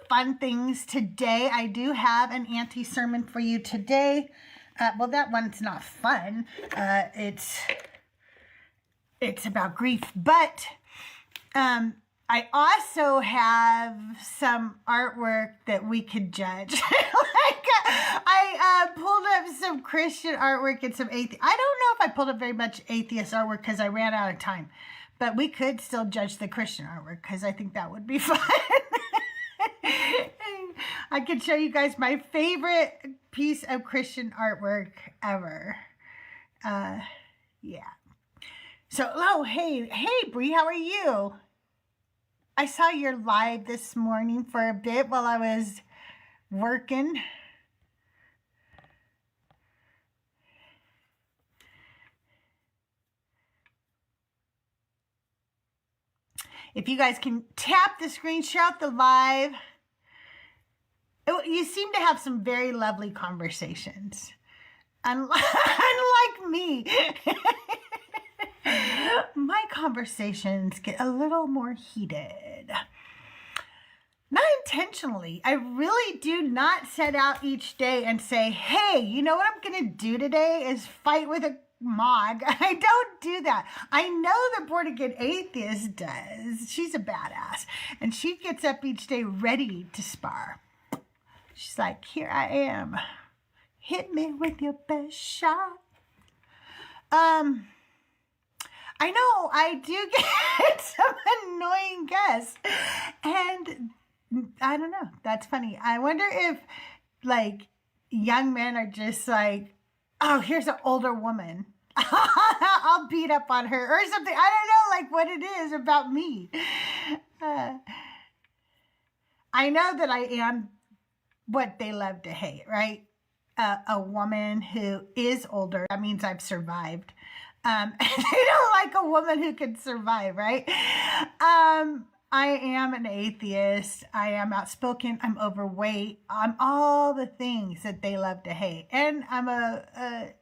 fun things today. I do have an Auntie sermon for you today. Well, that one's not fun. It's about grief, but I also have some artwork that we could judge. I pulled up some Christian artwork and some atheist. I don't know if I pulled up very much atheist artwork because I ran out of time, but we could still judge the Christian artwork because I think that would be fun. I could show you guys my favorite piece of Christian artwork ever. Yeah. So, oh, hey, Bree, how are you? I saw your live this morning for a bit while I was working. If you guys can tap the screen, share out the live. You seem to have some very lovely conversations. Unlike me. My conversations get a little more heated. Not intentionally. I really do not set out each day and say, hey, you know what I'm going to do today is fight with a mog. I don't do that. I know the Born Again Atheist does. She's a badass. And she gets up each day ready to spar. She's like, here I am. Hit me with your best shot. I know I do get some annoying guests. And I don't know. That's funny. I wonder if, like, young men are just like, oh, here's an older woman. I'll beat up on her or something. I don't know, like, what it is about me. I know that I am what they love to hate, right? A woman who is older. That means I've survived. They don't like a woman who can survive, right? I am an atheist. I am outspoken. I'm overweight. I'm all the things that they love to hate. And I'm a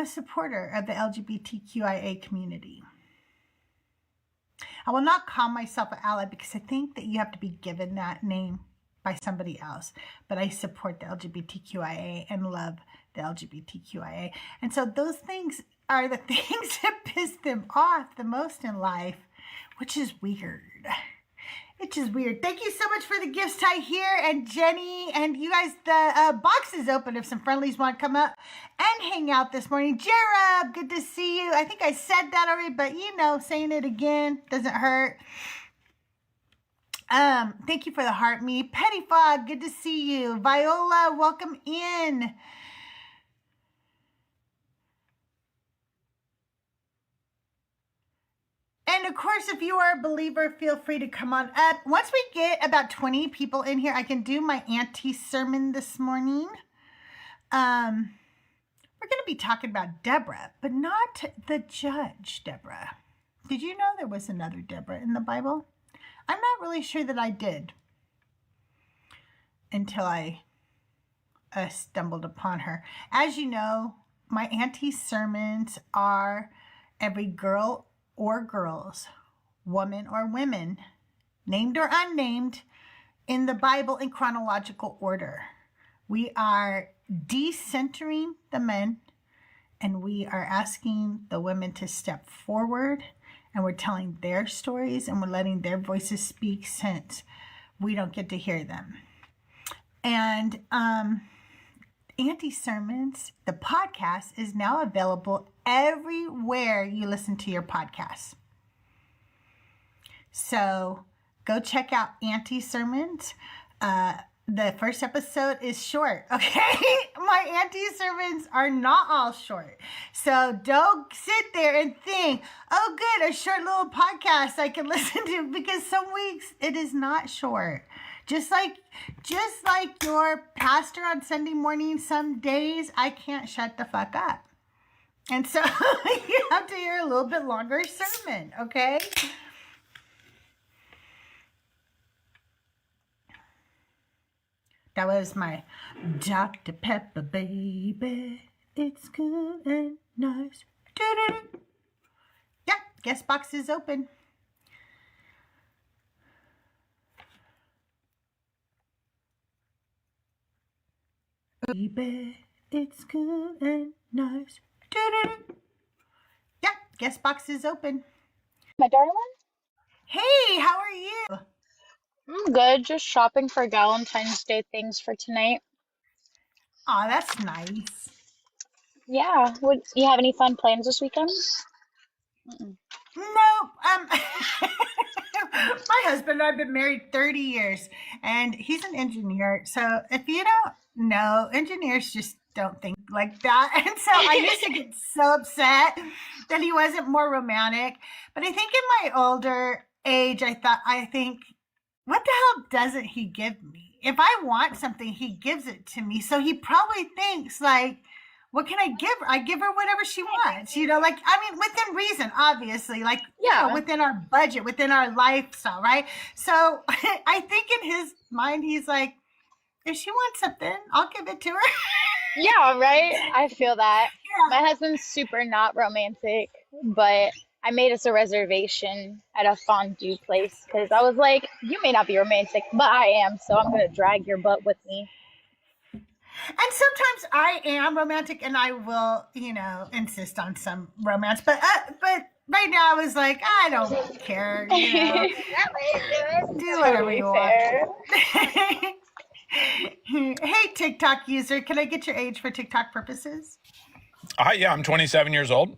supporter of the LGBTQIA community. I will not call myself an ally because I think that you have to be given that name by somebody else. But I support the LGBTQIA and love the LGBTQIA. And so those things are the things that piss them off the most in life, which is weird. It's just weird. Thank you so much for the gifts, Ty here and Jenny. And you guys, the box is open if some friendlies want to come up and hang out this morning. Jared, good to see you. I think I said that already, but you know, saying it again doesn't hurt. Thank you for the heart me. Petty Fog, good to see you. Viola, welcome in. And of course, if you are a believer, feel free to come on up. Once we get about 20 people in here, I can do my Auntie sermon this morning. We're going to be talking about Deborah, but not the judge, Deborah. Did you know there was another Deborah in the Bible? I'm not really sure that I did until I stumbled upon her. As you know, my Auntie sermons are every girl or girls, woman or women, named or unnamed, in the Bible in chronological order. We are decentering the men, and we are asking the women to step forward, and we're telling their stories, and we're letting their voices speak since we don't get to hear them. And Auntie Sermons, the podcast, is now available everywhere you listen to your podcasts. So go check out Auntie Sermons. The first episode is short, okay? My Auntie sermons are not all short. So don't sit there and think, oh good, a short little podcast I can listen to, because some weeks it is not short. Just like your pastor on Sunday morning, some days I can't shut the fuck up. And so you have to hear a little bit longer sermon, okay? That was my Dr. Pepper, baby. It's good and nice. Doo-doo-doo. Yeah, guest box is open. Baby, it's good and nice. Doo-doo-doo. Yeah, guest box is open. My darling? Hey, how are you? I'm good. Just shopping for Valentine's Day things for tonight. Oh, that's nice. Yeah. Would you have any fun plans this weekend? Mm-mm. No, my husband and I have been married 30 years, and he's an engineer. So if you don't know, engineers just don't think like that. And so I used to get so upset that he wasn't more romantic. But I think in my older age, I think, what the hell doesn't he give me? If I want something, he gives it to me. So he probably thinks like, what can I give her? I give her whatever she wants, like, I mean, within reason, obviously, like, Yeah. within our budget, within our lifestyle, right? So I think in his mind, he's like, if she wants something, I'll give it to her. Yeah, right? I feel that. Yeah. My husband's super not romantic, but I made us a reservation at a fondue place because I was like, you may not be romantic, but I am, so I'm gonna drag your butt with me. And sometimes I am romantic and I will, insist on some romance. But right now I was like, I don't care, do whatever Totally you fair. want. Hey, TikTok user, can I get your age for TikTok purposes? Hi, yeah, I'm 27 years old.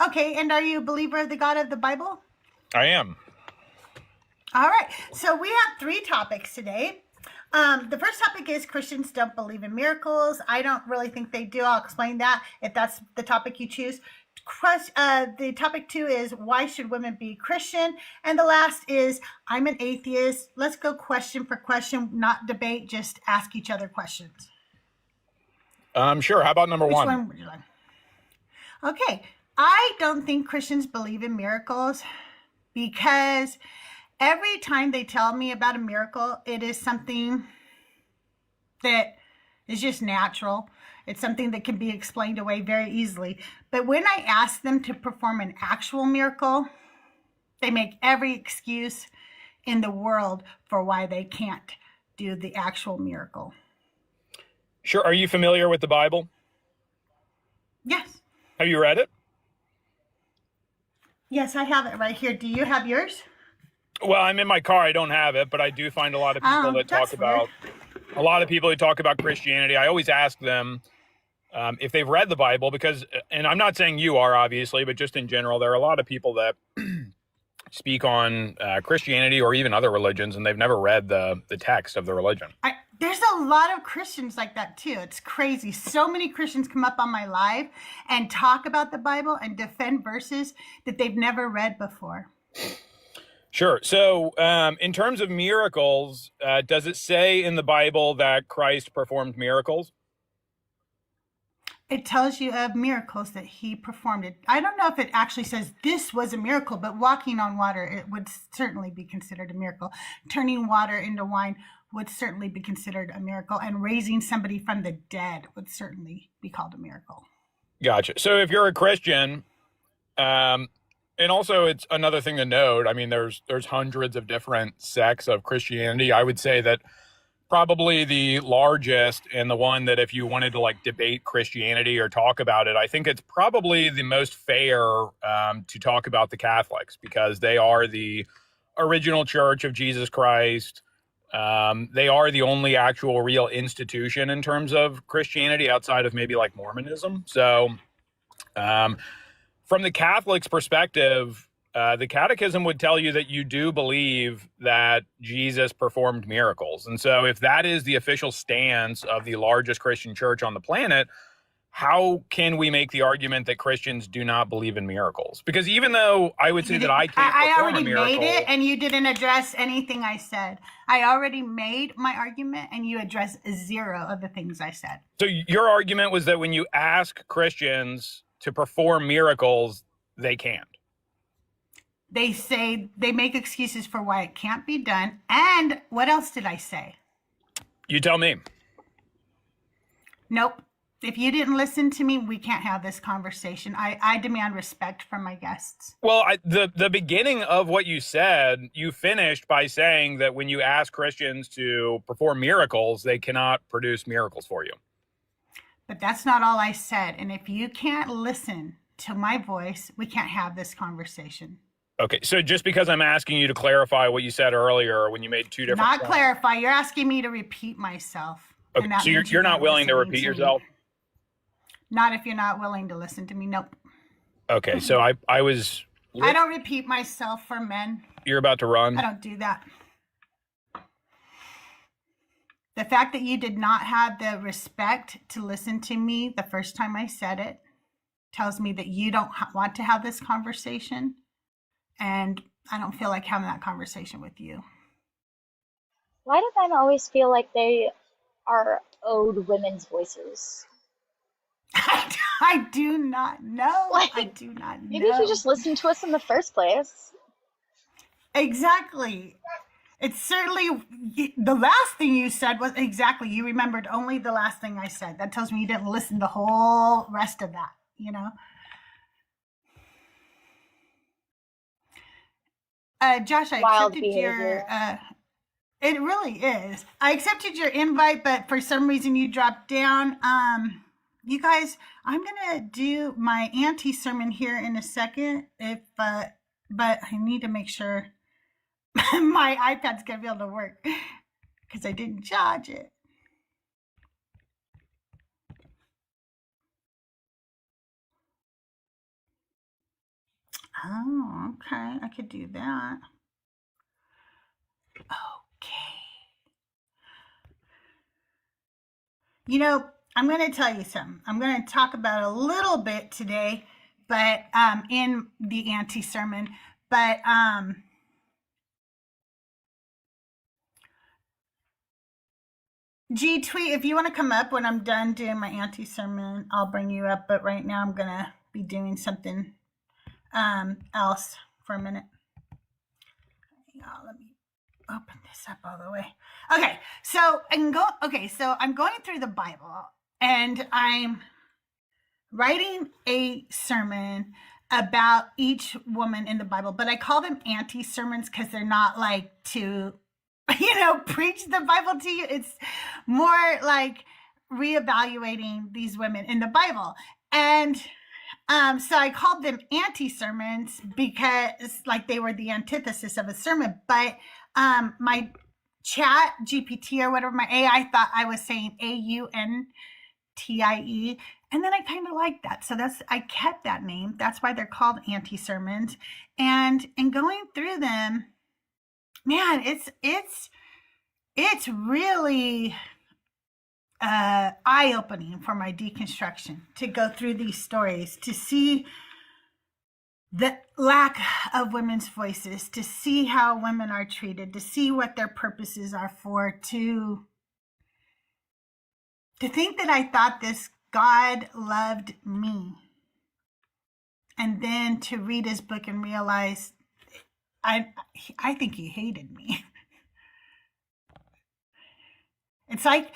Okay, and are you a believer of the God of the Bible? I am. All right, so we have 3 topics today. The first topic is Christians don't believe in miracles. I don't really think they do. I'll explain that if that's the topic you choose. The topic 2 is why should women be Christian? And the last is I'm an atheist. Let's go question for question, not debate, just ask each other questions. Sure. How about number Which one? one would you like? Okay, I don't think Christians believe in miracles because every time they tell me about a miracle, it is something that is just natural. It's something that can be explained away very easily. But when I ask them to perform an actual miracle, they make every excuse in the world for why they can't do the actual miracle. Sure. Are you familiar with the Bible? Yes. Have you read it? Yes, I have it right here. Do you have yours? Well, I'm in my car. I don't have it, but I do find a lot of people that talk about Christianity. I always ask them if they've read the Bible because, and I'm not saying you are obviously, but just in general, there are a lot of people that speak on Christianity or even other religions, and they've never read the text of the religion. There's a lot of Christians like that too. It's crazy. So many Christians come up on my live and talk about the Bible and defend verses that they've never read before. Sure. So in terms of miracles, does it say in the Bible that Christ performed miracles? It tells you of miracles that he performed. It. I don't know if it actually says this was a miracle, but walking on water, it would certainly be considered a miracle. Turning water into wine would certainly be considered a miracle. And raising somebody from the dead would certainly be called a miracle. Gotcha. So if you're a Christian, and also it's another thing to note, I mean, there's hundreds of different sects of Christianity. I would say that probably the largest and the one that if you wanted to like debate Christianity or talk about it, I think it's probably the most fair to talk about the Catholics because they are the original church of Jesus Christ. They are the only actual real institution in terms of Christianity outside of maybe like Mormonism. So from the Catholics' perspective, the Catechism would tell you that you do believe that Jesus performed miracles. And so if that is the official stance of the largest Christian church on the planet, how can we make the argument that Christians do not believe in miracles? Because even though I would say that I can't perform a miracle... I already made it and you didn't address anything I said. I already made my argument and you addressed 0 of the things I said. So your argument was that when you ask Christians to perform miracles, they can't. They say they make excuses for why it can't be done. And what else did I say? You tell me. Nope. If you didn't listen to me, we can't have this conversation. I demand respect from my guests. Well, the beginning of what you said, you finished by saying that when you ask Christians to perform miracles, they cannot produce miracles for you. But that's not all I said. And if you can't listen to my voice, we can't have this conversation. Okay, so just because I'm asking you to clarify what you said earlier when you made two different Not points. Clarify. You're asking me to repeat myself. Okay, so you're not willing to repeat yourself? Not if you're not willing to listen to me. Nope. Okay, so I don't repeat myself for men. You're about to run? I don't do that. The fact that you did not have the respect to listen to me the first time I said it tells me that you don't want to have this conversation. And I don't feel like having that conversation with you. Why do men always feel like they are owed women's voices? I do not know. Like, I do not know. Maybe if you just listened to us in the first place. Exactly. It's certainly, the last thing you said was exactly, you remembered only the last thing I said. That tells me you didn't listen the whole rest of that, you know? Josh, I Wild accepted behavior. it really is. I accepted your invite, but for some reason you dropped down. You guys, I'm gonna do my Auntie sermon here in a second. But I need to make sure my iPad's gonna be able to work because I didn't charge it. Oh, okay. I could do that. Okay. You know, I'm going to tell you something. I'm going to talk about a little bit today, but in the Auntie sermon, but G Tweet, if you want to come up when I'm done doing my Auntie sermon, I'll bring you up. But right now I'm going to be doing something else for a minute. Let me open this up all the way. Okay, so I'm going through the Bible and I'm writing a sermon about each woman in the Bible, but I call them Auntie sermons because they're not like to, preach the Bible to you. It's more like reevaluating these women in the Bible. And so I called them Auntie sermons because like they were the antithesis of a sermon. But my chat GPT or whatever, my AI thought I was saying AUNTIE. And then I kind of liked that. So I kept that name. That's why they're called Auntie sermons. And in going through them, man, it's really eye-opening for my deconstruction to go through these stories, to see the lack of women's voices, to see how women are treated, to see what their purposes are for, to think that I thought this God loved me, and then to read his book and realize I think he hated me. It's like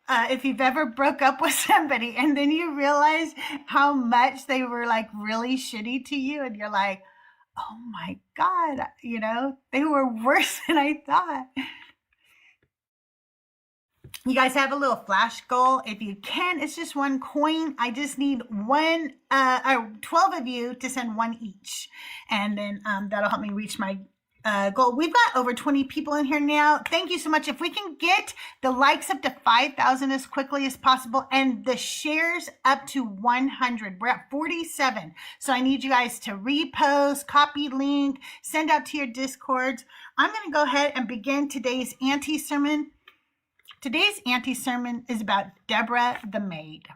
if you've ever broke up with somebody and then you realize how much they were like really shitty to you, and you're like, oh my God, they were worse than I thought. You guys have a little flash goal. If you can, it's just one coin. I just need 12 of you to send one each. And then that'll help me reach my goal. We've got over 20 people in here now. Thank you so much. If we can get the likes up to 5,000 as quickly as possible and the shares up to 100, we're at 47. So I need you guys to repost, copy link, send out to your Discords. I'm going to go ahead and begin today's Auntie sermon. Today's Auntie sermon is about Deborah the maid.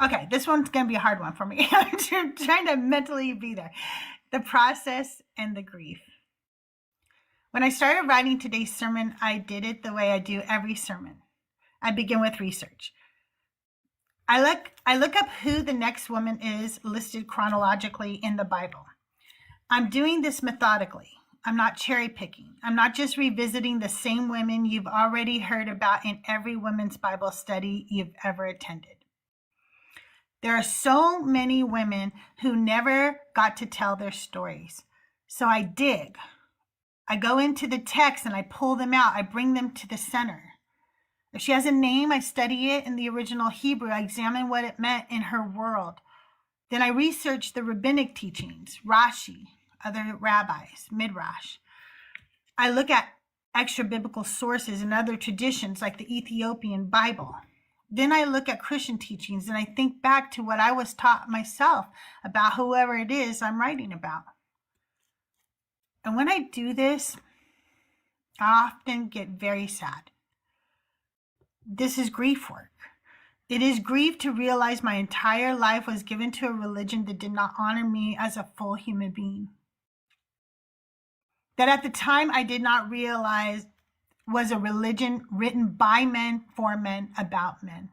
Okay, this one's going to be a hard one for me. I'm trying to mentally be there. The process and the grief. When I started writing today's sermon, I did it the way I do every sermon. I begin with research. I look up who the next woman is listed chronologically in the Bible. I'm doing this methodically. I'm not cherry picking. I'm not just revisiting the same women you've already heard about in every women's Bible study you've ever attended. There are so many women who never got to tell their stories. So I dig. I go into the text and I pull them out. I bring them to the center. If she has a name, I study it in the original Hebrew. I examine what it meant in her world. Then I research the rabbinic teachings, Rashi, other rabbis, Midrash. I look at extra biblical sources and other traditions like the Ethiopian Bible. Then I look at Christian teachings and I think back to what I was taught myself about whoever it is I'm writing about. And when I do this, I often get very sad. This is grief work. It is grief to realize my entire life was given to a religion that did not honor me as a full human being. That at the time I did not realize was a religion written by men, for men, about men.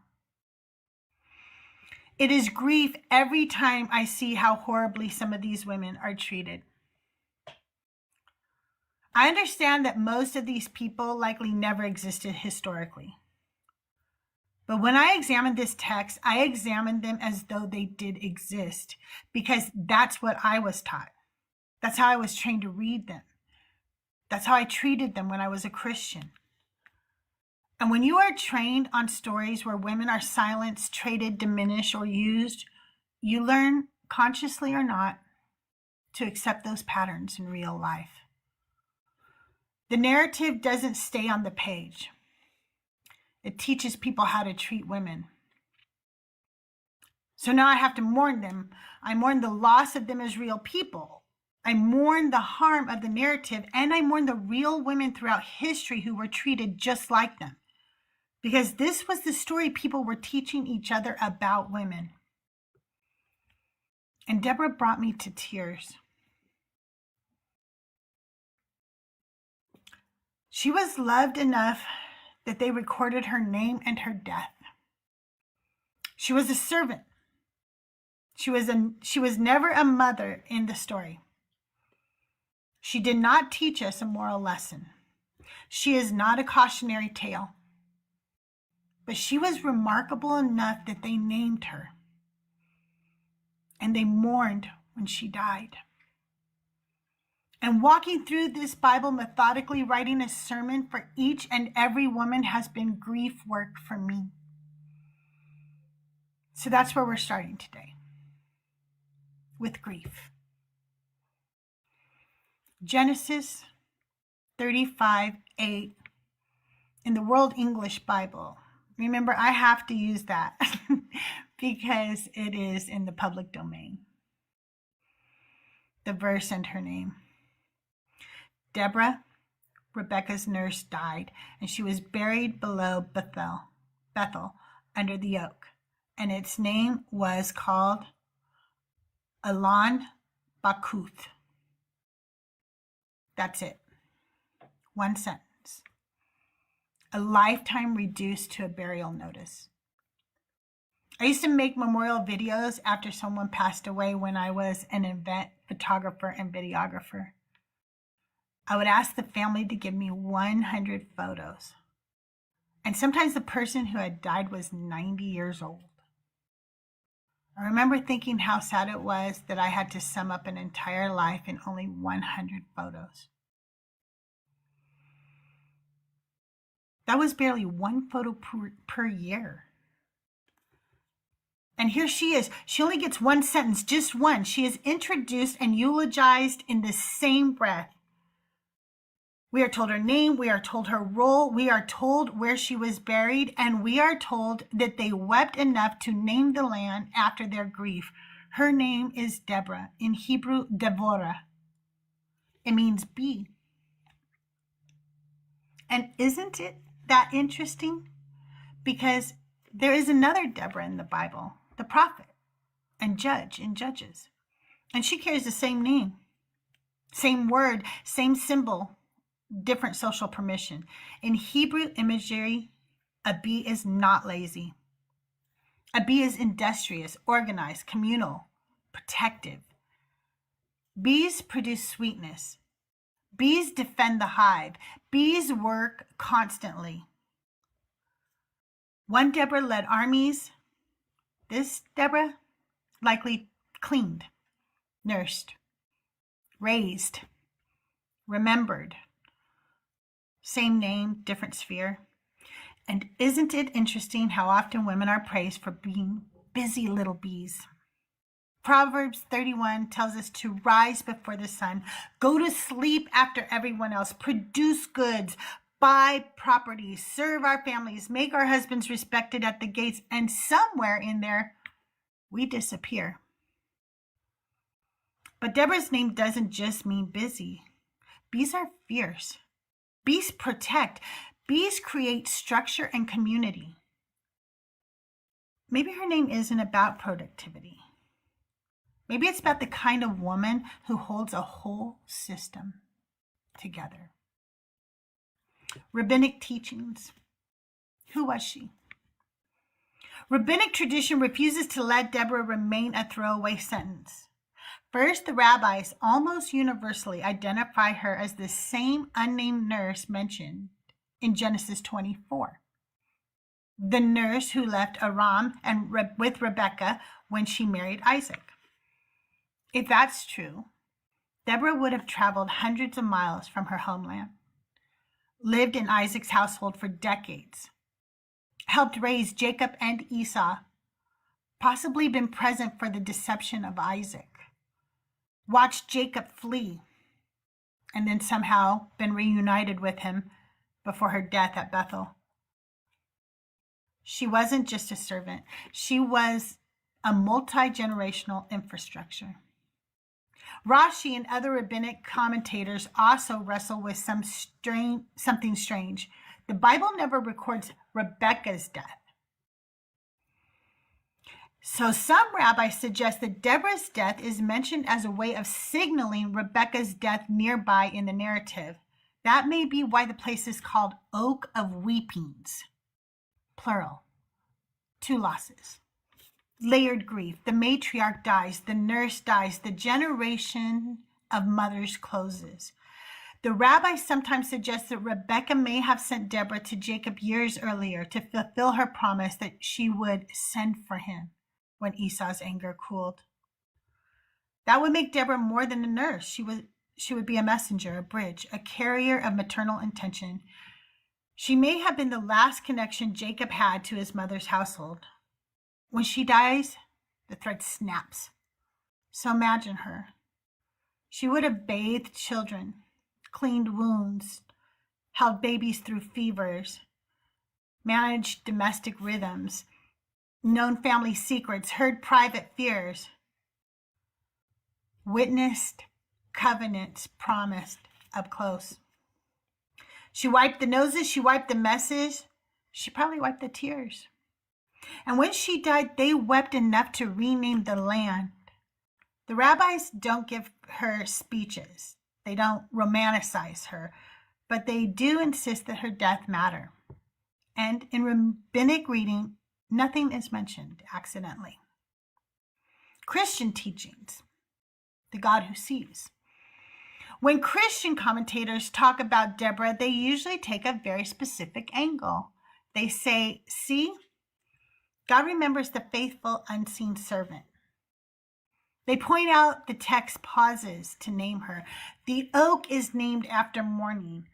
It is grief every time I see how horribly some of these women are treated. I understand that most of these people likely never existed historically. But when I examine this text, I examine them as though they did exist, because that's what I was taught. That's how I was trained to read them. That's how I treated them when I was a Christian. And when you are trained on stories where women are silenced, traded, diminished, or used, you learn, consciously or not, to accept those patterns in real life. The narrative doesn't stay on the page. It teaches people how to treat women. So now I have to mourn them. I mourn the loss of them as real people. I mourn the harm of the narrative, and I mourn the real women throughout history who were treated just like them. Because this was the story people were teaching each other about women. And Deborah brought me to tears. She was loved enough that they recorded her name and her death. She was a servant. She was never a mother in the story. She did not teach us a moral lesson. She is not a cautionary tale. But she was remarkable enough that they named her. And they mourned when she died. And walking through this Bible methodically, writing a sermon for each and every woman has been grief work for me. So that's where we're starting today. With grief. Genesis 35:8 in the World English Bible. Remember, I have to use that because it is in the public domain. The verse and her name. Deborah, Rebecca's nurse, died, and she was buried below Bethel under the oak, and its name was called Elon Bakuth. That's it. One sentence. A lifetime reduced to a burial notice. I used to make memorial videos after someone passed away when I was an event photographer and videographer. I would ask the family to give me 100 photos. And sometimes the person who had died was 90 years old. I remember thinking how sad it was that I had to sum up an entire life in only 100 photos. That was barely one photo per year. And here she is. She only gets one sentence, just one. She is introduced and eulogized in the same breath. We are told her name, we are told her role, we are told where she was buried, and we are told that they wept enough to name the land after their grief. Her name is Deborah, in Hebrew, Devorah. It means bee. And isn't it that interesting? Because there is another Deborah in the Bible, the prophet and judge in Judges. And she carries the same name, same word, same symbol, different social permission. In Hebrew imagery, a bee is not lazy. A bee is industrious, organized, communal, protective. Bees produce sweetness. Bees defend the hive. Bees work constantly. One Deborah led armies. This Deborah likely cleaned, nursed, raised, remembered. Same name, different sphere. And isn't it interesting how often women are praised for being busy little bees? Proverbs 31 tells us to rise before the sun, go to sleep after everyone else, produce goods, buy property, serve our families, make our husbands respected at the gates, and somewhere in there, we disappear. But Deborah's name doesn't just mean busy. Bees are fierce. Bees protect. Bees create structure and community. Maybe her name isn't about productivity. Maybe it's about the kind of woman who holds a whole system together. Rabbinic teachings. Who was she? Rabbinic tradition refuses to let Deborah remain a throwaway sentence. First, the rabbis almost universally identify her as the same unnamed nurse mentioned in Genesis 24. The nurse who left Aram and with Rebekah when she married Isaac. If that's true, Deborah would have traveled hundreds of miles from her homeland, lived in Isaac's household for decades, helped raise Jacob and Esau, possibly been present for the deception of Isaac, watched Jacob flee, and then somehow been reunited with him before her death at Bethel. She wasn't just a servant. She was a multi-generational infrastructure. Rashi and other rabbinic commentators also wrestle with something strange. The Bible never records Rebekah's death. So some rabbis suggest that Deborah's death is mentioned as a way of signaling Rebekah's death nearby in the narrative. That may be why the place is called Oak of Weepings, plural, 2 losses. Layered grief. The matriarch dies, the nurse dies, the generation of mothers closes. The rabbis sometimes suggest that Rebekah may have sent Deborah to Jacob years earlier to fulfill her promise that she would send for him when Esau's anger cooled. That would make Deborah more than a nurse. She would be a messenger, a bridge, a carrier of maternal intention. She may have been the last connection Jacob had to his mother's household. When she dies, the thread snaps. So imagine her. She would have bathed children, cleaned wounds, held babies through fevers, managed domestic rhythms, known family secrets, heard private fears, witnessed covenants promised up close. She wiped the noses, she wiped the messes, she probably wiped the tears. And when she died, they wept enough to rename the land. The rabbis don't give her speeches. They don't romanticize her, but they do insist that her death matter. And in rabbinic reading, nothing is mentioned accidentally. Christian teachings, the God who sees. When Christian commentators talk about Deborah, they usually take a very specific angle. They say, see, God remembers the faithful unseen servant. They point out the text pauses to name her. The oak is named after mourning,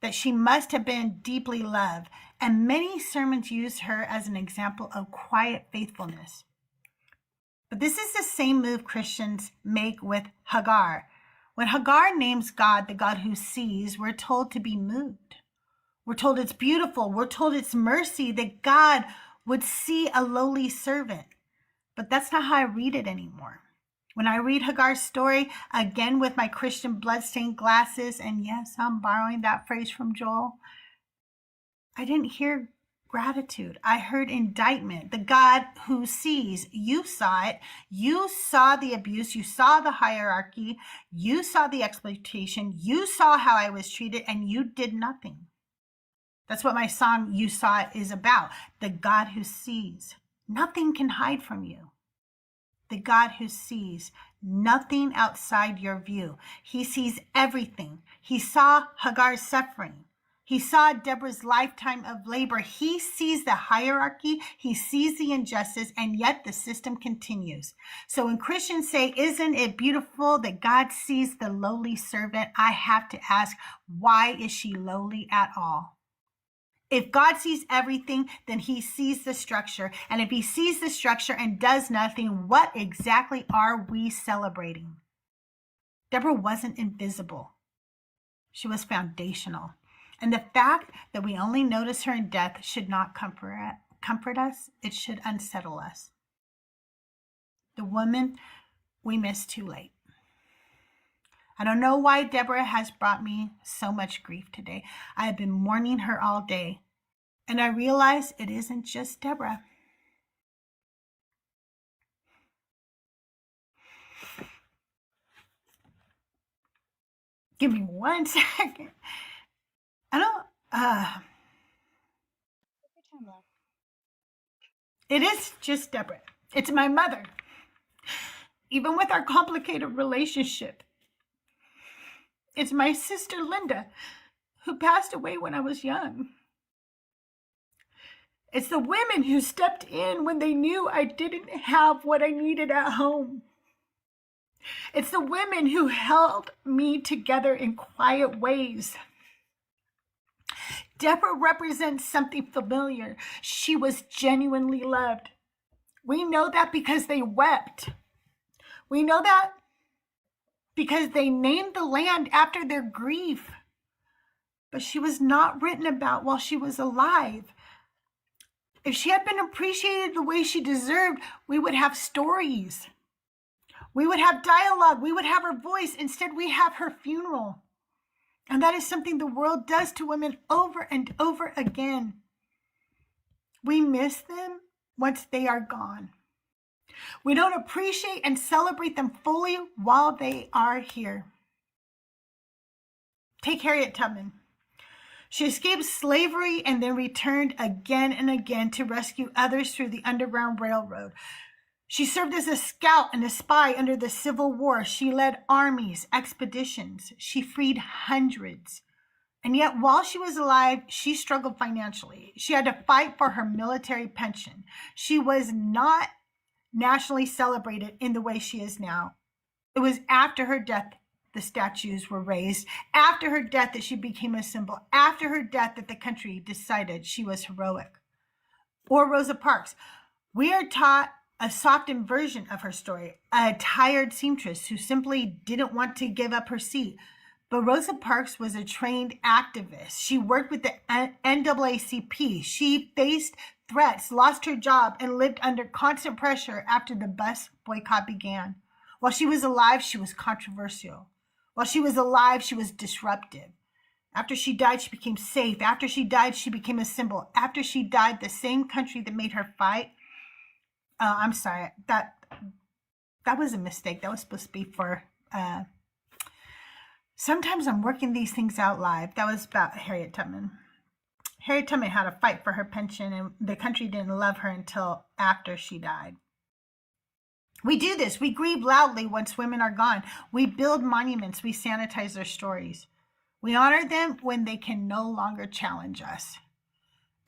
that she must have been deeply loved, and many sermons use her as an example of quiet faithfulness. But this is the same move Christians make with Hagar. When Hagar names God, the God who sees, we're told to be moved. We're told it's beautiful. We're told it's mercy that God would see a lowly servant. But that's not how I read it anymore. When I read Hagar's story, again with my Christian bloodstained glasses, and yes, I'm borrowing that phrase from Joel, I didn't hear gratitude. I heard indictment. The God who sees, you saw it. You saw the abuse. You saw the hierarchy. You saw the exploitation. You saw how I was treated, and you did nothing. That's what my song, You Saw It, is about. The God who sees. Nothing can hide from you. the God who sees nothing outside your view. He sees everything. He saw Hagar's suffering. He saw Deborah's lifetime of labor. He sees the hierarchy. He sees the injustice, and yet the system continues. So when Christians say, isn't it beautiful that God sees the lowly servant? I have to ask, why is she lowly at all? If God sees everything, then he sees the structure. And if he sees the structure and does nothing, what exactly are we celebrating? Deborah wasn't invisible. She was foundational. And the fact that we only notice her in death should not comfort us. It should unsettle us. The woman we miss too late. I don't know why Deborah has brought me so much grief today. I have been mourning her all day. And I realize it isn't just Deborah. Give me 1 second. It is just Deborah. It's my mother. Even with our complicated relationship. It's my sister Linda, who passed away when I was young. It's the women who stepped in when they knew I didn't have what I needed at home. It's the women who held me together in quiet ways. Deborah represents something familiar. She was genuinely loved. We know that because they wept. We know that because they named the land after their grief. But she was not written about while she was alive. If she had been appreciated the way she deserved, we would have stories. We would have dialogue. We would have her voice. Instead, we have her funeral. And that is something the world does to women over and over again. We miss them once they are gone. We don't appreciate and celebrate them fully while they are here. Take Harriet Tubman. She escaped slavery and then returned again and again to rescue others through the Underground Railroad. She served as a scout and a spy under the Civil War. She led armies, expeditions. She freed hundreds. And yet, while she was alive, she struggled financially. She had to fight for her military pension. She was not nationally celebrated in the way she is now. It was after her death the statues were raised, after her death that she became a symbol, after her death that the country decided she was heroic. Or Rosa Parks. We are taught a softened version of her story, a tired seamstress who simply didn't want to give up her seat. But Rosa Parks was a trained activist. She worked with the NAACP. She faced threats, lost her job, and lived under constant pressure after the bus boycott began. While she was alive, she was controversial. While she was alive, she was disruptive. After she died, she became safe. After she died, she became a symbol. After she died, the same country that made her fight. I'm sorry, that was a mistake. That was supposed to be for... Sometimes I'm working these things out live. That was about Harriet Tubman. Harriet Tubman had to fight for her pension, and the country didn't love her until after she died. We do this. We grieve loudly once women are gone. We build monuments. We sanitize their stories. We honor them when they can no longer challenge us.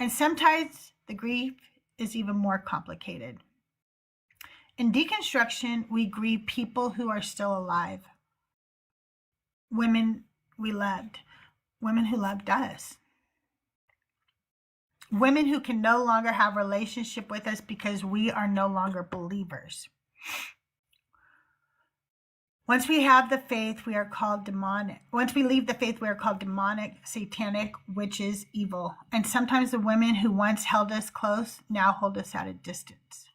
And sometimes the grief is even more complicated. In deconstruction, we grieve people who are still alive. Women we loved. Women who loved us. Women who can no longer have a relationship with us because we are no longer believers. Once we have the faith, we are called demonic. Once we leave the faith, we are called demonic, satanic, witches, evil. And sometimes the women who once held us close now hold us at a distance.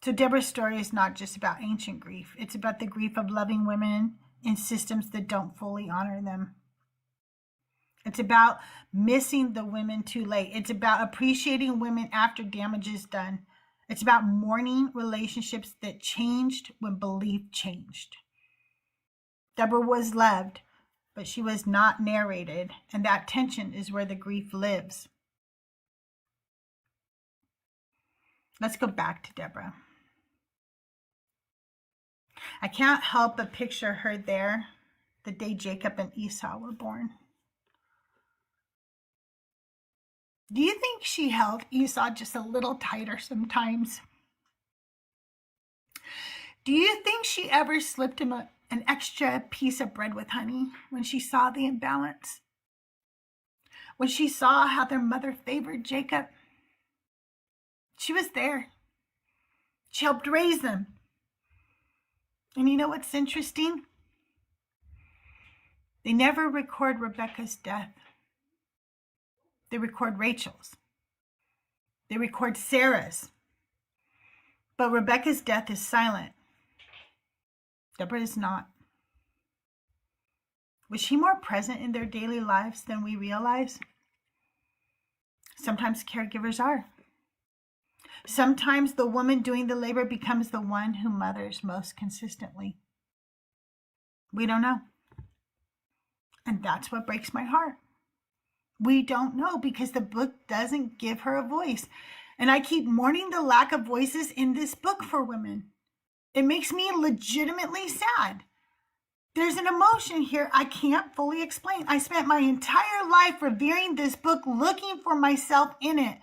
So Deborah's story is not just about ancient grief. It's about the grief of loving women in systems that don't fully honor them. It's about missing the women too late. It's about appreciating women after damage is done. It's about mourning relationships that changed when belief changed. Deborah was loved, but she was not narrated, and that tension is where the grief lives. Let's go back to Deborah. I can't help but picture her there the day Jacob and Esau were born. Do you think she held Esau just a little tighter sometimes? Do you think she ever slipped him an extra piece of bread with honey when she saw the imbalance? When she saw how their mother favored Jacob? She was there. She helped raise them. And you know what's interesting? They never record Rebecca's death. They record Rachel's. They record Sarah's. But Rebecca's death is silent. Deborah is not. Was she more present in their daily lives than we realize? Sometimes caregivers are. Sometimes the woman doing the labor becomes the one who mothers most consistently. We don't know. And that's what breaks my heart. We don't know because the book doesn't give her a voice. And I keep mourning the lack of voices in this book for women. It makes me legitimately sad. There's an emotion here I can't fully explain. I spent my entire life revering this book, looking for myself in it,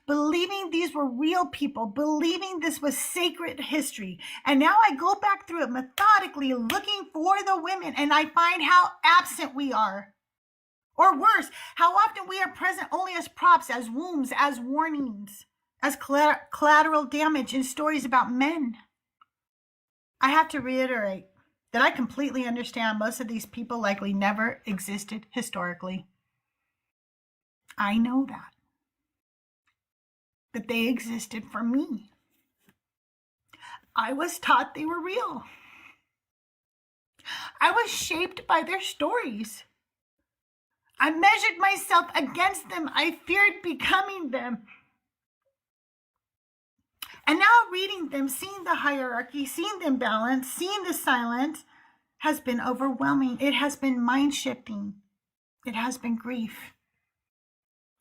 believing these were real people, believing this was sacred history. And now I go back through it methodically, looking for the women, and I find how absent we are. Or worse, how often we are present only as props, as wombs, as warnings, as collateral damage in stories about men. I have to reiterate that I completely understand most of these people likely never existed historically. I know that. But they existed for me. I was taught they were real. I was shaped by their stories. I measured myself against them. I feared becoming them. And now reading them, seeing the hierarchy, seeing the imbalance, seeing the silence has been overwhelming. It has been mind-shifting. It has been grief.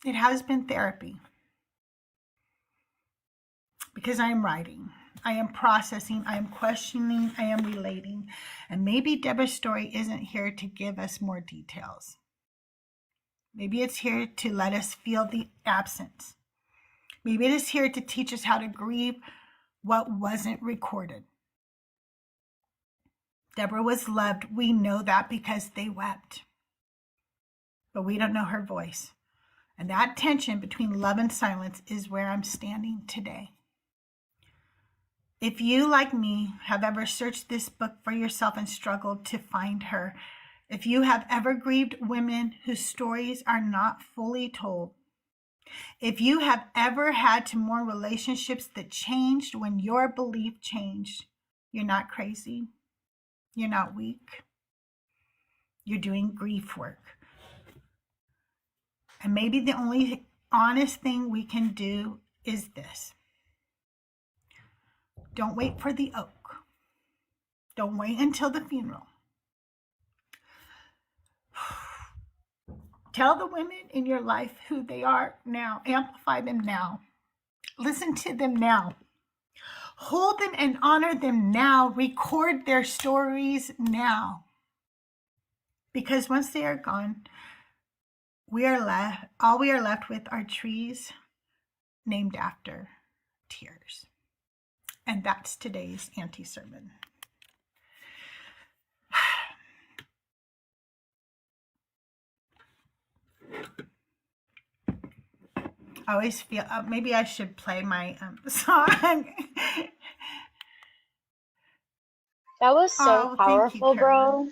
It has been therapy. Because I am writing, I am processing, I am questioning, I am relating. And maybe Deborah's story isn't here to give us more details. Maybe it's here to let us feel the absence. Maybe it is here to teach us how to grieve what wasn't recorded. Deborah was loved. We know that because they wept. But we don't know her voice. And that tension between love and silence is where I'm standing today. If you, like me, have ever searched this book for yourself and struggled to find her, if you have ever grieved women whose stories are not fully told, if you have ever had to mourn relationships that changed when your belief changed, you're not crazy. You're not weak. You're doing grief work. And maybe the only honest thing we can do is this. Don't wait for the oak. Don't wait until the funeral. Tell the women in your life who they are now. Amplify them now. Listen to them now. Hold them and honor them now. Record their stories now. Because once they are gone, all we are left with are trees named after tears. And that's today's Auntie Sermon. I always feel, maybe I should play my song. That was so powerful, you, bro.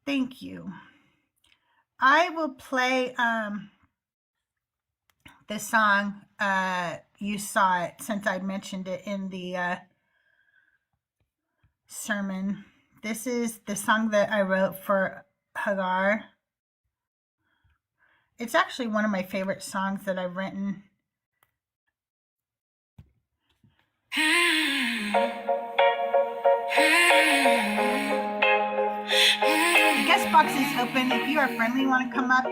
Thank you. I will play the song, You Saw It, since I mentioned it in the sermon. This is the song that I wrote for Hagar. It's actually one of my favorite songs that I've written. The guest box is open. If you are friendly, want to come up,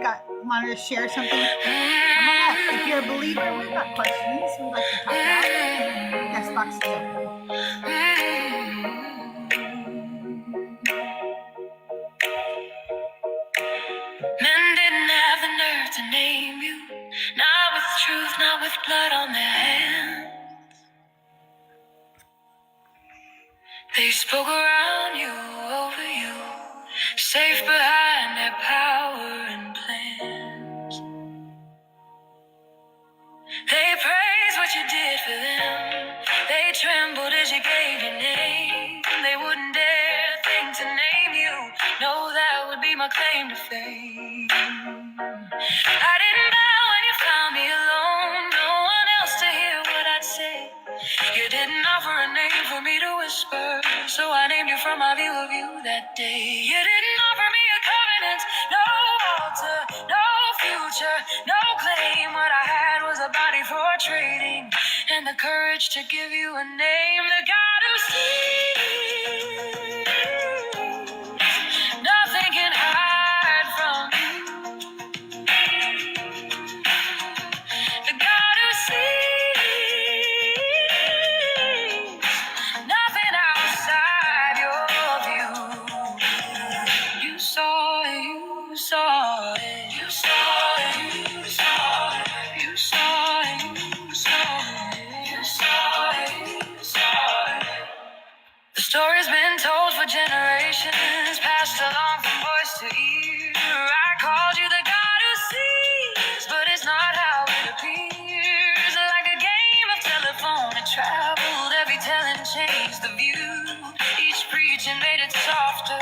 want to share something, come on up. If you're a believer, we've got questions we'd like to talk about. Guest guest box is open. Men didn't have the nerve to name you, not with truth, not with blood on their hands. They spoke around you, over you, safe behind their power and plans. They praised what you did for them. They trembled as you gave your name. They wouldn't dare think to name you. No, that would be my claim to fame. I didn't bow when you found me alone. No one else to hear what I'd say. You didn't offer a name for me to whisper, so I named you from my view of you that day. You didn't offer me a covenant, no altar, no future, no claim. What I had was a body for trading, and the courage to give you a name. The God who sees, nothing can hide from you. The God who sees nothing outside your view. You saw it, you saw it, you saw it, you saw it, you saw it, you saw it, you saw it, you saw it. The story's been told for generations, passed along from voice to ear. I called you the God who sees, but it's not how it appears. Like a game of telephone, it traveled, every telling changed the view. Each preaching made it softer,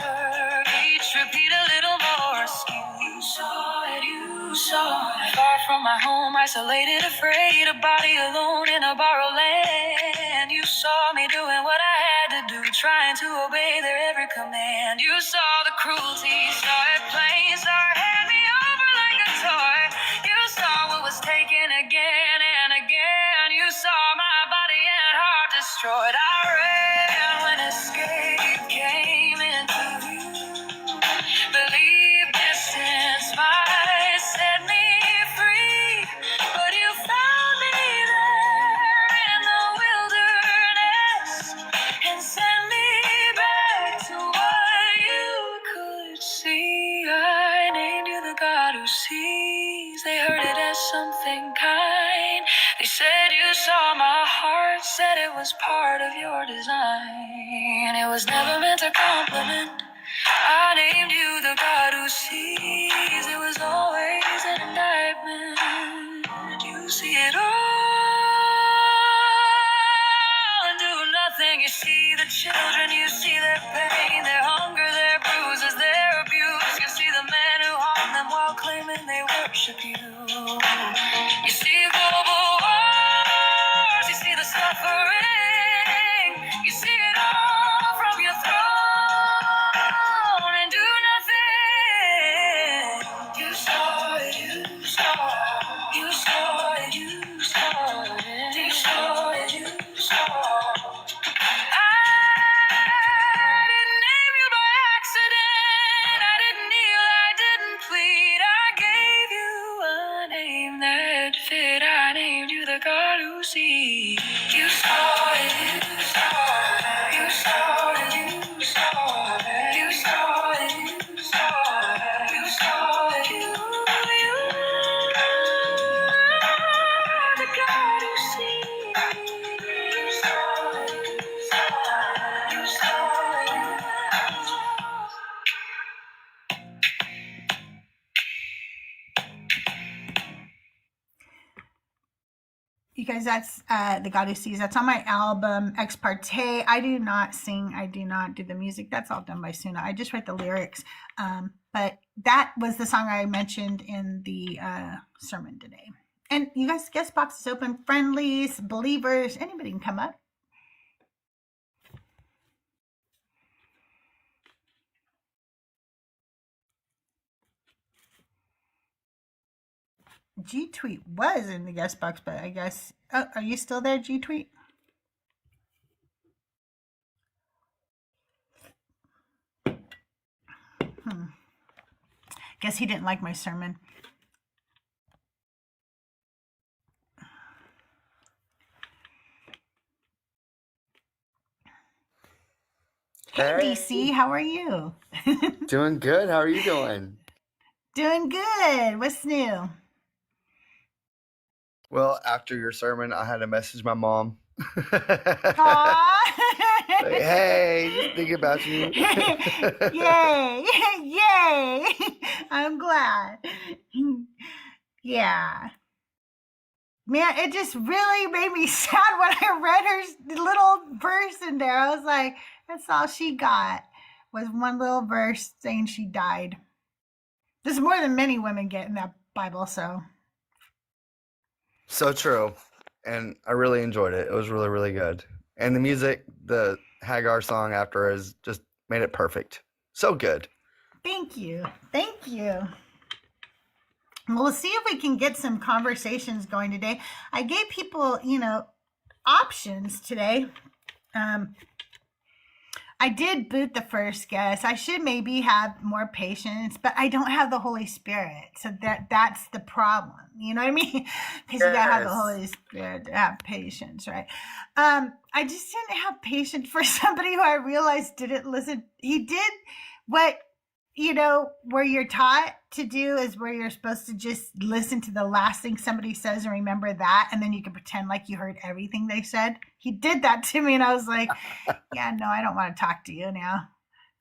each repeat a little more askew. You saw it, you saw it. Far from my home, isolated, afraid, a body alone in a borrowed land. You saw me doing what I had to do, trying to obey their every command. You saw the cruelty, saw it plain, saw it hand me over like a toy. You saw what was taken again and again. You saw my body and heart destroyed. I ran when escape came into view. Believe distance might set me free, but you found me there in the wilderness and sent me back to what you could see. I named you the God who sees. They heard it as something kind. They said you saw my heart, said it was part of your design. It was never meant to compliment. I named you the God who sees. It was always an indictment. You see it all and do nothing. You see the children, you see their pain, their hunger, their bruises, their abuse. You see the men who harm them while claiming they worship you. You see global wars, you see the suffering. You see it all from your throne and do nothing. You saw it, you saw it, you saw it, you saw it, you saw it, you saw it. I didn't name you by accident. I didn't kneel, I didn't plead. I gave you a name that fit. I named you the God who sees. You saw it, you saw it, you saw it, you saw it, you saw it, you saw it, you saw it, you are the God who sees. You saw it, you saw it, you saw it. You guys, that's the God Who Sees. That's on my album Ex Parte. I do not sing. I do not do the music. That's all done by Suna. I just write the lyrics. But that was the song I mentioned in the sermon today. And you guys, guest box is open. Friendlies, believers, anybody can come up. G Tweet was in the guest box, but I guess, oh, are you still there, G Tweet? Guess he didn't like my sermon. Hey, Hey, DC, how are you? doing good. How are you doing? Doing good. What's new? Well, after your sermon, I had to message my mom. Aw. Like, hey, just thinking about you. Yay. Yay. I'm glad. Yeah. Man, it just really made me sad when I read her little verse in there. I was like, that's all she got was one little verse saying she died. There's more than many women get in that Bible, so. So true. And I really enjoyed it. It was really, really good. And the music, the Hagar song after has just made it perfect. So good. Thank you. Thank you. Well, we'll see if we can get some conversations going today. I gave people, options today. I did boot the first guest. I should maybe have more patience, but I don't have the Holy Spirit. So that's the problem. You know what I mean? Because you gotta have the Yes. Holy Spirit to have patience, right? I just didn't have patience for somebody who I realized didn't listen. He did what, where you're taught to do is where you're supposed to just listen to the last thing somebody says and remember that, and then you can pretend like you heard everything they said. He did that to me, and I was like, yeah, no, I don't want to talk to you now.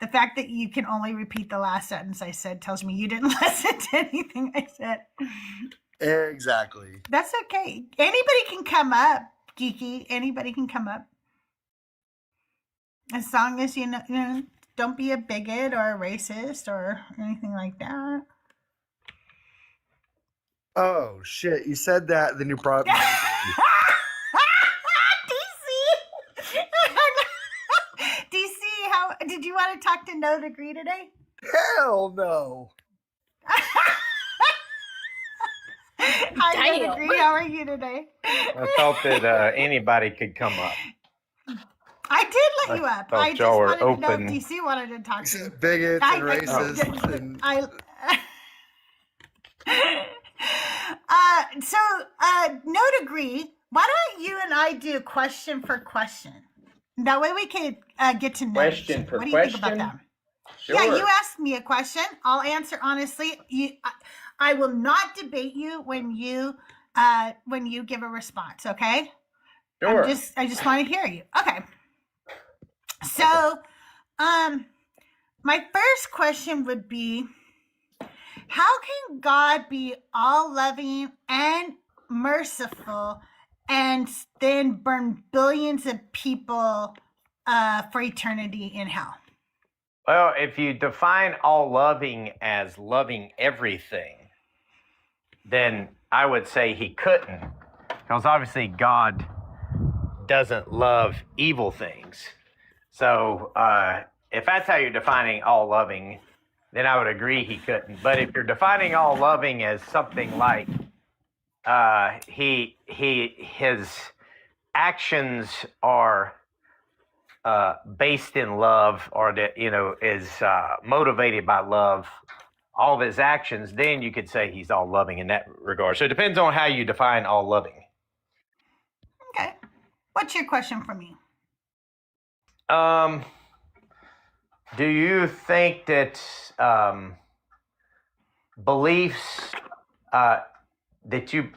The fact that you can only repeat the last sentence I said tells me you didn't listen to anything I said. Exactly. That's okay. Anybody can come up, Geeky. Anybody can come up. As long as you know, don't be a bigot or a racist or anything like that. Oh, shit. You said that, then you brought me. DC! DC, how did you want to talk to No Degree today? Hell no. Hi, No Degree. How are you today? I thought that anybody could come up. I did let you up. thought I just y'all were wanted to know open. if DC wanted to talk to you. Bigots and racists. No Degree, why don't you and I do question for question? That way we can get to know each Question other. for What do you think about question? that? Sure. Yeah, you ask me a question. I'll answer honestly. I will not debate you when you give a response. Okay. Sure. I just want to hear you. Okay. So, my first question would be, how can God be all loving and merciful and then burn billions of people for eternity in hell? Well, if you define all loving as loving everything, then I would say he couldn't. Because obviously God doesn't love evil things. So if that's how you're defining all loving, then I would agree he couldn't. But if you're defining all loving as something like his actions are based in love, or that is motivated by love, all of his actions, then you could say he's all loving in that regard. So it depends on how you define all loving. Okay. What's your question for me? Do you think that beliefs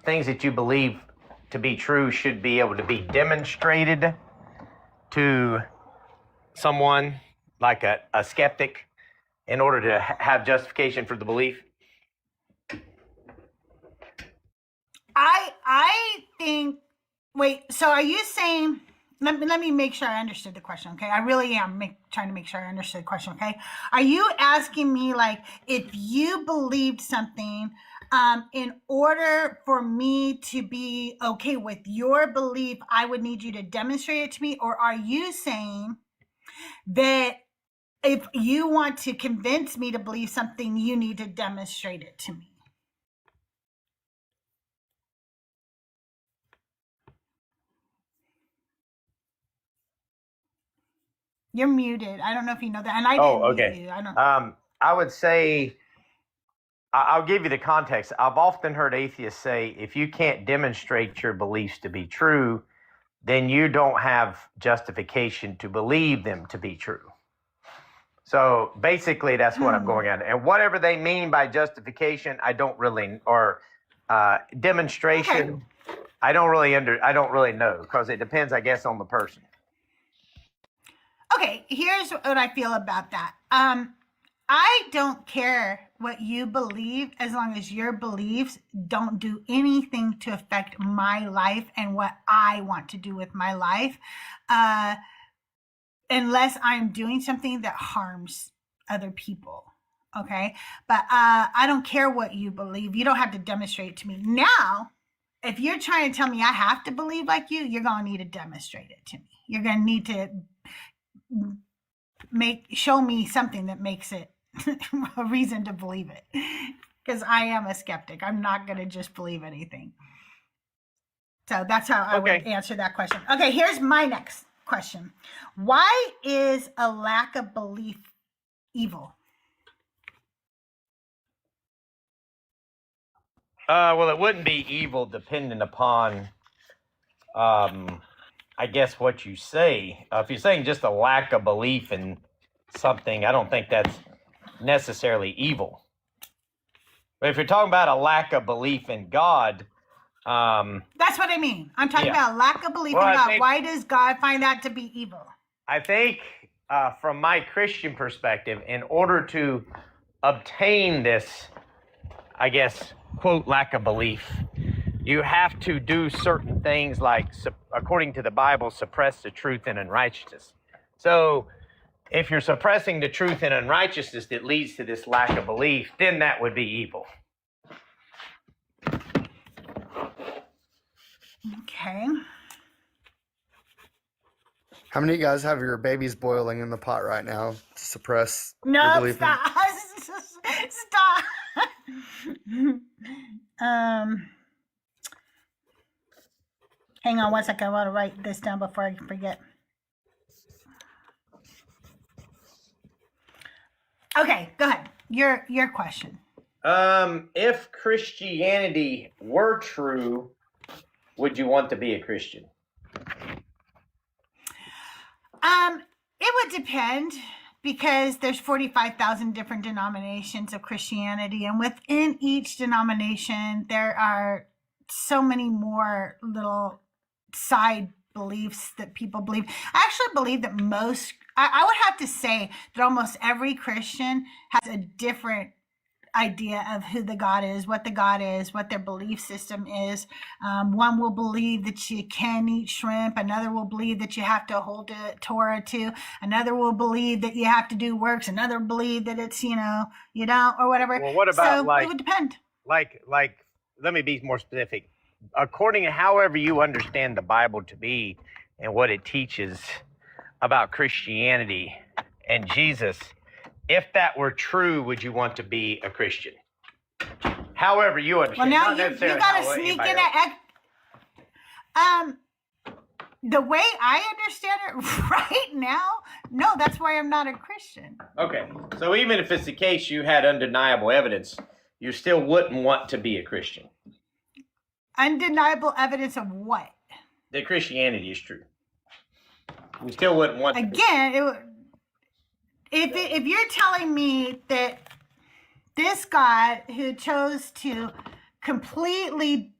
things that you believe to be true should be able to be demonstrated to someone like a skeptic in order to have justification for the belief? I think. Wait. So are you saying? Let me make sure I understood the question. Okay, I really am trying to make sure I understood the question. Okay, are you asking me like if you believed something? In order for me to be okay with your belief, I would need you to demonstrate it to me? Or are you saying that if you want to convince me to believe something, you need to demonstrate it to me? You're muted. I don't know if you know that. And I didn't mute you. I don't. I would say, I'll give you the context. I've often heard atheists say, if you can't demonstrate your beliefs to be true, then you don't have justification to believe them to be true. So basically, that's what I'm going at. And whatever they mean by justification, I don't really, or demonstration, I don't really know, because it depends, I guess, on the person. Okay, here's what I feel about that. I don't care what you believe as long as your beliefs don't do anything to affect my life and what I want to do with my life, unless I'm doing something that harms other people. Okay, but I don't care what you believe. You don't have to demonstrate it to me. Now, if you're trying to tell me I have to believe like you, you're going to need to demonstrate it to me. You're going to need to show me something that makes it a reason to believe it, because I am a skeptic. I'm not going to just believe anything. So that's how I would answer that question. Okay, here's my next question. Why is a lack of belief evil? Well, it wouldn't be evil depending upon, I guess, what you say. If you're saying just a lack of belief in something, I don't think that's necessarily evil. But if you're talking about a lack of belief in God, that's what I mean. I'm talking about a lack of belief in God. Why does God find that to be evil? I think from my Christian perspective, in order to obtain this, I guess, quote, lack of belief, you have to do certain things like, according to the Bible, suppress the truth and unrighteousness. So if you're suppressing the truth and unrighteousness that leads to this lack of belief, then that would be evil. Okay. How many of you guys have your babies boiling in the pot right now to suppress your No, belief? stop. Stop. Hang on one second. I want to write this down before I forget. Okay, go ahead. Your question. If Christianity were true, would you want to be a Christian? It would depend, because there's 45,000 different denominations of Christianity, and within each denomination there are so many more little side beliefs that people believe. I actually believe that I would have to say that almost every Christian has a different idea of who the God is, what their belief system is. One will believe that you can eat shrimp. Another will believe that you have to hold the Torah to. Another will believe that you have to do works. Another will believe that it's, you don't, or whatever. Well, what about it would depend. Like, let me be more specific. According to however you understand the Bible to be and what it teaches about Christianity and Jesus, if that were true, would you want to be a Christian? However you understand. Well, now you got to sneak in the way I understand it right now, no, that's why I'm not a Christian. Okay, so even if it's the case you had undeniable evidence, you still wouldn't want to be a Christian. Undeniable evidence of what? That Christianity is true. You still wouldn't want to Again, if you're telling me that this God who chose to completely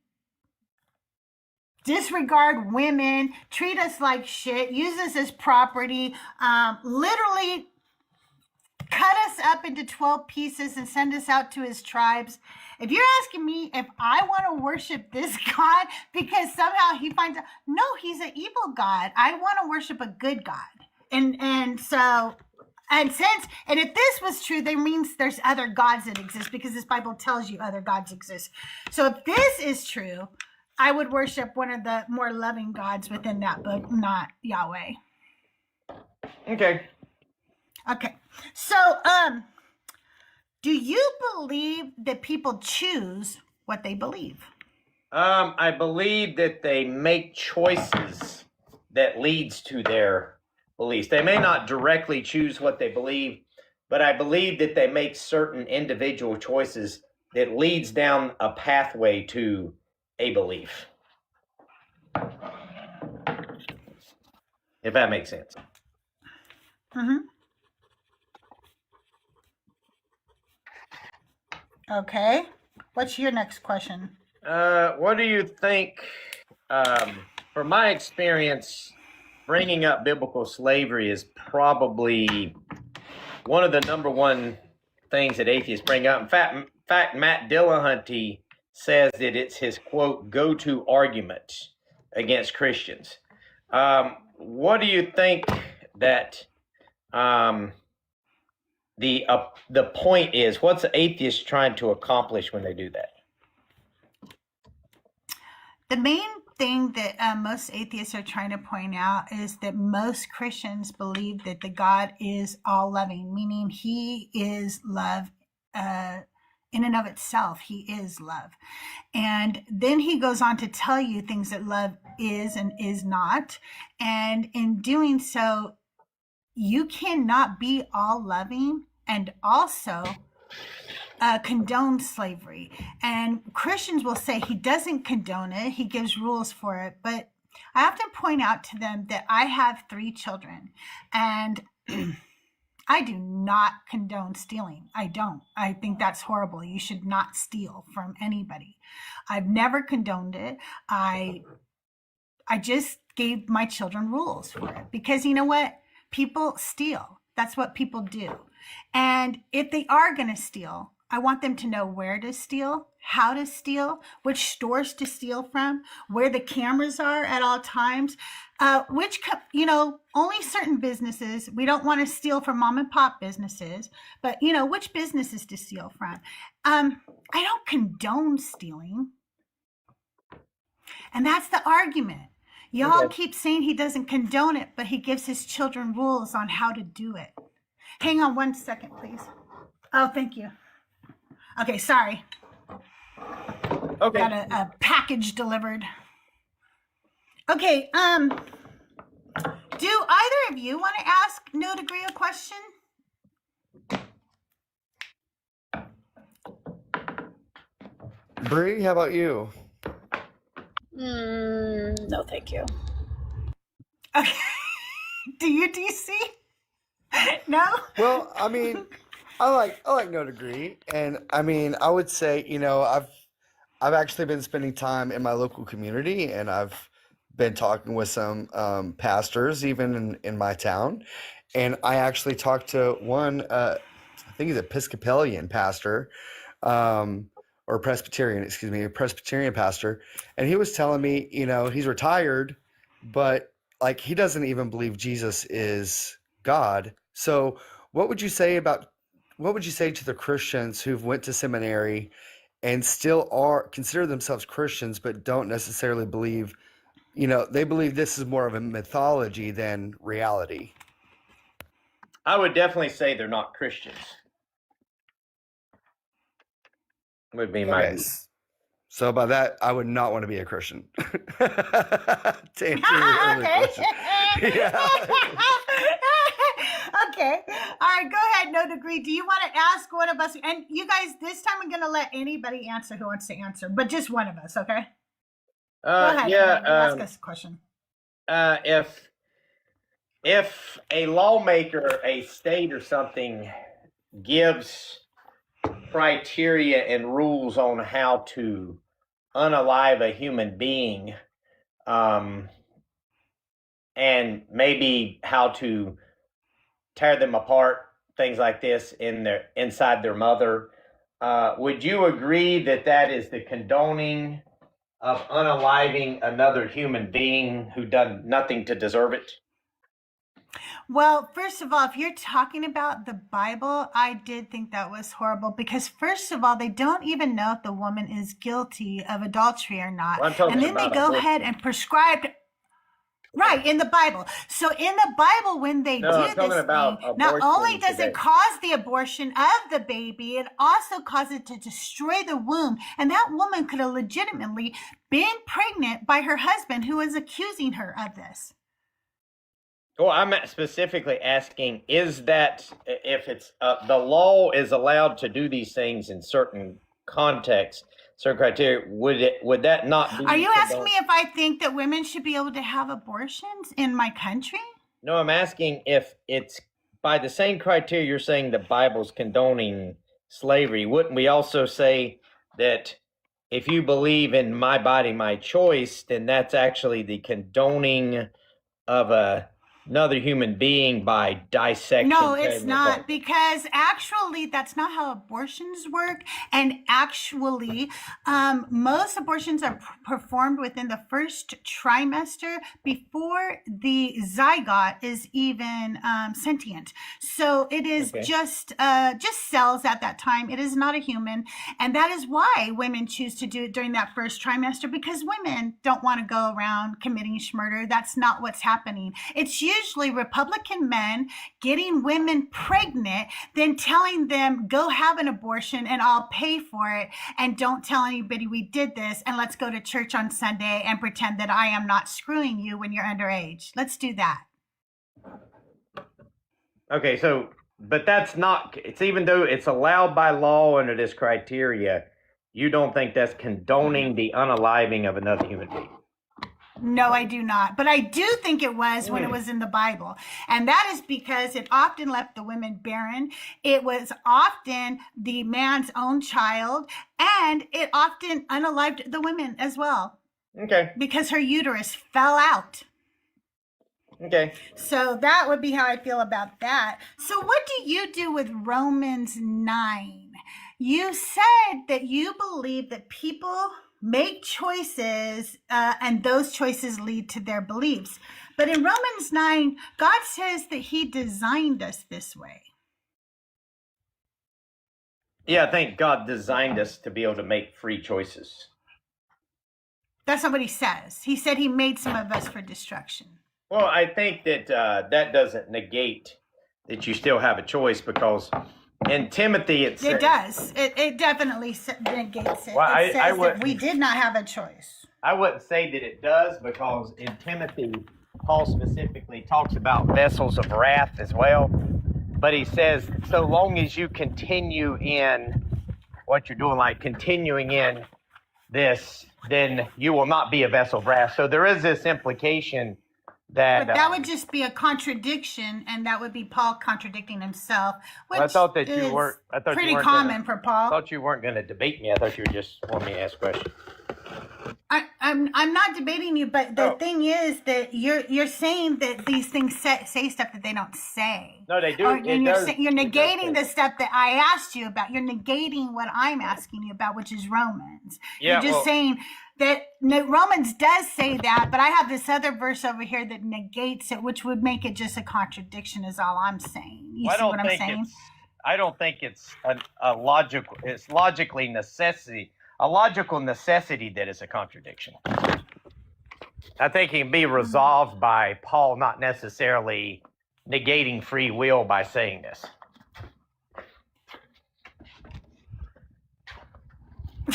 disregard women, treat us like shit, use us as property, literally cut us up into 12 pieces and send us out to his tribes. If you're asking me if I want to worship this God because somehow he finds out, no, he's an evil God. I want to worship a good God. And if this was true, that means there's other gods that exist, because this Bible tells you other gods exist. So if this is true, I would worship one of the more loving gods within that book, not Yahweh. Okay. So, do you believe that people choose what they believe? I believe that they make choices that leads to their beliefs. They may not directly choose what they believe, but I believe that they make certain individual choices that leads down a pathway to a belief. If that makes sense. Mm-hmm. Okay. What's your next question? What do you think? From my experience, bringing up biblical slavery is probably one of the number one things that atheists bring up. In fact, Matt Dillahunty says that it's his, quote, go-to argument against Christians. What do you think that the point is? What's the atheist trying to accomplish when they do that? The main thing that most atheists are trying to point out is that most Christians believe that the God is all loving, meaning he is love in and of itself. He is love. And then he goes on to tell you things that love is and is not. And in doing so, you cannot be all loving and also condone slavery. And Christians will say he doesn't condone it, he gives rules for it. But I often point out to them that I have 3 children, and I do not condone stealing. I don't. I think that's horrible. You should not steal from anybody. I've never condoned it. I just gave my children rules for it, because you know what? People steal. That's what people do. And if they are going to steal, I want them to know where to steal, how to steal, which stores to steal from, where the cameras are at all times, only certain businesses. We don't want to steal from mom and pop businesses, but which businesses to steal from. I don't condone stealing. And that's the argument. Y'all keep saying he doesn't condone it, but he gives his children rules on how to do it. Hang on 1 second, please. Oh, thank you. Okay, sorry. Okay. Got a package delivered. Okay, do either of you want to ask No Degree a question? Bree, how about you? No, thank you. Okay. Do you, DC? No? Well, I mean, I like No Degree, and I mean, I would say, I've actually been spending time in my local community, and I've been talking with some pastors even in my town, and I actually talked to one, I think he's an Episcopalian pastor, or Presbyterian, excuse me, a Presbyterian pastor, and he was telling me, he's retired, but like he doesn't even believe Jesus is God. So what would you say to the Christians who've went to seminary and still consider themselves Christians, but don't necessarily believe, they believe this is more of a mythology than reality? I would definitely say they're not Christians. Would be my view. So by that, I would not want to be a Christian. To answer your earlier question. Yeah. Okay. All right, go ahead, No Degree. Do you want to ask one of us? And you guys, this time I'm going to let anybody answer who wants to answer, but just one of us, okay? Go ahead. Ask us a question. If a lawmaker, a state or something, gives criteria and rules on how to unalive a human being, and maybe how to tear them apart, things like this inside their mother, would you agree that that is the condoning of unaliving another human being who done nothing to deserve it? Well, first of all, if you're talking about the Bible, I did think that was horrible, because first of all, they don't even know if the woman is guilty of adultery or not. Well, and then they go ahead and prescribe, right, in the Bible. So in the Bible, when they do this thing, not only does it cause the abortion of the baby, it also causes it to destroy the womb. And that woman could have legitimately been pregnant by her husband, who is accusing her of this. Well, I'm specifically asking, is that, if it's the law is allowed to do these things in certain contexts, certain criteria, would that not be? Are you asking me if I think that women should be able to have abortions in my country? No, I'm asking if it's by the same criteria you're saying the Bible's condoning slavery, wouldn't we also say that if you believe in my body, my choice, then that's actually the condoning of another human being by dissection? No, it's tearing not, apart? because actually that's not how abortions work. And actually, most abortions are performed within the first trimester before the zygote is even sentient. So it is Okay. just cells at that time. It is not a human, and that is why women choose to do it during that first trimester, because women don't want to go around committing murder. That's not what's happening. It's usually Republican men getting women pregnant, then telling them, go have an abortion and I'll pay for it. And don't tell anybody we did this. And let's go to church on Sunday and pretend that I am not screwing you when you're underage. Let's do that. Okay, so, but that's not, it's even though it's allowed by law under this criteria, you don't think that's condoning the unaliving of another human being? No, I do not. But I do think it was when it was in the Bible. And that is because it often left the women barren. It was often the man's own child. And it often unalived the women as well. Okay, Because her uterus fell out. okay. So that would be how I feel about that. So what do you do with Romans 9? You said that you believe that people make choices and those choices lead to their beliefs. But in Romans 9, God says that he designed us this way. Yeah, I think God designed us to be able to make free choices. That's not what he says. He said he made some of us for destruction. Well, I think that that doesn't negate that you still have a choice, because in Timothy it says, It does. It definitely negates it. Well, It I says would- that we did not have a choice. I wouldn't say that it does, because in Timothy, Paul specifically talks about vessels of wrath as well. But he says, so long as you continue in what you're doing, like continuing in this, then you will not be a vessel of wrath. So there is this implication that. But that would just be a contradiction, and that would be Paul contradicting himself, which Well, I thought that you is weren't. I thought pretty you weren't common for Paul. I thought you weren't going to debate me. I thought you were just wanting me to ask questions. I'm not debating you, but the Oh. thing is that you're saying that these things say stuff that they don't say. No, they do. Or, It and does- you're it does negating say the stuff that I asked you about. You're negating what I'm asking you about, which is Romans. Yeah, You're just well- saying that Romans does say that, but I have this other verse over here that negates it, which would make it just a contradiction. Is all I'm saying. You Well, see what I'm saying? I don't think it's a logical. It's a logical necessity that is a contradiction. I think it can be resolved by Paul not necessarily negating free will by saying this.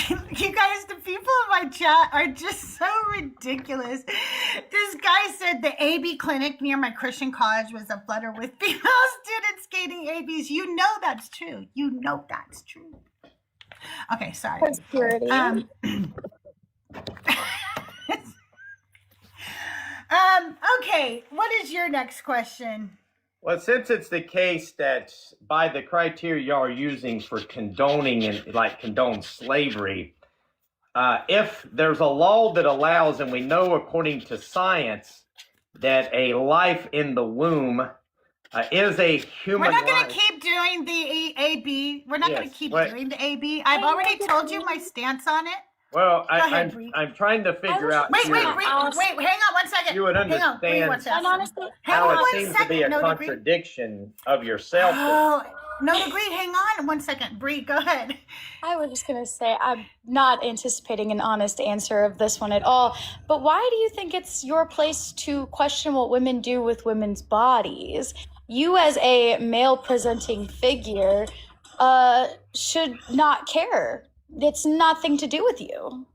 You guys, the people in my chat are just so ridiculous. This guy said the AB clinic near my Christian college was a flutter with female students skating ABs. You know that's true. You know that's true. Okay, sorry. Conspiracy. Okay, what is your next question? Well, since it's the case that by the criteria y'all are using for condoning and like condone slavery, if there's a law that allows, and we know according to science, that a life in the womb is a human We're not going life. to keep doing the AB. We're not going to Yes, keep what- doing the AB. I've already told you my stance on it. Well, ahead, Bree. I'm trying to figure out Wait, here wait, hang on one second. You would Hang on, Bree understand wants to And ask honestly, Hang how on it one seems to be a second. No, Bree. contradiction of yourself. Oh, no, Bree, hang on one second. Bree, go ahead. I was just going to say, I'm not anticipating an honest answer of this one at all. But why do you think it's your place to question what women do with women's bodies? You, as a male presenting figure, should not care. It's nothing to do with you.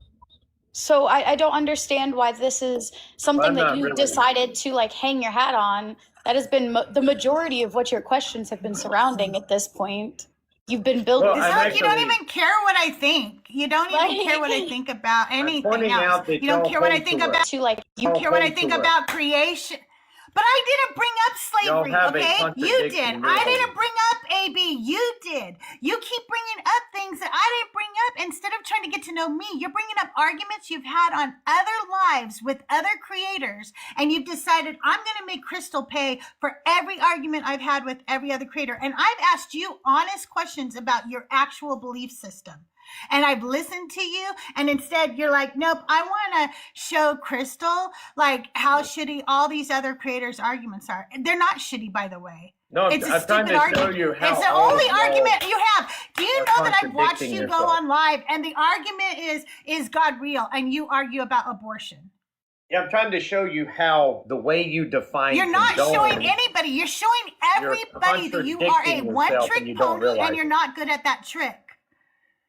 So I don't understand why this is something Well, that not you really. decided to like hang your hat on. That has been the majority of what your questions have been surrounding at this point. You've been building. Well, It's I'm like you don't actually- even care what I think. You don't even Right. care what I think about anything pointing else. out that You don't y'all care what I hold think to about. to like You Y'all care what I hold think to it. about creation. But I didn't bring up slavery, Y'all have a okay? You contradiction did. in I your didn't holding. bring up baby, you did. You keep bringing up things that I didn't bring up. Instead of trying to get to know me, you're bringing up arguments you've had on other lives with other creators, and you've decided I'm going to make Crystal pay for every argument I've had with every other creator. And I've asked you honest questions about your actual belief system. And I've listened to you, and instead you're like, nope, I want to show Crystal like how shitty all these other creators' arguments are. They're not shitty, by the way. No, It's a I'm trying stupid to show argument. you how It's the all only of y'all argument you have. Do you are know that I've watched contradicting you go yourself. on live, and the argument is God real, and you argue about abortion? Yeah, I'm trying to show you how the way you define You're not condone, showing anybody. You're showing everybody that you are a contradicting yourself and one-trick you don't pony, realize and you're it. not good at that trick.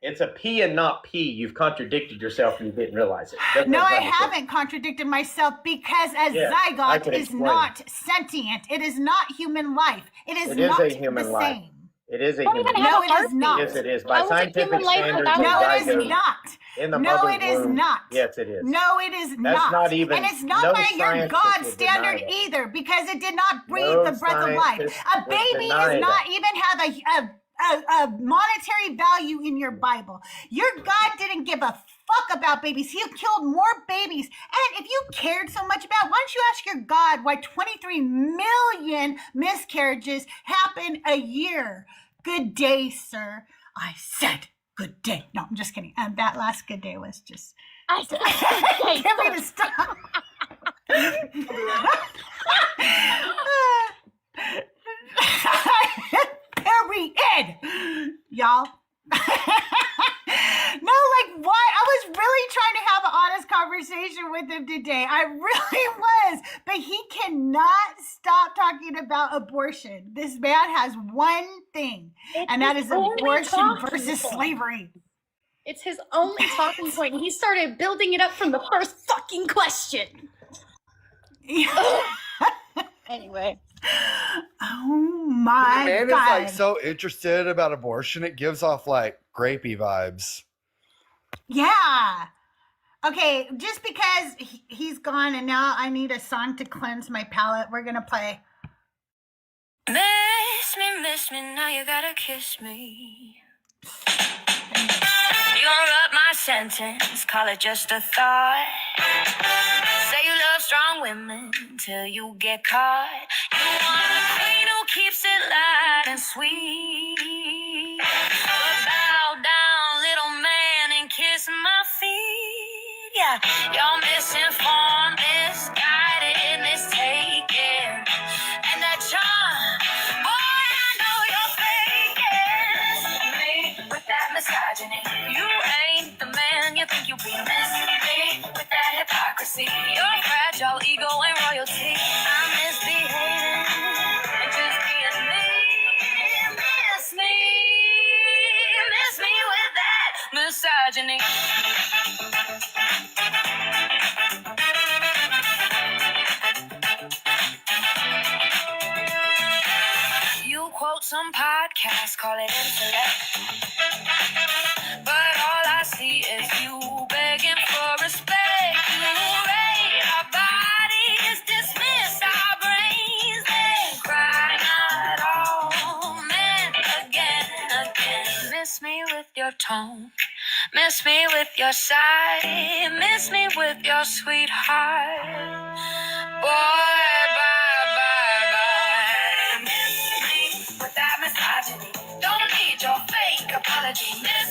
It's a P and not P. You've contradicted yourself and you didn't realize it. That's No, what I'm I trying to say. haven't contradicted myself because a Yeah, I zygote can is explain. not sentient. It is not human life. It is It is not a human the life. same. It is a Don't human even life. have No, a it is heartbeat. not. Yes, it is. Why By was it scientific human life standards, without a No, it is zygote not. in the No, mother's it is womb. not. Yes, it is. No, it is That's not even- And it's not no by your scientist God would deny standard that. either, because it did not breathe No the breath of life. scientist A would baby deny does not that. even have a monetary value in your Bible. Your God didn't give a fuck about babies. He killed more babies. And if you cared so much about, why don't you ask your God why 23 million miscarriages happen a year? Good day, sir. I said good day. No, I'm just kidding. That last good day was just... I said, Get me to stop. Period. Y'all. No, like, why? I was really trying to have an honest conversation with him today. I really was. But he cannot stop talking about abortion. This man has one thing, and that is abortion versus slavery. It's his only talking point. He started building it up from the first fucking question. Anyway. Oh my Man is God. like so interested about abortion. It gives off like grapey vibes. Yeah. Okay, just because he's gone and now I need a song to cleanse my palate, we're going to play. Miss me, now you gotta kiss me. You interrupt my sentence, call it just a thought. Say you love strong women till you get caught. You want a queen who keeps it light and sweet. But bow down, little man, and kiss my feet. Yeah, you're misinformed, misguided, mistaken. And that charm, boy, I know you're faking. Me with that misogyny. You ain't the man you think you be. Miss me with that hypocrisy. Your fragile ego and royalty. I'm misbehaving and just being me. Miss me with that misogyny. You quote some podcast, call it intellect. But all I see is you begging for respect. You rate our bodies, dismiss our brains, then cry not all men again. Miss me with your tone, miss me with your sigh, miss me with your sweetheart. Boy, bye. Miss me with that misogyny. Don't need your fake apology. Miss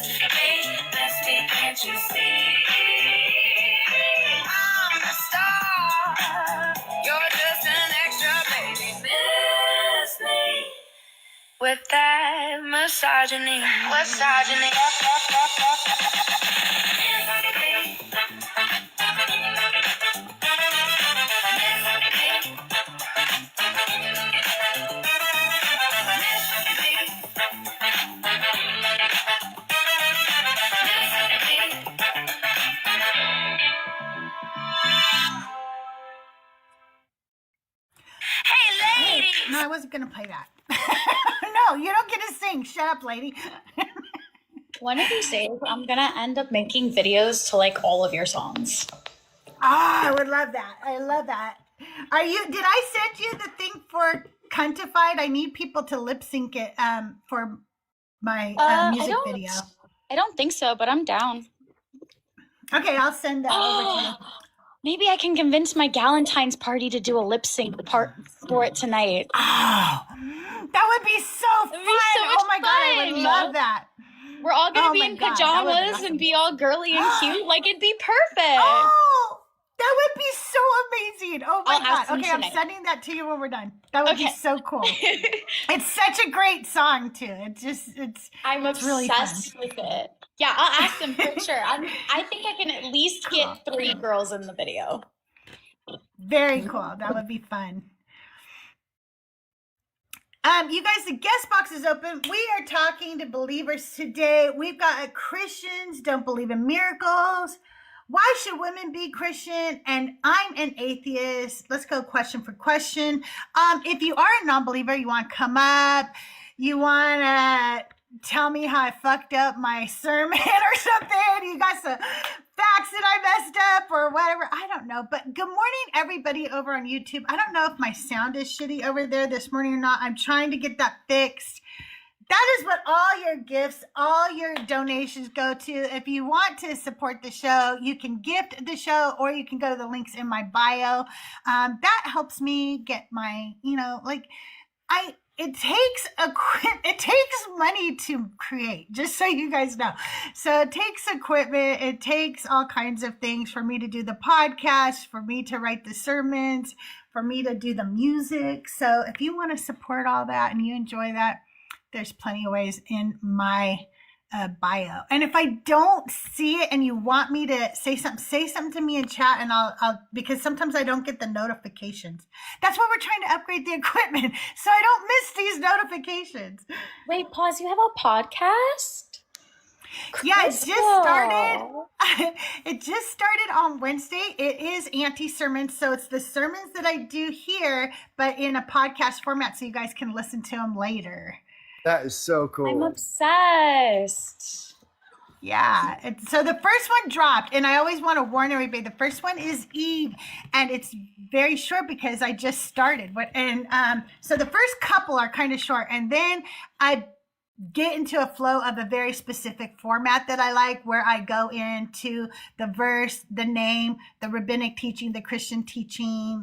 me, can't you see? I'm the star. You're just an extra baby. Miss me with that misogyny. Misogyny. Hey, ladies! No, I wasn't going to play that. No, you don't get to sing. Shut up, lady. One of these days, I'm gonna end up making videos to like all of your songs. Ah, I would love that. I love that. Did I send you the thing for cuntified? I need people to lip sync it for my music video. I don't think so, but I'm down. Okay, I'll send that over to you. Maybe I can convince my Galentine's party to do a lip sync part for it tonight. Oh, that would be so fun. That'd be so much oh my God, I would fun. love that. We're all gonna Oh be my in God, that would be pajamas awesome. and be all girly and cute. Like, it'd be perfect. Oh, that would be so amazing. Oh my I'll ask God. them Okay, I'm tonight. sending that to you when we're done. That would be Okay. so cool. It's such a great song too. I'm It's really fun. obsessed with it. Yeah, I'll ask them for sure. I think I can at least get 3 girls in the video. Very cool. That would be fun. You guys, the guest box is open. We are talking to believers today. We've got Christians don't believe in miracles. Why should women be Christian? And I'm an atheist. Let's go question for question. If you are a non-believer, you want to come up, you want to tell me how I fucked up my sermon or something. You got some facts that I messed up or whatever. I don't know. But good morning, everybody over on YouTube. I don't know if my sound is shitty over there this morning or not. I'm trying to get that fixed. That is what all your gifts, all your donations go to. If you want to support the show, you can gift the show or you can go to the links in my bio. That helps me get my, it takes money to create, just so you guys know. So it takes equipment, it takes all kinds of things for me to do the podcast, for me to write the sermons, for me to do the music. So if you want to support all that and you enjoy that, there's plenty of ways in my bio. And if I don't see it and you want me to say something to me in chat, and I'll because sometimes I don't get the notifications. That's why we're trying to upgrade the equipment so I don't miss these notifications. Wait, pause. You have a podcast? Yeah, it just started. Crystal. It just started on Wednesday. It is Auntie Sermons, so it's the sermons that I do here, but in a podcast format, so you guys can listen to them later. That is so cool. I'm obsessed. Yeah. So the first one dropped, and I always want to warn everybody. The first one is Eve, and it's very short because I just started. So the first couple are kind of short, and then I get into a flow of a very specific format that I like, where I go into the verse, the name, the rabbinic teaching, the Christian teaching,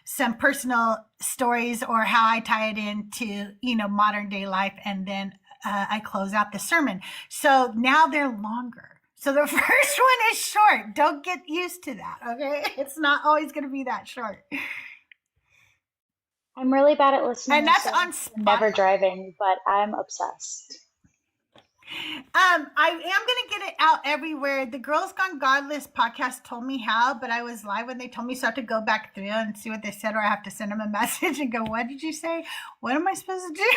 some personal stories, or how I tie it into, modern day life. And then I close out the sermon. So now they're longer. So the first one is short. Don't get used to that. Okay. It's not always going to be that short. I'm really bad at listening. And that's so on I'm Spotify. never driving, but I'm obsessed. I am going to get it out everywhere. The Girls Gone Godless podcast told me how, but I was live when they told me, so I have to go back through and see what they said, or I have to send them a message and go, what did you say? What am I supposed to do?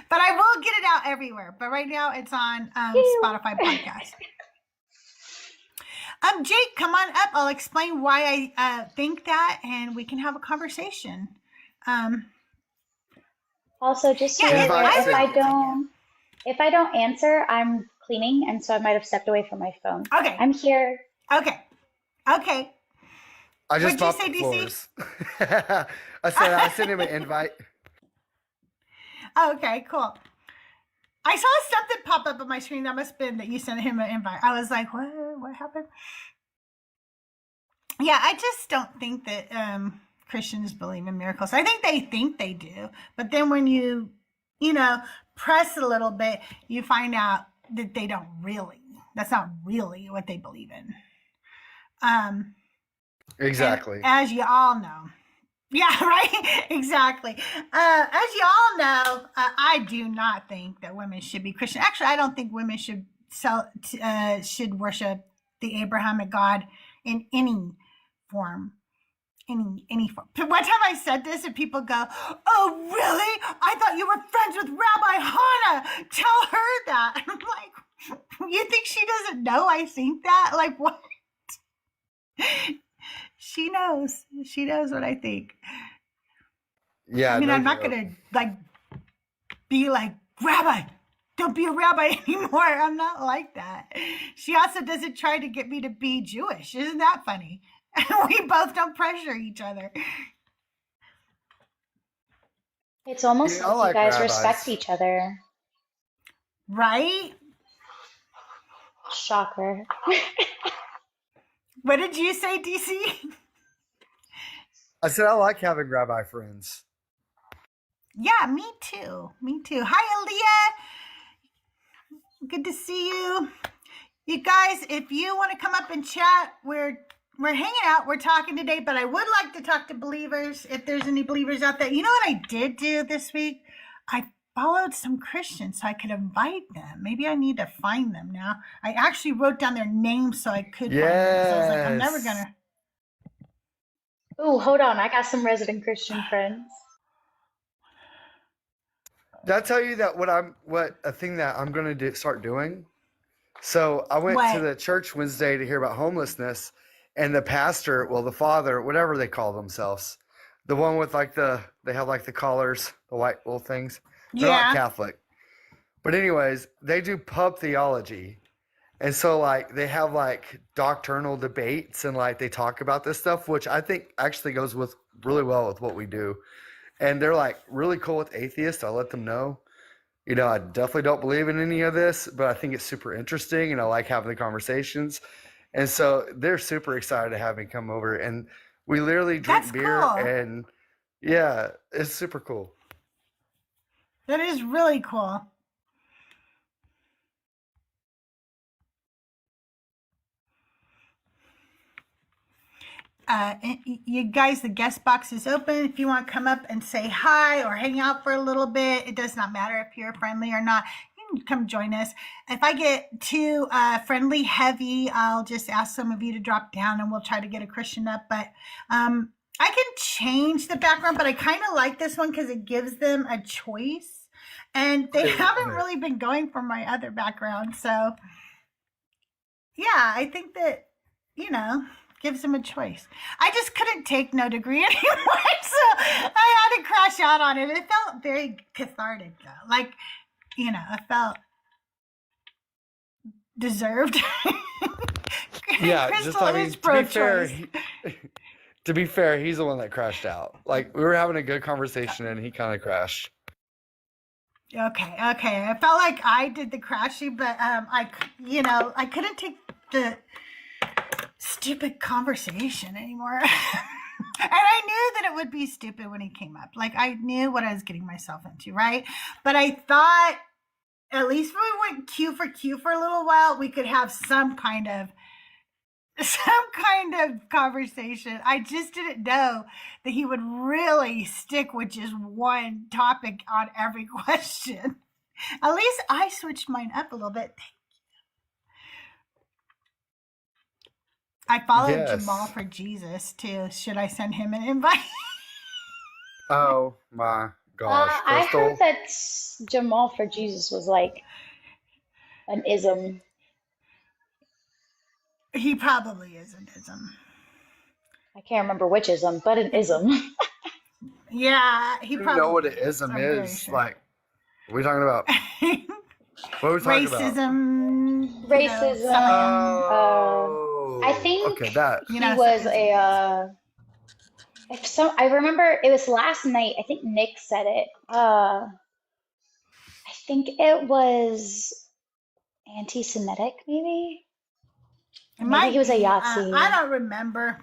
But I will get it out everywhere. But right now it's on Spotify podcast. Jake, come on up. I'll explain why I think that, and we can have a conversation. Also, just so Yeah, you're aware, I if I don't answer, I'm cleaning, and so I might have stepped away from my phone. Okay. I'm here. Okay. I just What'd you mopped say, the DC? floors. I said I sent him an invite. Okay, cool. I saw something pop up on my screen. That must have been that you sent him an invite. I was like, what happened? Yeah, I just don't think that Christians believe in miracles. I think they do. But then when you press a little bit, you find out that they don't really. That's not really what they believe in. Exactly. As you all know. Yeah, right? Exactly. As you all know, I do not think that women should be Christian. Actually, I don't think women should worship the Abrahamic God in any form. Any form. One time I said this and people go, oh, really? I thought you were friends with Rabbi Hannah. Tell her that. And I'm like, you think she doesn't know I think that? Like, what? She knows. She knows what I think. Yeah. I mean, no I'm not joke. going to be like, Rabbi, don't be a rabbi anymore. I'm not like that. She also doesn't try to get me to be Jewish. Isn't that funny? We both don't pressure each other. It's almost I like you like guys respect rabbis. each other. Right? Shocker. What did you say, DC? I said I like having rabbi friends. Yeah, me too. Me too. Hi, Aaliyah. Good to see you. You guys, if you want to come up and chat, we're hanging out. We're talking today, but I would like to talk to believers if there's any believers out there. You know what I did do this week? I followed some Christians so I could invite them. Maybe I need to find them now. I actually wrote down their names so I could find them. So I was like, I'm never Yes. gonna. Ooh, hold on. I got some resident Christian friends. Did I tell you that what a thing that I'm gonna start doing? So I went to What? the church Wednesday to hear about homelessness, and the pastor, well, the father, whatever they call themselves, the one with like they have like the collars, the white little things. They're not Yeah. Catholic, but anyways, they do pub theology, and so like they have like doctrinal debates and like they talk about this stuff, which I think actually goes with really well with what we do. And they're like really cool with atheists. I let them know. You know, I definitely don't believe in any of this, but I think it's super interesting and I like having the conversations. And so they're super excited to have me come over. And we literally drink That's beer cool. and yeah, it's super cool. That is really cool. You guys, the guest box is open. If you want to come up and say hi or hang out for a little bit, it does not matter if you're friendly or not. You can come join us. If I get too friendly heavy, I'll just ask some of you to drop down and we'll try to get a Christian up. But I can change the background, but I kind of like this one because it gives them a choice. And they haven't really been going for my other background. So yeah, I think that, gives them a choice. I just couldn't take no degree anymore, so I had to crash out on it. It felt very cathartic, though. Like, it felt deserved. Yeah, Crystal just I mean, is to be fair, pro-choice. to be fair, he's the one that crashed out. Like we were having a good conversation and he kind of crashed. Okay. I felt like I did the crashing, but I couldn't take the stupid conversation anymore. And I knew that it would be stupid when he came up. Like I knew what I was getting myself into, right? But I thought at least when we went Q for a little while, we could have some kind of conversation. I just didn't know that he would really stick with just one topic on every question. At least I switched mine up a little bit. I followed Jamal for Jesus too. Should I send him an invite? Oh my gosh, I Crystal. heard that Jamal for Jesus was like an ism. He probably is an ism. I can't remember which ism, but an ism. Yeah, he I don't probably know what an is. ism I'm very is. sure. Like, what are we talking about? What are we talking about? Racism. Racism. Oh, I think okay, that. he was I remember it was last night. I think Nick said it. I think it was anti-Semitic, maybe. Maybe he was a Yahtzee. I don't remember.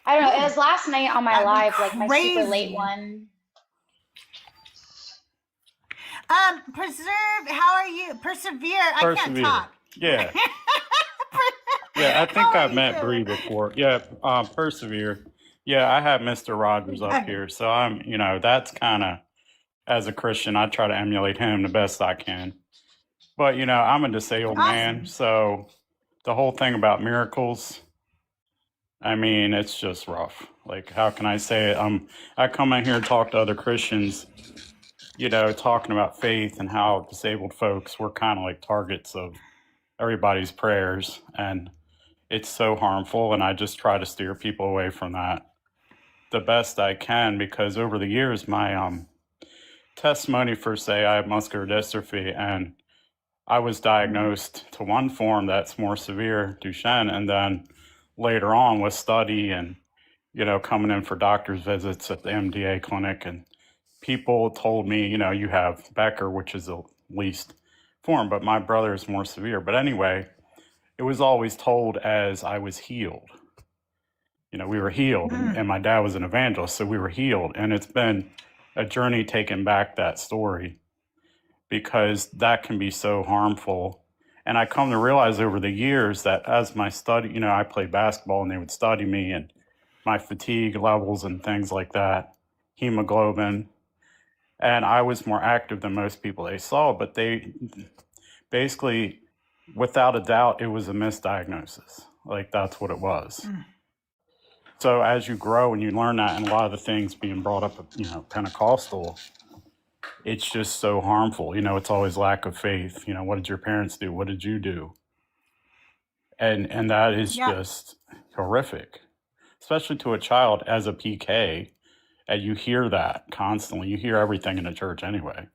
I don't know. It was last night on my That'd be live, like my super crazy. late one. Preserve. How are you? Persevere. I can't Persevere. talk. Yeah. Yeah, I think How are I've met you? Bree before. Yeah, Persevere. Yeah, I have Mr. Rogers up Okay. here. So I'm, that's kind of, as a Christian, I try to emulate him the best I can. But, I'm a disabled man. Awesome. So the whole thing about miracles, I mean, it's just rough. Like, how can I say it? I come in here and talk to other Christians, talking about faith and how disabled folks, we're kind of like targets of everybody's prayers. And it's so harmful. And I just try to steer people away from that the best I can, because over the years, my testimony for, say, I have muscular dystrophy, and I was diagnosed to one form that's more severe, Duchenne, and then later on with study and, coming in for doctor's visits at the MDA clinic and people told me, you have Becker, which is the least form, but my brother is more severe. But anyway, it was always told as I was healed. We were healed, and my dad was an evangelist, so we were healed. And it's been a journey taking back that story, because that can be so harmful. And I come to realize over the years that as my study, I played basketball and they would study me and my fatigue levels and things like that, hemoglobin. And I was more active than most people they saw, but they basically, without a doubt, it was a misdiagnosis. Like, that's what it was. So as you grow and you learn that, and a lot of the things being brought up, Pentecostal, it's just so harmful. It's always lack of faith. What did your parents do? What did you do? And that is just horrific, especially to a child as a PK. And you hear that constantly. You hear everything in the church anyway.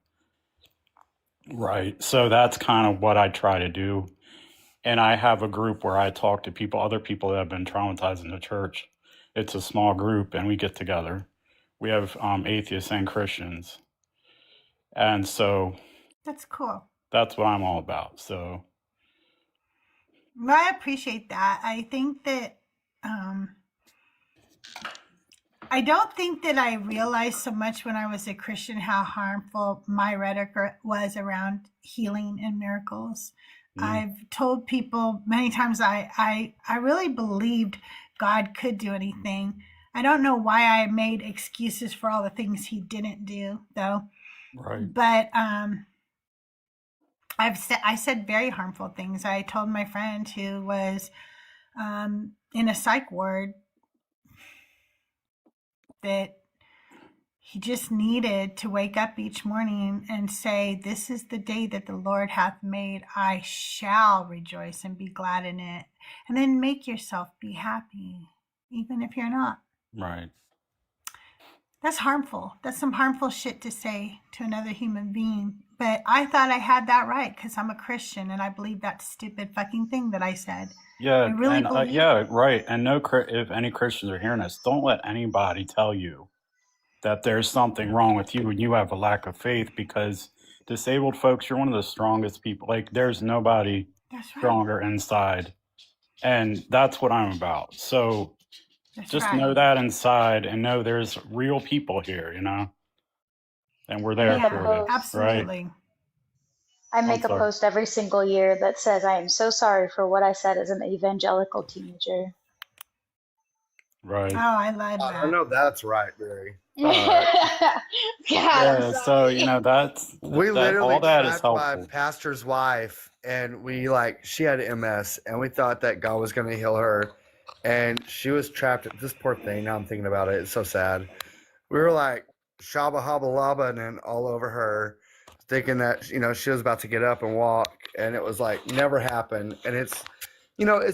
Right. So that's kind of what I try to do. And I have a group where I talk to people, other people that have been traumatized in the church. It's a small group, and we get together. We have atheists and Christians. And so That's cool. that's what I'm all about. So Well, I appreciate that. I think that I don't think that I realized so much when I was a Christian how harmful my rhetoric was around healing and miracles. I've told people many times I really believed God could do anything. I don't know why I made excuses for all the things he didn't do, though. right. But I said very harmful things. I told my friend who was in a psych ward that he just needed to wake up each morning and say, "This is the day that the Lord hath made. I shall rejoice and be glad in it." And then make yourself be happy, even if you're not. Right. That's harmful. That's some harmful shit to say to another human being. But I thought I had that right because I'm a Christian and I believe that stupid fucking thing that I said. Yeah. I really And believe yeah, right. And if any Christians are hearing this, don't let anybody tell you that there's something wrong with you and you have a lack of faith, because disabled folks, you're one of the strongest people. Like, there's nobody That's right. stronger inside. And that's what I'm about. So That's just right. know that inside, and know there's real people here, and we're there make a for you, post. right? Absolutely. I I'm make a sorry. post every single year that says, "I am so sorry for what I said as an evangelical teenager." Right. Oh, I love I that. know that's right, Barry. God, I'm Yeah. So, sorry. that's We that. literally All that is sat by helpful. pastor's wife, and she had MS, and we thought that God was going to heal her, and she was trapped. This poor thing. Now I'm thinking about it. It's so sad. We were like shabba habba labba and all over her, thinking that she was about to get up and walk, and it was like never happened. And it's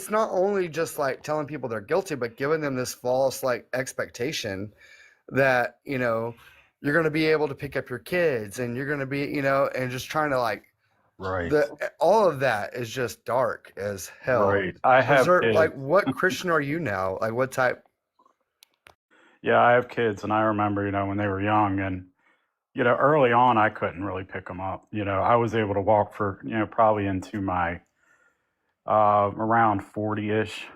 not only just like telling people they're guilty, but giving them this false like expectation that you're going to be able to pick up your kids, and you're going to be and just trying to like Right. all of that is just dark as hell. Right. I have kids. What Christian are you now? Like, what type? Yeah, I have kids, and I remember, when they were young, and early on, I couldn't really pick them up. I was able to walk for probably into my around 40-ish.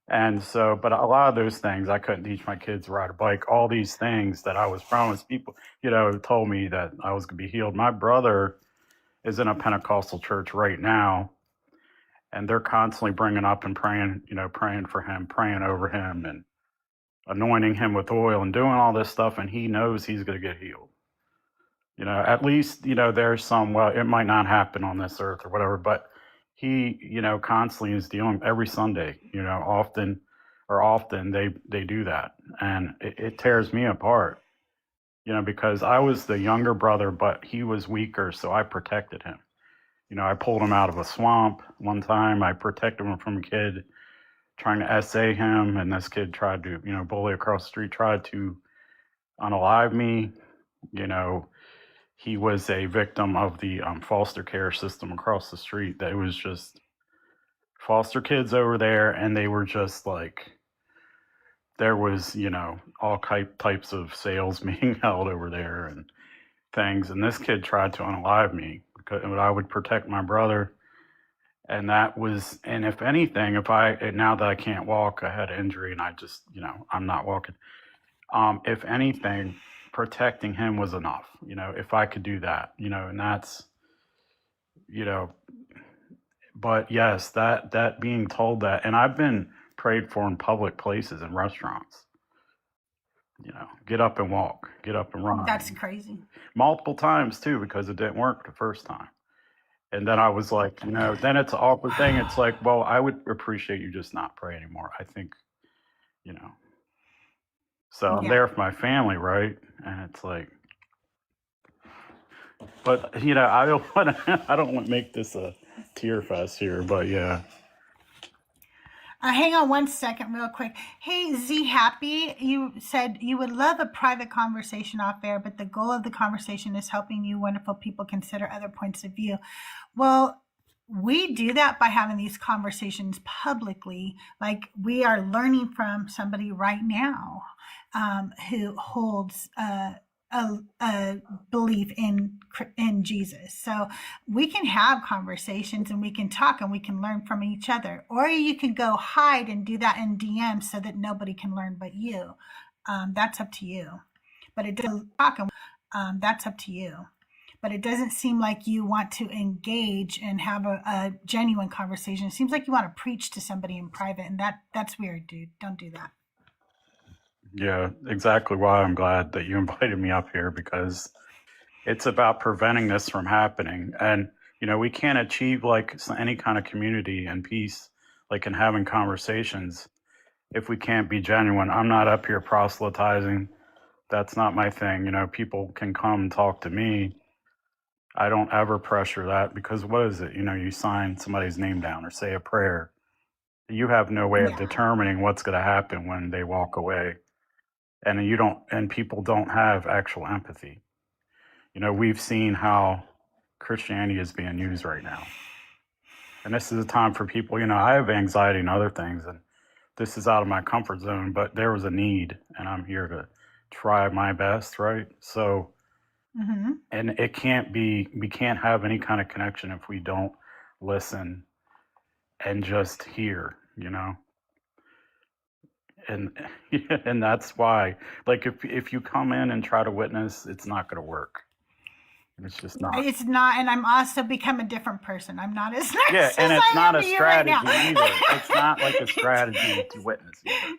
And so, but a lot of those things I couldn't teach my kids to ride a bike. All these things that I was promised, people, told me that I was going to be healed. My brother is in a Pentecostal church right now, and they're constantly bringing up and praying, praying for him, praying over him, and anointing him with oil and doing all this stuff. And he knows he's going to get healed. At least, there's some, well, it might not happen on this earth or whatever, but he, constantly is dealing every Sunday, often they do that. And it tears me apart, because I was the younger brother, but he was weaker. So I protected him. I pulled him out of a swamp one time. I protected him from a kid trying to essay him. And this kid tried to, bully across the street, tried to unalive me. He was a victim of the foster care system across the street. That was just foster kids over there, and they were just like there was, all types of sales being held over there and things. And this kid tried to unalive me because I would protect my brother. And if anything, now that I can't walk, I had an injury and I just, I'm not walking. If anything, protecting him was enough, if I could do that, and that's, but yes, that being told that, and I've been prayed for in public places and restaurants, get up and walk, get up and run. That's crazy. Multiple times too, because it didn't work the first time. And then I was like, then it's an awkward thing. It's like, well, I would appreciate you just not pray anymore. I think, so I'm there for my family, right? And it's like, but I don't want to make this a tear fest here, but yeah. Hang on one second real quick. Hey, Z Happy, you said you would love a private conversation off air, but the goal of the conversation is helping you wonderful people consider other points of view. Well, we do that by having these conversations publicly. Like, we are learning from somebody right now who holds a belief in Jesus. So we can have conversations and we can talk and we can learn from each other. Or you can go hide and do that in DM so that nobody can learn but you. That's up to you. But it doesn't talk. That's up to you. But it doesn't seem like you want to engage and have a genuine conversation. It seems like you want to preach to somebody in private, and that's weird, dude. Don't do that. Yeah, exactly why I'm glad that you invited me up here, because it's about preventing this from happening. And, we can't achieve like any kind of community and peace, like in having conversations, if we can't be genuine. I'm not up here proselytizing. That's not my thing. People can come and talk to me. I don't ever pressure that, because what is it? You sign somebody's name down or say a prayer. You have no way of determining what's going to happen when they walk away. And people don't have actual empathy. We've seen how Christianity is being used right now. And this is a time for people, I have anxiety and other things, and this is out of my comfort zone, but there was a need, and I'm here to try my best, right? So, and we can't have any kind of connection if we don't listen and just hear, And that's why, like, if you come in and try to witness, it's not going to work. It's just not. It's not, and I'm also become a different person. I'm not as nice Yeah, and as it's I not am a to you right strategy now. either. It's not like a strategy to witness either.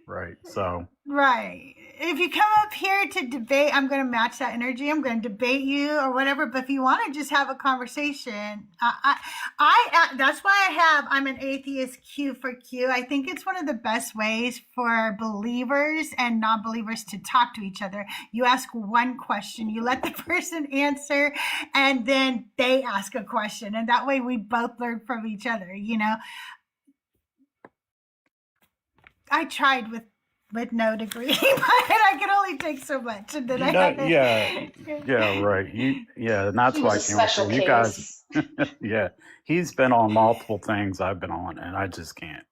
Right. So. Right. If you come up here to debate, I'm going to match that energy. I'm going to debate you or whatever. But if you want to just have a conversation, that's why I'm an atheist Q for Q. I think it's one of the best ways for believers and non-believers to talk to each other. You ask one question, you let the person answer, and then they ask a question. And that way we both learn from each other, I tried with no degree, but I could only take so much, and then Yeah, right. And that's He why I was a came up special with you case. guys. Yeah, he's been on multiple things I've been on, and I just can't.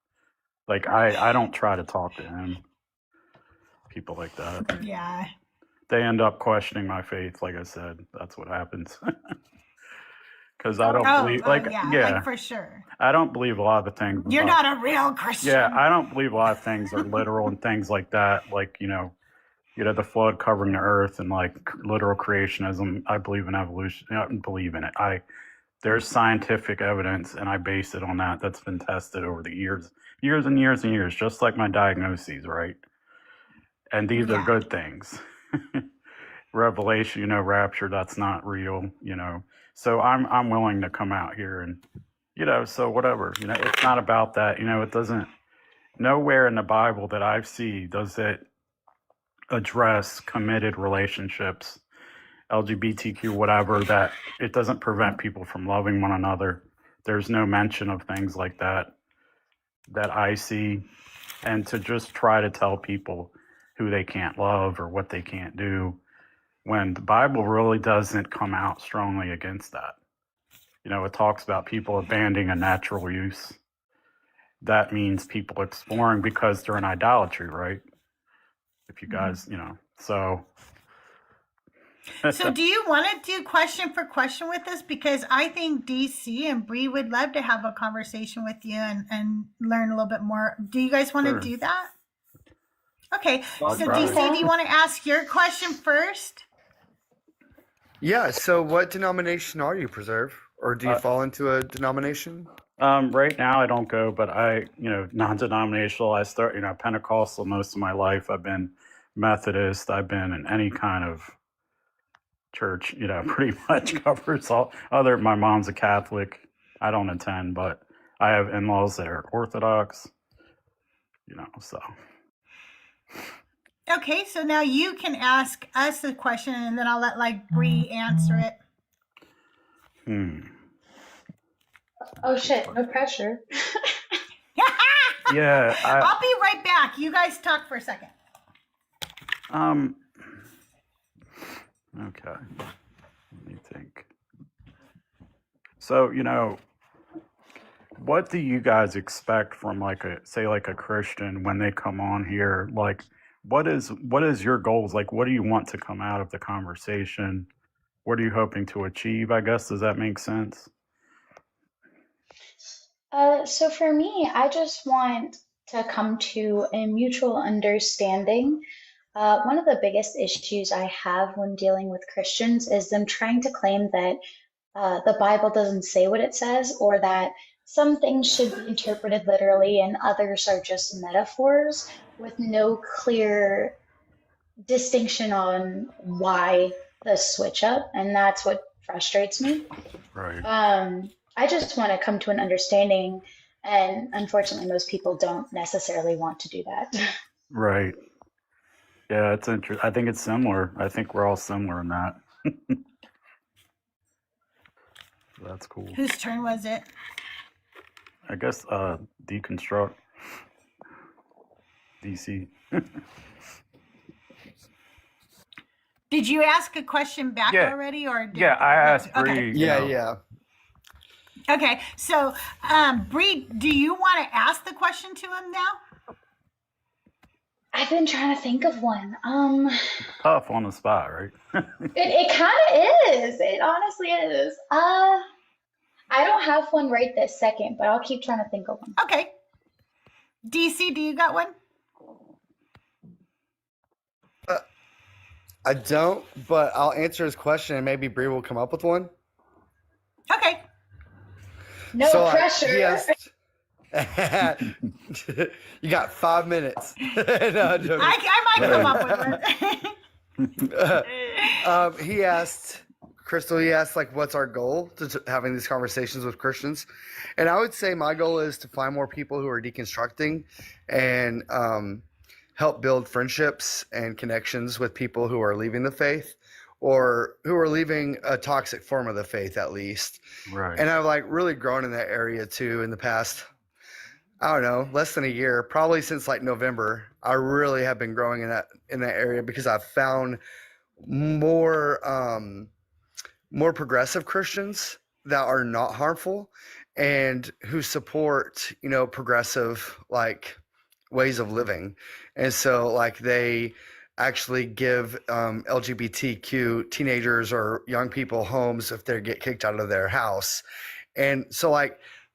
Like, I don't try to talk to him. People like that. Yeah. They end up questioning my faith. Like I said, that's what happens. Because I don't believe, like for sure. I don't believe a lot of the things. You're not a real Christian. Yeah, I don't believe a lot of things are literal and things like that. Like, the flood covering the earth and like literal creationism. I believe in evolution. I don't believe in it. There's scientific evidence, and I base it on that. That's been tested over the years and years and years, just like my diagnoses, right? And these are good things. Revelation, rapture, that's not real, So I'm willing to come out here and, so whatever, it's not about that. It doesn't, nowhere in the Bible that I see does it address committed relationships, LGBTQ, whatever, that it doesn't prevent people from loving one another. There's no mention of things like that I see. And to just try to tell people who they can't love or what they can't do, when the Bible really doesn't come out strongly against that. It talks about people abandoning a natural use, that means people exploring because they're in idolatry, right? If you guys, so. So do you want to do question for question with us? Because I think DC and Bree would love to have a conversation with you and learn a little bit more. Do you guys want Sure. to do that? Okay. I'll So try. DC, do you want to ask your question first? Yeah. So, what denomination are you, Preserve? Or do you fall into a denomination? Right now I don't go, but I, non-denominational. I start, Pentecostal most of my life. I've been Methodist. I've been in any kind of church, pretty much covers all other. My mom's a Catholic. I don't attend, but I have in-laws that are Orthodox, so. Okay, so now you can ask us the question, and then I'll let Bree answer it. Oh shit, no pressure. Yeah, I'll be right back. You guys talk for a second. Okay. Let me think. So, what do you guys expect from like a Christian when they come on here? Like, what is your goals? Like, what do you want to come out of the conversation? What are you hoping to achieve? I guess, does that make sense? So for me, I just want to come to a mutual understanding. One of the biggest issues I have when dealing with Christians is them trying to claim that the Bible doesn't say what it says, or that some things should be interpreted literally and others are just metaphors with no clear distinction on why the switch up. And that's what frustrates me. Right. I just want to come to an understanding, and unfortunately, most people don't necessarily want to do that. Right. Yeah, it's interesting. I think it's similar. I think we're all similar in that. That's cool. Whose turn was it? I guess deconstruct DC. Did you ask a question back Yeah. already, or I asked Okay. Bree. Yeah. Okay, so Bree, do you want to ask the question to him now? I've been trying to think of one. Tough on the spot, right? It kind of is. It honestly is. I don't have one right this second, but I'll keep trying to think of one. Okay. DC, do you got one? I don't, but I'll answer his question and maybe Bree will come up with one. Okay. No So, pressure. he asked, you got 5 minutes. No, I'm joking. I might come up with one. He asked, Crystal, like, what's our goal to having these conversations with Christians? And I would say my goal is to find more people who are deconstructing and help build friendships and connections with people who are leaving the faith, or who are leaving a toxic form of the faith, at least. Right. And I've really grown in that area too in the past, I don't know, less than a year, probably since November. I really have been growing in that area because I've found more progressive Christians that are not harmful and who support, progressive ways of living. And so they actually give LGBTQ teenagers or young people homes if they get kicked out of their house. And so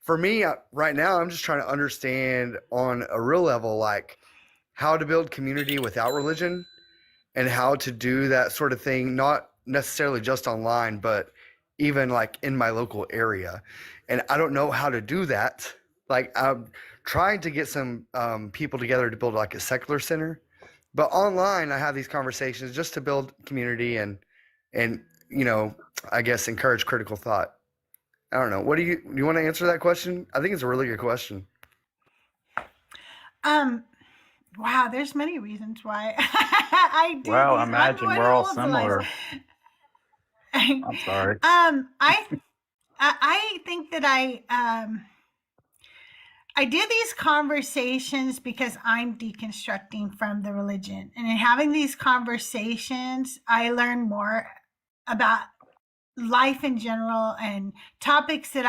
for me right now, I'm just trying to understand on a real level, how to build community without religion and how to do that sort of thing, not necessarily just online, but even in my local area. And I don't know how to do that. I'm trying to get some people together to build a secular center. But online, I have these conversations just to build community and I guess encourage critical thought. I don't know. What do you want to answer that question? I think it's a really good question. Wow, there's many reasons why I do. Well, these imagine we're all unwritten rules. similar. I'm sorry. I think that I do these conversations because I'm deconstructing from the religion. And in having these conversations, I learn more about life in general and topics that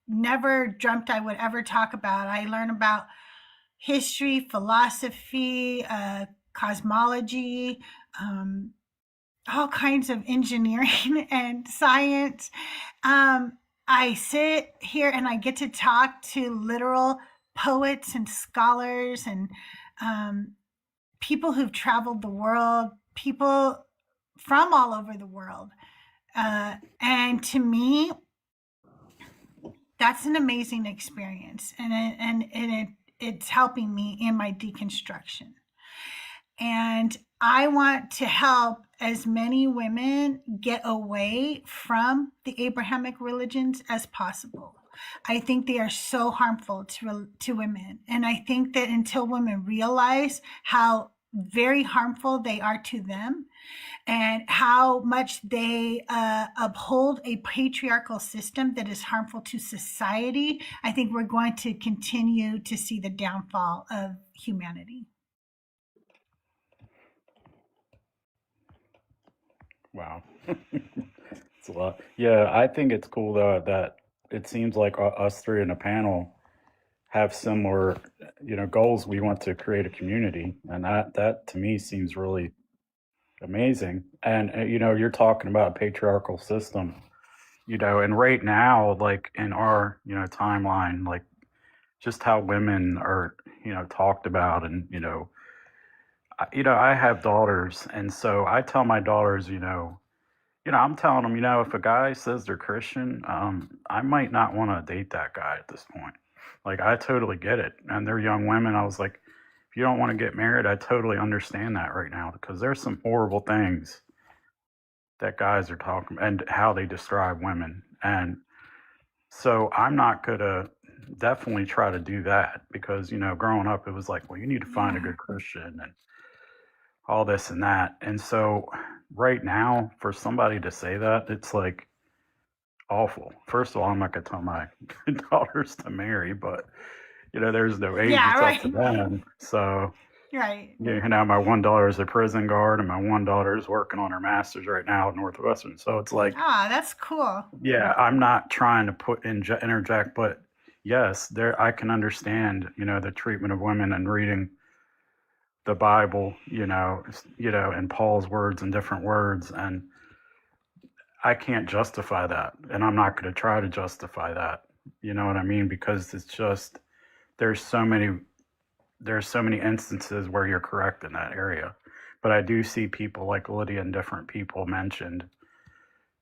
never dreamt I would ever talk about. I learn about history, philosophy, cosmology, all kinds of engineering and science. I sit here and I get to talk to literal poets and scholars and people who've traveled the world, people from all over the world. And to me, that's an amazing experience. And it's helping me in my deconstruction. And I want to help as many women get away from the Abrahamic religions as possible. I think they are so harmful to women. And I think that until women realize how very harmful they are to them and how much they uphold a patriarchal system that is harmful to society, I think we're going to continue to see the downfall of humanity. Wow. It's a lot. Yeah, I think it's cool though that it seems like us three in a panel have similar, goals. We want to create a community, and that to me seems really amazing. And you're talking about a patriarchal system, and right now, like in our, timeline, like just how women are, talked about, and I have daughters, and so I tell my daughters, I'm telling them, if a guy says they're Christian, I might not want to date that guy at this point. Like, I totally get it. And they're young women. I was like, if you don't want to get married, I totally understand that right now, because there's some horrible things that guys are talking and how they describe women. And so I'm not going to definitely try to do that because, growing up, it was like, well, you need to find a good Christian and all this and that. And so right now, for somebody to say that, it's like awful. First of all, I'm not going to tell my daughters to marry, but there's no age. Yeah, It's right. up to them. So, Right. my one daughter is a prison guard, and my one daughter is working on her master's right now at Northwestern. So it's like, That's cool. yeah, I'm not trying to interject, but yes, I can understand, the treatment of women and reading the Bible, and Paul's words and different words, and I can't justify that, and I'm not going to try to justify that. You know what I mean? Because it's just there's so many instances where you're correct in that area, but I do see people like Lydia and different people mentioned,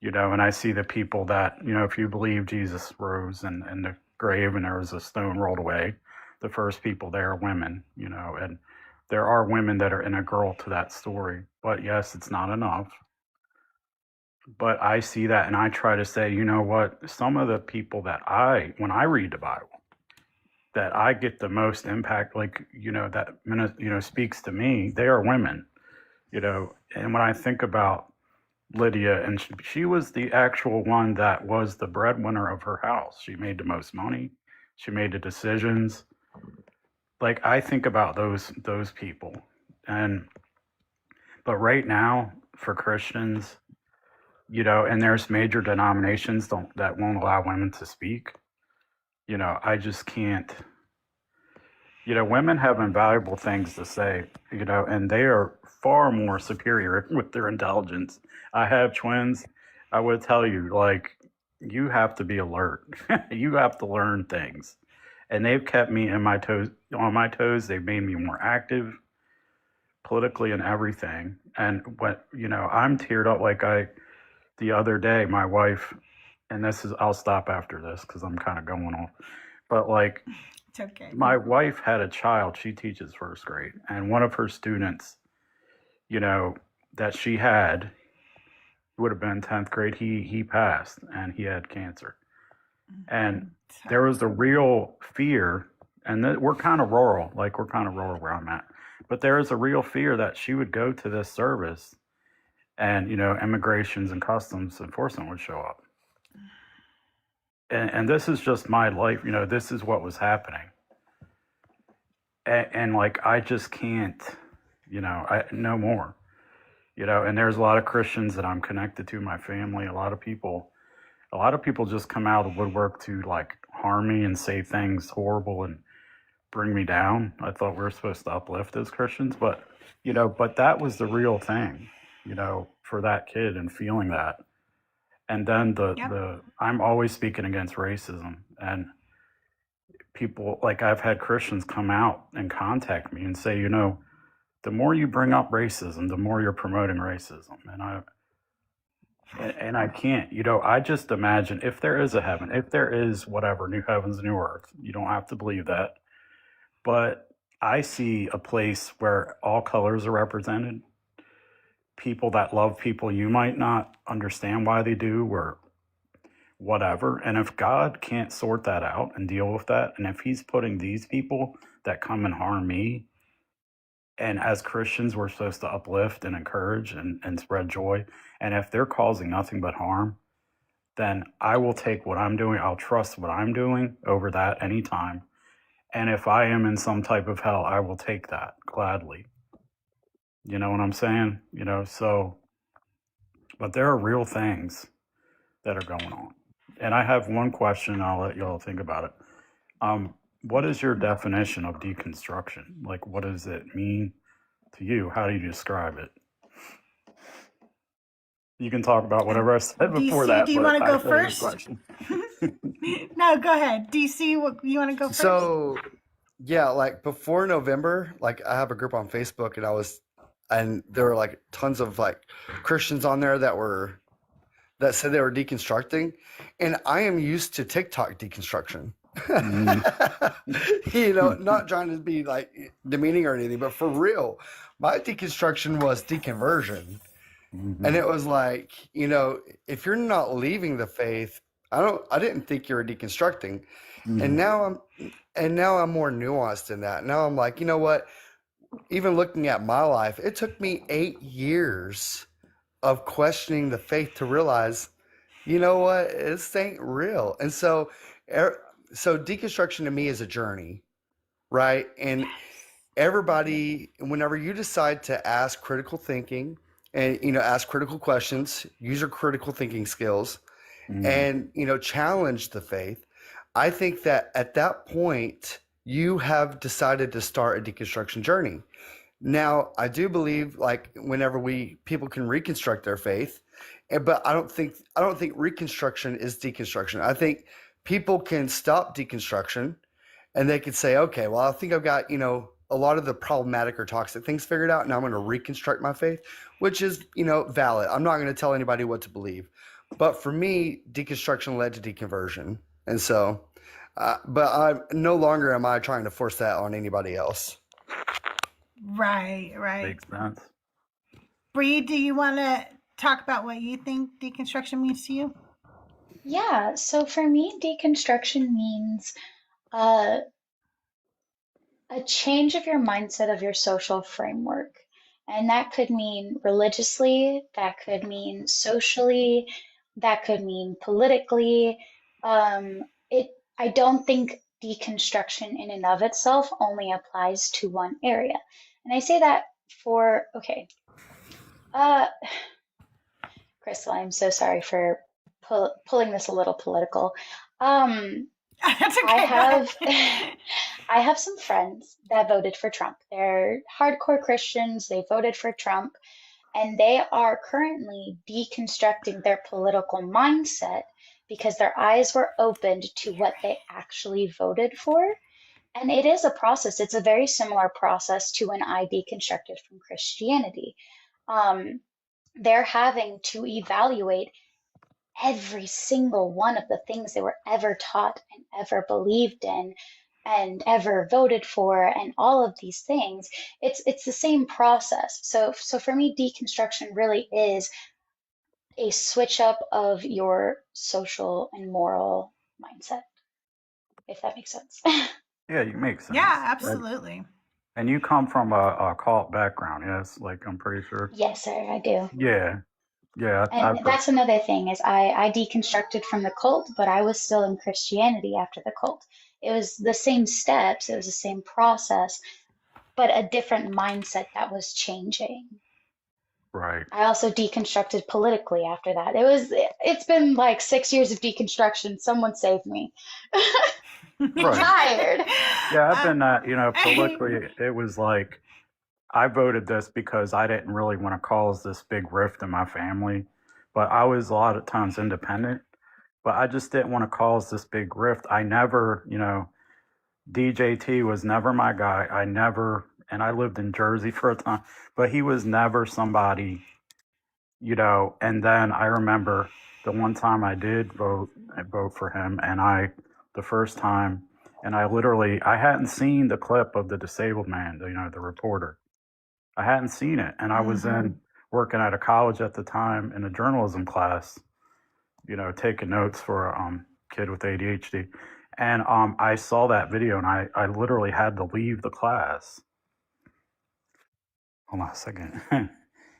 and I see the people that if you believe Jesus rose in the grave and there was a stone rolled away, the first people there are women, and there are women that are integral to that story. But yes, it's not enough. But I see that and I try to say, you know what, some of the people that when I read the Bible, that I get the most impact, like, that, speaks to me, they are women, and when I think about Lydia, and she was the actual one that was the breadwinner of her house. She made the most money. She made the decisions. Like, I think about those people. But right now, for Christians, and there's major denominations that won't allow women to speak. I just can't. Women have invaluable things to say, and they are far more superior with their intelligence. I have twins. I would tell you, like, you have to be alert. You have to learn things. And they've kept me on my toes. They've made me more active politically and everything. And I'm teared up. Like, the other day, my wife, and I'll stop after this because I'm kind of going off, but like, It's okay. my wife had a child. She teaches first grade, and one of her students, that she had, would have been 10th grade. He passed, and he had cancer. And there was the real fear, and we're kind of rural where I'm at, but there is a real fear that she would go to this service and, immigrations and customs enforcement would show up. And this is just my life, this is what was happening. And like, I just can't, no more, and there's a lot of Christians that I'm connected to, my family, a lot of people a lot of people just come out of the woodwork to like harm me and say things horrible and bring me down. I thought we were supposed to uplift as Christians, but but that was the real thing, for that kid and feeling that. And then I'm always speaking against racism, and people, like, I've had Christians come out and contact me and say, the more you bring up racism, the more you're promoting racism. And I can't, I just imagine if there is a heaven, if there is whatever, new heavens, new earth, you don't have to believe that. But I see a place where all colors are represented. People that love people you might not understand why they do, or whatever. And if God can't sort that out and deal with that, and if he's putting these people that come and harm me, and as Christians, we're supposed to uplift and encourage and spread joy. And if they're causing nothing but harm, then I will take what I'm doing. I'll trust what I'm doing over that anytime. And if I am in some type of hell, I will take that gladly. You know what I'm saying? But there are real things that are going on. And I have one question. I'll let y'all think about it. What is your definition of deconstruction? Like, what does it mean to you? How do you describe it? You can talk about whatever I said before DC, that. do you want to go first? No, go ahead. DC, you want to go first? So, yeah, like before November, like I have a group on Facebook, and there were like tons of like Christians on there that said they were deconstructing, and I am used to TikTok deconstruction. Not trying to be like demeaning or anything, but for real, my deconstruction was deconversion. And it was like, if you're not leaving the faith, I didn't think you were deconstructing. And now I'm more nuanced in that. Now I'm like, you know what? Even looking at my life, it took me 8 years of questioning the faith to realize, you know what, this ain't real. And so deconstruction to me is a journey, right? And everybody, whenever you decide to ask critical thinking and, ask critical questions, use your critical thinking skills, and, challenge the faith, I think that at that point, you have decided to start a deconstruction journey. Now, I do believe, like, whenever people can reconstruct their faith, but I don't think reconstruction is deconstruction. I think people can stop deconstruction, and they could say, okay, well, I think I've got, a lot of the problematic or toxic things figured out, and I'm going to reconstruct my faith, which is, valid. I'm not going to tell anybody what to believe. But for me, deconstruction led to deconversion. And so, but no longer am I trying to force that on anybody else. Right. Makes sense. Bree, do you want to talk about what you think deconstruction means to you? Yeah, so for me, deconstruction means a change of your mindset of your social framework. And that could mean religiously, that could mean socially, that could mean politically. I don't think deconstruction in and of itself only applies to one area. And I say that Crystal, I'm so sorry for pulling this a little political. That's okay. I have some friends that voted for Trump. They're hardcore Christians. They voted for Trump, and they are currently deconstructing their political mindset because their eyes were opened to what they actually voted for. And it is a process. It's a very similar process to when I deconstructed from Christianity. They're having to evaluate every single one of the things they were ever taught and ever believed in and ever voted for, and all of these things. It's the same process. So for me, deconstruction really is a switch up of your social and moral mindset, if that makes sense. Yeah, you make sense. Yeah, absolutely. Right? And you come from a cult background, yes? Like, I'm pretty sure. Yes, sir, I do. Yeah. And that's another thing is I deconstructed from the cult, but I was still in Christianity after the cult. It was the same steps, it was the same process, but a different mindset that was changing. Right. I also deconstructed politically after that. It's been like 6 years of deconstruction. Someone save me. I'm Right. tired. Yeah, I've been that, politically, it was like I voted this because I didn't really want to cause this big rift in my family, but I was a lot of times independent, but I just didn't want to cause this big rift. I never, DJT was never my guy. And I lived in Jersey for a time, but he was never somebody, and then I remember the one time I did vote for him, and the first time, and I hadn't seen the clip of the disabled man, the reporter. I hadn't seen it, and I was working at a college at the time in a journalism class, taking notes for a kid with ADHD, and I saw that video, and I literally had to leave the class. Hold on a second.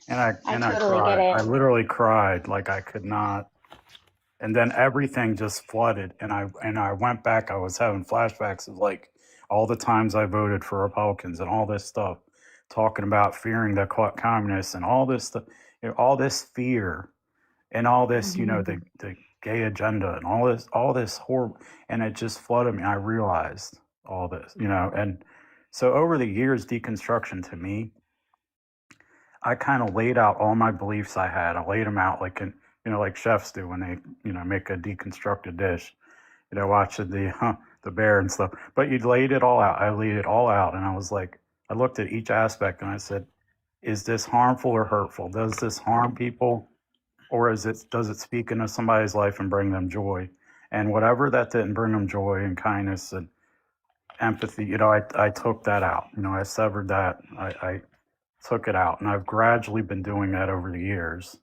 I totally get cried. it. I literally cried like I could not. And then everything just flooded, and I went back. I was having flashbacks of like all the times I voted for Republicans and all this stuff, talking about fearing the communists and all this stuff, all this fear and all this, the gay agenda and all this horrible, and it just flooded me. I realized all this, and so over the years, deconstruction to me, I kind of laid out all my beliefs I had. I laid them out like like chefs do when they, make a deconstructed dish. Watching the bear and stuff. But you laid it all out. I laid it all out, and I was like, I looked at each aspect, and I said, is this harmful or hurtful? Does this harm people, or does it speak into somebody's life and bring them joy? And whatever that didn't bring them joy and kindness and empathy, I took that out. I severed that. I took it out, and I've gradually been doing that over the years.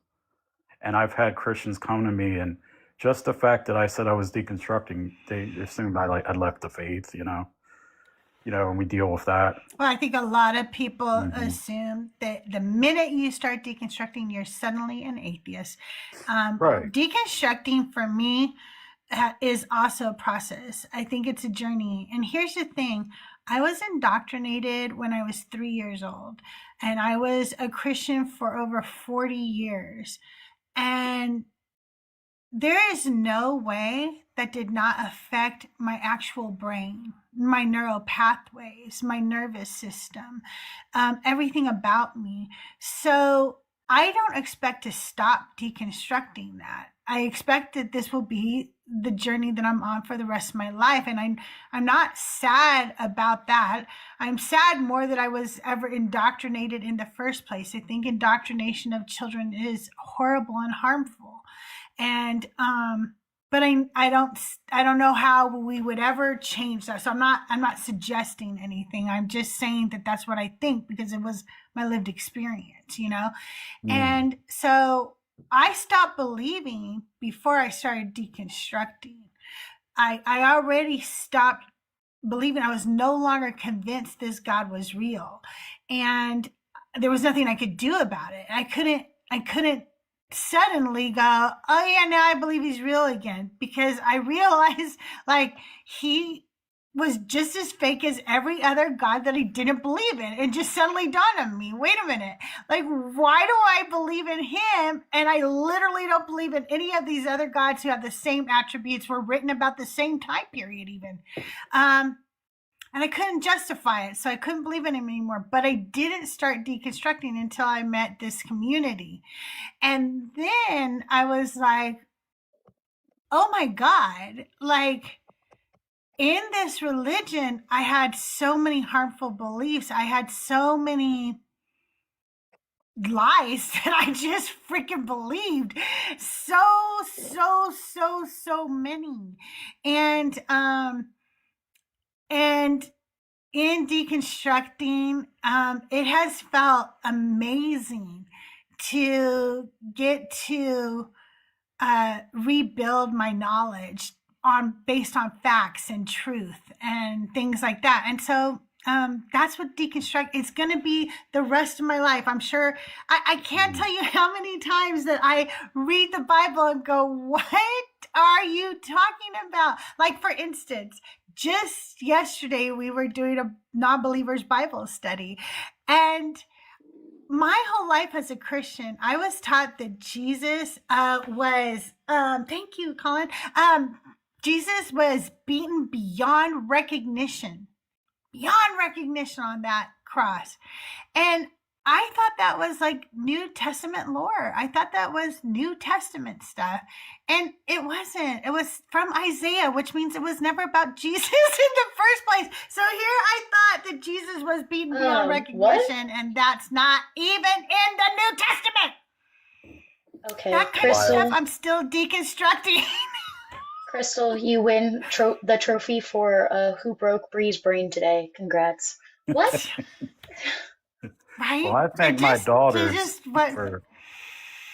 And I've had Christians come to me, and just the fact that I said I was deconstructing, they assumed I left the faith, and we deal with that. Well, I think a lot of people assume that the minute you start deconstructing, you're suddenly an atheist. Right. Deconstructing for me is also a process. I think it's a journey. And here's the thing. I was indoctrinated when I was 3 years old, and I was a Christian for over 40 years. And there is no way that did not affect my actual brain, my neural pathways, my nervous system, everything about me. So I don't expect to stop deconstructing that. I expect that this will be the journey that I'm on for the rest of my life. And I'm not sad about that. I'm sad more that I was ever indoctrinated in the first place. I think indoctrination of children is horrible and harmful. And but I don't know how we would ever change that. So I'm not suggesting anything. I'm just saying that that's what I think because it was my lived experience, And so I stopped believing before I started deconstructing. I already stopped believing. I was no longer convinced this God was real, and there was nothing I could do about it. I couldn't suddenly go, oh yeah, now I believe he's real again, because I realized like he was just as fake as every other God that I didn't believe in. It just suddenly dawned on me, wait a minute, like why do I believe in him and I literally don't believe in any of these other gods who have the same attributes, were written about the same time period even. And I couldn't justify it, so I couldn't believe in him anymore. But I didn't start deconstructing until I met this community. And then I was like, oh my God, like in this religion, I had so many harmful beliefs. I had so many lies that I just freaking believed. So many. And in deconstructing, it has felt amazing to get to rebuild my knowledge based on facts and truth and things like that. And so that's what deconstruct is going to be the rest of my life. I'm sure I can't tell you how many times that I read the Bible and go, what are you talking about? Like, for instance, just yesterday we were doing a non-believers Bible study, and my whole life as a Christian, I was taught that Jesus was, thank you, Colin. Jesus was beaten beyond recognition on that cross. And I thought that was like New Testament lore. I thought that was New Testament stuff. And it wasn't. It was from Isaiah, which means it was never about Jesus in the first place. So here I thought that Jesus was beaten beyond recognition, and that's not even in the New Testament. Okay, That kind of Crystal. stuff I'm still deconstructing. Crystal, you win the trophy for who broke Bree's brain today. Congrats. What? Right? Well, I thank my daughters what? for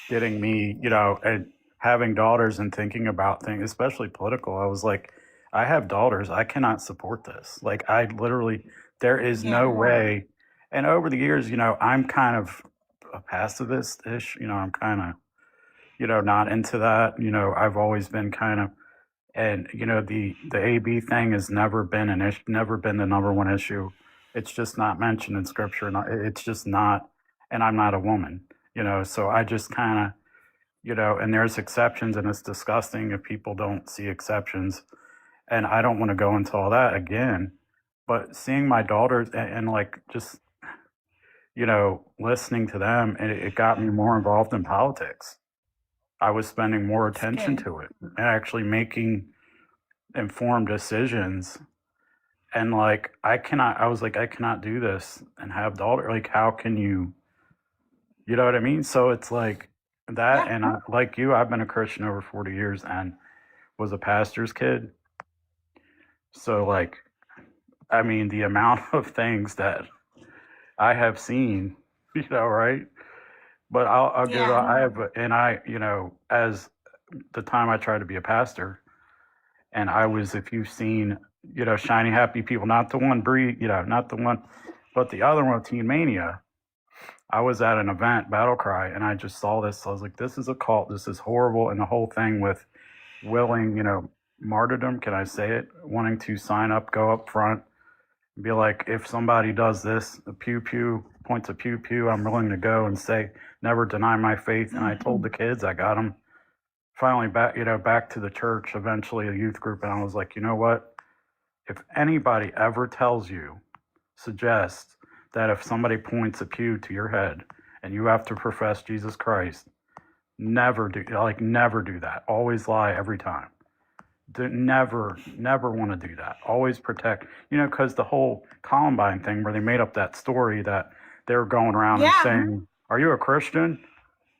getting me, and having daughters and thinking about things, especially political. I was like, I have daughters. I cannot support this. Like, I literally, there is no way. And over the years, I'm kind of a pacifist-ish. I'm kind of, not into that. I've always been kind of, and the AB thing has never been an issue, never been the number one issue. It's just not mentioned in scripture, and it's just not. And I'm not a woman, so I just kind of, and there's exceptions, and it's disgusting if people don't see exceptions, and I don't want to go into all that again. But seeing my daughters and like just listening to them, and it got me more involved in politics. I was spending more attention to it and actually making informed decisions. And like, I cannot do this and have daughter. Like, how can you know what I mean? So it's like that. And I, like you, I've been a Christian over 40 years and was a pastor's kid. So like, I mean, the amount of things that I have seen, right? But I'll give, I have, and I, as the time I tried to be a pastor, and I was, if you've seen, Shiny Happy People, not the one not the one, but the other one, Teen Mania. I was at an event, Battle Cry, and I just saw this. I was like, this is a cult. This is horrible. And the whole thing with willing, martyrdom, can I say it? Wanting to sign up, go up front, be like, if somebody does this, a pew pew, points a pew pew, I'm willing to go and say, never deny my faith. And I told the kids, I got them finally back, back to the church, eventually a youth group. And I was like, you know what? If anybody ever suggests that if somebody points a pew to your head and you have to profess Jesus Christ, never do that. Always lie every time. Never want to do that. Always protect, because the whole Columbine thing where they made up that story that they were going around and saying, are you a Christian?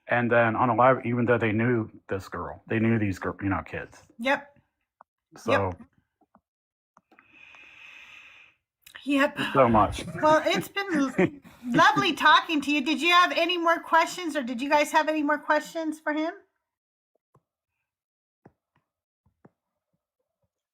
And then on a live, even though they knew this girl, they knew these kids. Yep. So. Yep. So much. Well, it's been lovely talking to you. Did you have any more questions, or did you guys have any more questions for him?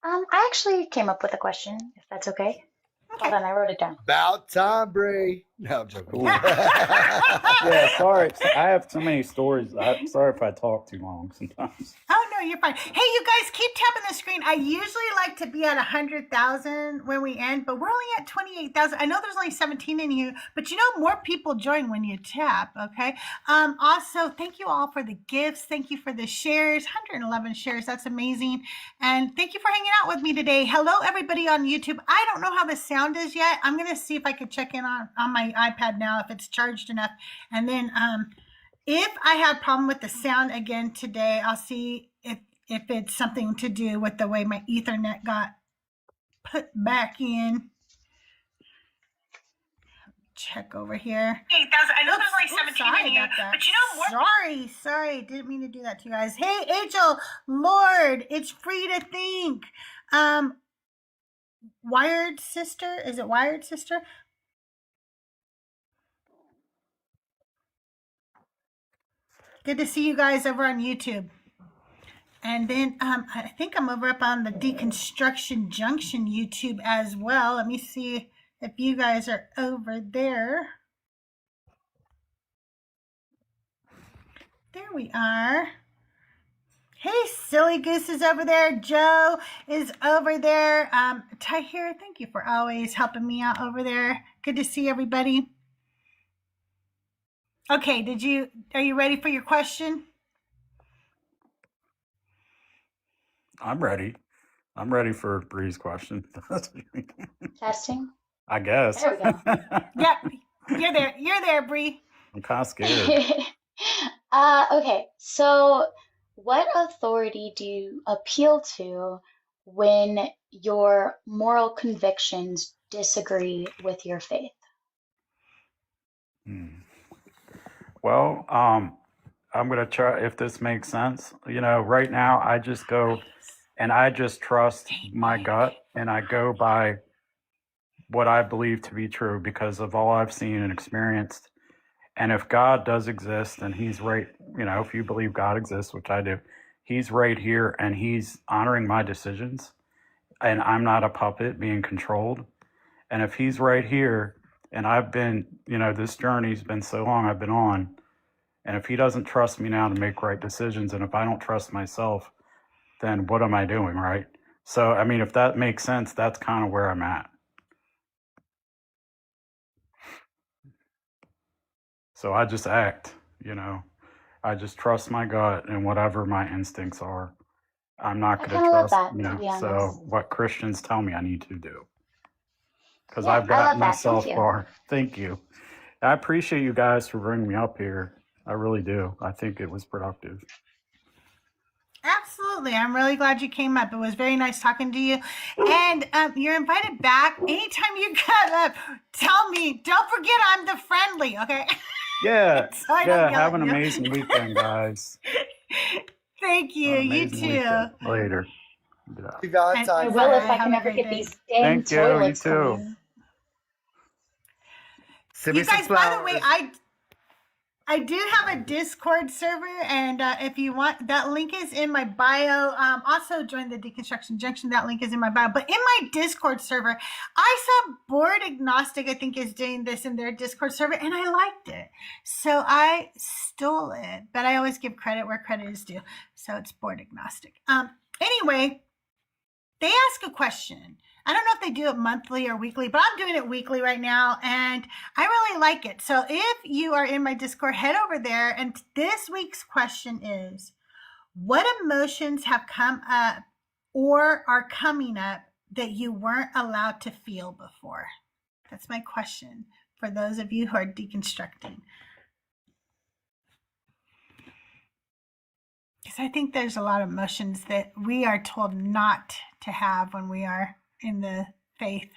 I actually came up with a question, if that's okay. Hold on, I wrote it down. About time, Bree. No, I'm joking. Yeah, sorry. I have so many stories. I'm sorry if I talk too long sometimes. Oh, no, you're fine. Hey, you guys, keep tapping the screen. I usually like to be at 100,000 when we end, but we're only at 28,000. I know there's only 17 in you, but more people join when you tap, okay? Also, thank you all for the gifts. Thank you for the shares, 111 shares. That's amazing. And thank you for hanging out with me today. Hello, everybody on YouTube. I don't know how the sound is yet. I'm going to see if I could check in on my iPad now, if it's charged enough. And then if I have a problem with the sound again today, I'll see if it's something to do with the way my Ethernet got put back in. Check over here. 8,000. I know there's only 17 in you, but more. Sorry. Didn't mean to do that to you guys. Hey, Angel, Lord, it's free to think. Wired Sister? Is it Wired Sister? Good to see you guys over on YouTube. And then I think I'm over up on the Deconstruction Junction YouTube as well. Let me see if you guys are over there. There we are. Hey, Silly Goose is over there. Joe is over there. Tahir, thank you for always helping me out over there. Good to see everybody. Okay, are you ready for your question? I'm ready. I'm ready for Bree's question. Testing. I guess. There we go. Yep, you're there, Bree. I'm kind of scared. Okay, so what authority do you appeal to when your moral convictions disagree with your faith? Hmm. Well, I'm gonna try if this makes sense. Right now I just go and I just trust my gut and I go by what I believe to be true because of all I've seen and experienced. And if God does exist and he's right, if you believe God exists, which I do, he's right here and he's honoring my decisions and I'm not a puppet being controlled. And if he's right here and I've been, this journey's been so long I've been on, and if he doesn't trust me now to make right decisions, and if I don't trust myself, then what am I doing, right? So, I mean, if that makes sense, that's kind of where I'm at. So I just act, I just trust my gut and whatever my instincts are. I'm not I going kind to of love trust, that, to be so honest. what Christians tell me I need to do. Because Yeah, I've I gotten love that. Thank myself you. far. Thank you. I appreciate you guys for bringing me up here. I really do. I think it was productive. Absolutely. I'm really glad you came up. It was very nice talking to you. And you're invited back. Anytime you get up, tell me. Don't forget I'm the friendly, okay? Yeah. So I don't yell Have at an you. amazing weekend, guys. Thank you. Have an You amazing too. weekend. Later. Yeah. Happy And I Valentine's will Day. if I have can a ever great get day. these dang Thank you. You toilets too. clean. Send me You some guys, by the way, flowers. I do have a Discord server, and if you want, that link is in my bio. Also, join the Deconstruction Junction. That link is in my bio. But in my Discord server, I saw Board Agnostic, I think, is doing this in their Discord server, and I liked it. So I stole it. But I always give credit where credit is due. So it's Board Agnostic. Anyway, they ask a question. I don't know if they do it monthly or weekly, but I'm doing it weekly right now, and I really like it. So if you are in my Discord, head over there. And this week's question is, what emotions have come up or are coming up that you weren't allowed to feel before? That's my question for those of you who are deconstructing. Because I think there's a lot of emotions that we are told not to have when we are in the faith.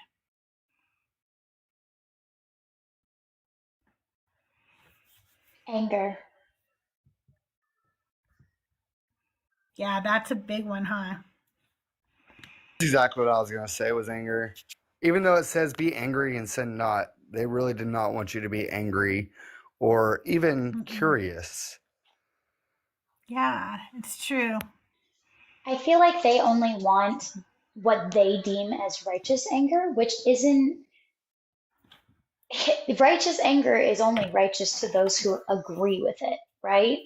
Anger. Yeah, that's a big one, huh? That's exactly what I was going to say was anger. Even though it says be angry and sin not, they really did not want you to be angry or even curious. Yeah, it's true. I feel like they only want what they deem as righteous anger, which isn't righteous anger is only righteous to those who agree with it, right?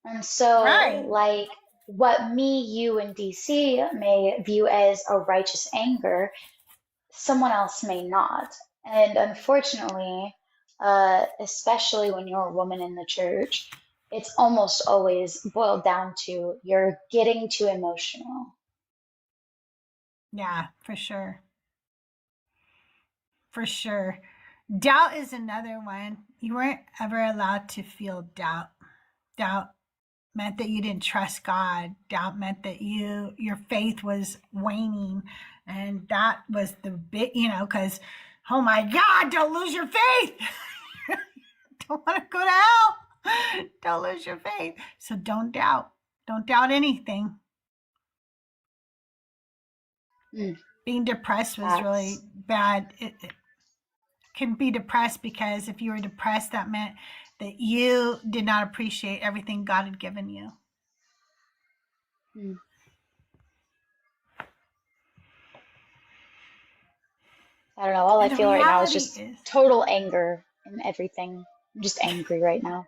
And so, Right. like, what me, you, and DC may view as a righteous anger, someone else may not. And unfortunately, especially when you're a woman in the church, it's almost always boiled down to you're getting too emotional. Yeah, for sure. For sure. Doubt is another one. You weren't ever allowed to feel doubt. Doubt meant that you didn't trust God. Doubt meant that your faith was waning. And that was the big, because, oh my God, don't lose your faith. Don't want to go to hell. Don't lose your faith. So don't doubt. Don't doubt anything. Mm, Being depressed was really that's bad. It can be depressed because if you were depressed, that meant that you did not appreciate everything God had given you. mm. I don't know. All I And the feel right now is reality just is, total anger and everything. I'm just angry right now.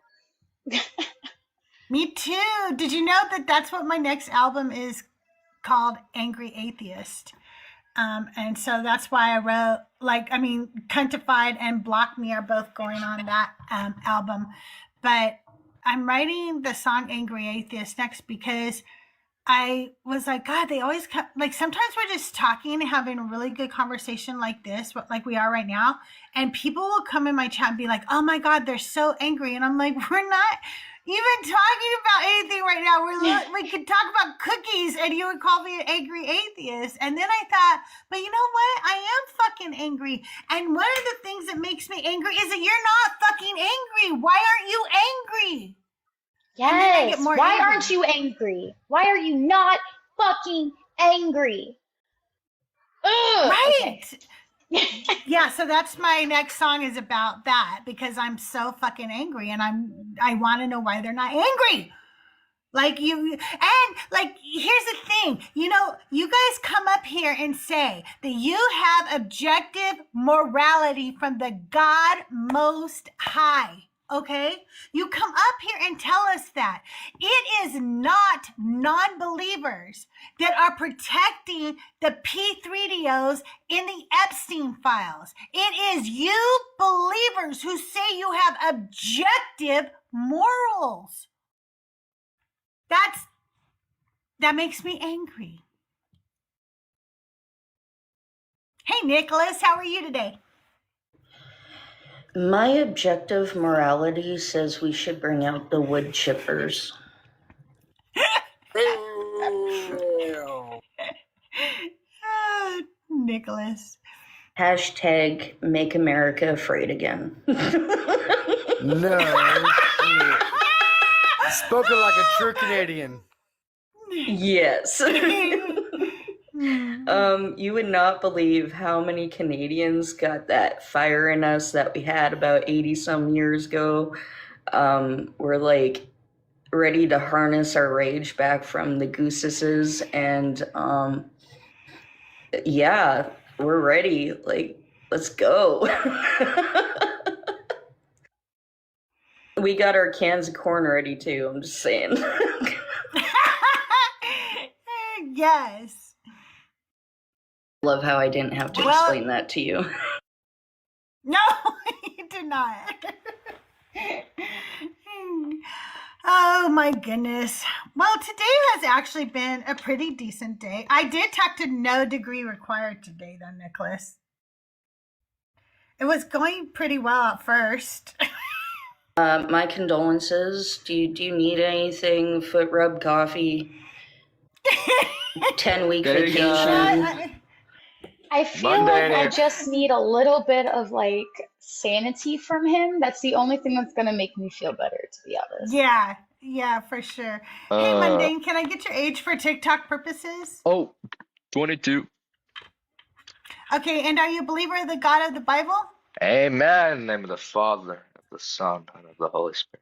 me too. Did you know that that's what my next album is called, Angry Atheist? And so that's why I wrote, Cuntified and Block Me are both going on that album. But I'm writing the song Angry Atheist next because I was like, God, they always come, like sometimes we're just talking and having a really good conversation like this, like we are right now. And people will come in my chat and be like, oh my God, they're so angry. And I'm like, we're not even talking about anything right now. We could talk about cookies and you would call me an angry atheist. And then I thought, but you know what? I am fucking angry. And one of the things that makes me angry is that you're not fucking angry. Why aren't you angry? Yes. Why angry. aren't you angry? Why are you not fucking angry? Ugh. Right. Okay. Yeah, so that's my next song is about that because I'm so fucking angry and I want to know why they're not angry. Like here's the thing, you know, you guys come up here and say that you have objective morality from the God Most High. Okay, you come up here and tell us that it is not non-believers that are protecting the P3DOs in the Epstein files. It is you believers who say you have objective morals. That makes me angry. Hey, Nicholas, how are you today? My objective morality says we should bring out the wood chippers. Nicholas. Hashtag make America afraid again. No. Spoken like a true Canadian. Yes. You would not believe how many Canadians got that fire in us that we had about 80 some years ago. We're like ready to harness our rage back from the gooses, and yeah, we're ready. Like, let's go. We got our cans of corn ready too, I'm just saying. Yes. Love how I didn't have to explain that to you. No, you did not. Oh my goodness. Well, today has actually been a pretty decent day. I did talk to no degree required today though, Nicholas. It was going pretty well at first. My condolences. Do you need anything? Foot rub, coffee, 10-week vacation. I feel like I just need a little bit of like sanity from him. That's the only thing that's gonna make me feel better, to be honest. Yeah, for sure. Hey, Mundane, can I get your age for TikTok purposes? Oh, 22. Okay, and are you a believer of the God of the Bible? Amen. In the name of the Father, of the Son, and of the Holy Spirit.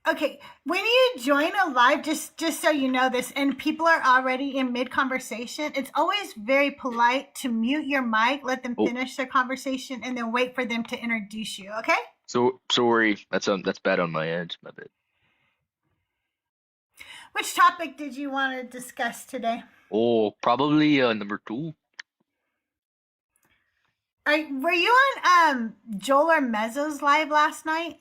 Okay, when you join a live, just so you know this, and people are already in mid-conversation, it's always very polite to mute your mic, let them finish their conversation, and then wait for them to introduce you, okay? So sorry, that's bad on my end, my bad. Which topic did you want to discuss today? Oh, probably number 2. Were you on Joel or Mezzo's live last night?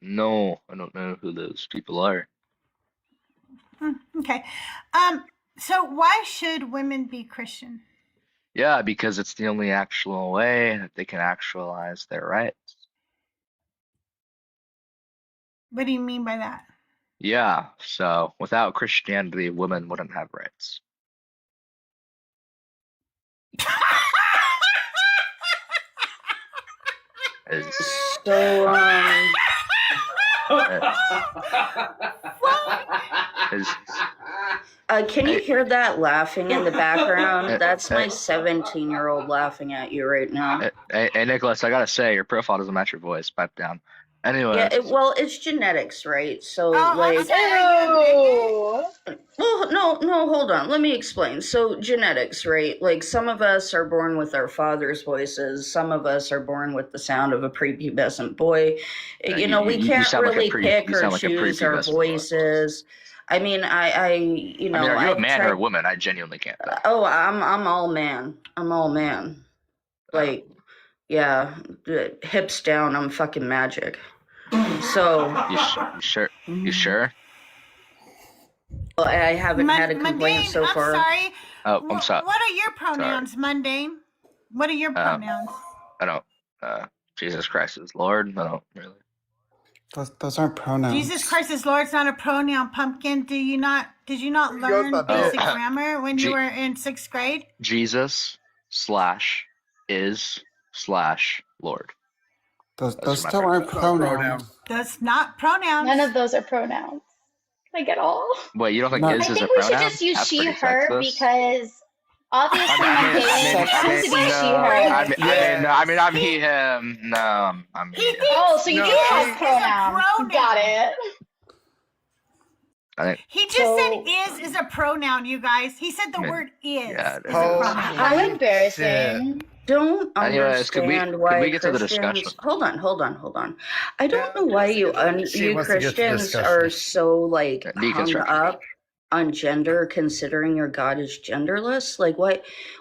No, I don't know who those people are. Okay. So why should women be Christian? Yeah, because it's the only actual way that they can actualize their rights. What do you mean by that? Yeah, so without Christianity, women wouldn't have rights. So, can you hear that laughing in the background? That's my 17-year-old laughing at you right now. Hey, Nicholas, I gotta say, your profile doesn't match your voice. Pipe down. Anyway. Yeah, it's genetics, right? So, well, no, hold on. Let me explain. So, genetics, right? Like, some of us are born with our father's voices. Some of us are born with the sound of a prepubescent boy. We can't really pick or choose our voices. I mean, are you a man or a woman? I genuinely can't. Oh, I'm all man. I'm all man. Like, yeah, hips down, I'm fucking magic. So You sure? You sure? I haven't had a complaint Mundane, so I'm far. sorry. Oh, I'm sorry. What are your pronouns, Mundane? What are your pronouns? I don't. Jesus Christ is Lord. I don't really. Those aren't pronouns. Jesus Christ is Lord's not a pronoun, Pumpkin. Did you not learn basic grammar when you were in 6th grade? Jesus / is / Lord. Those still aren't pronouns. That's not pronouns. None of those are pronouns. Like at all. Wait, you don't think No. is I a think we pronoun? should just use That's she, pretty her, sexist. because obviously I mean, Mundane has to be she, her. I'm he, him. No, I'm he. Oh, so you do have is a pronouns. pronoun. Got it. I think. He just said is a pronoun, you guys. He said the word is. Yeah, it is is. a pronoun. How embarrassing. Don't Anyways, could understand we why get to the Christians. discussion? Hold on. I don't know why you Christians are so like hung Deconstruction. up on gender, considering your God is genderless. Like,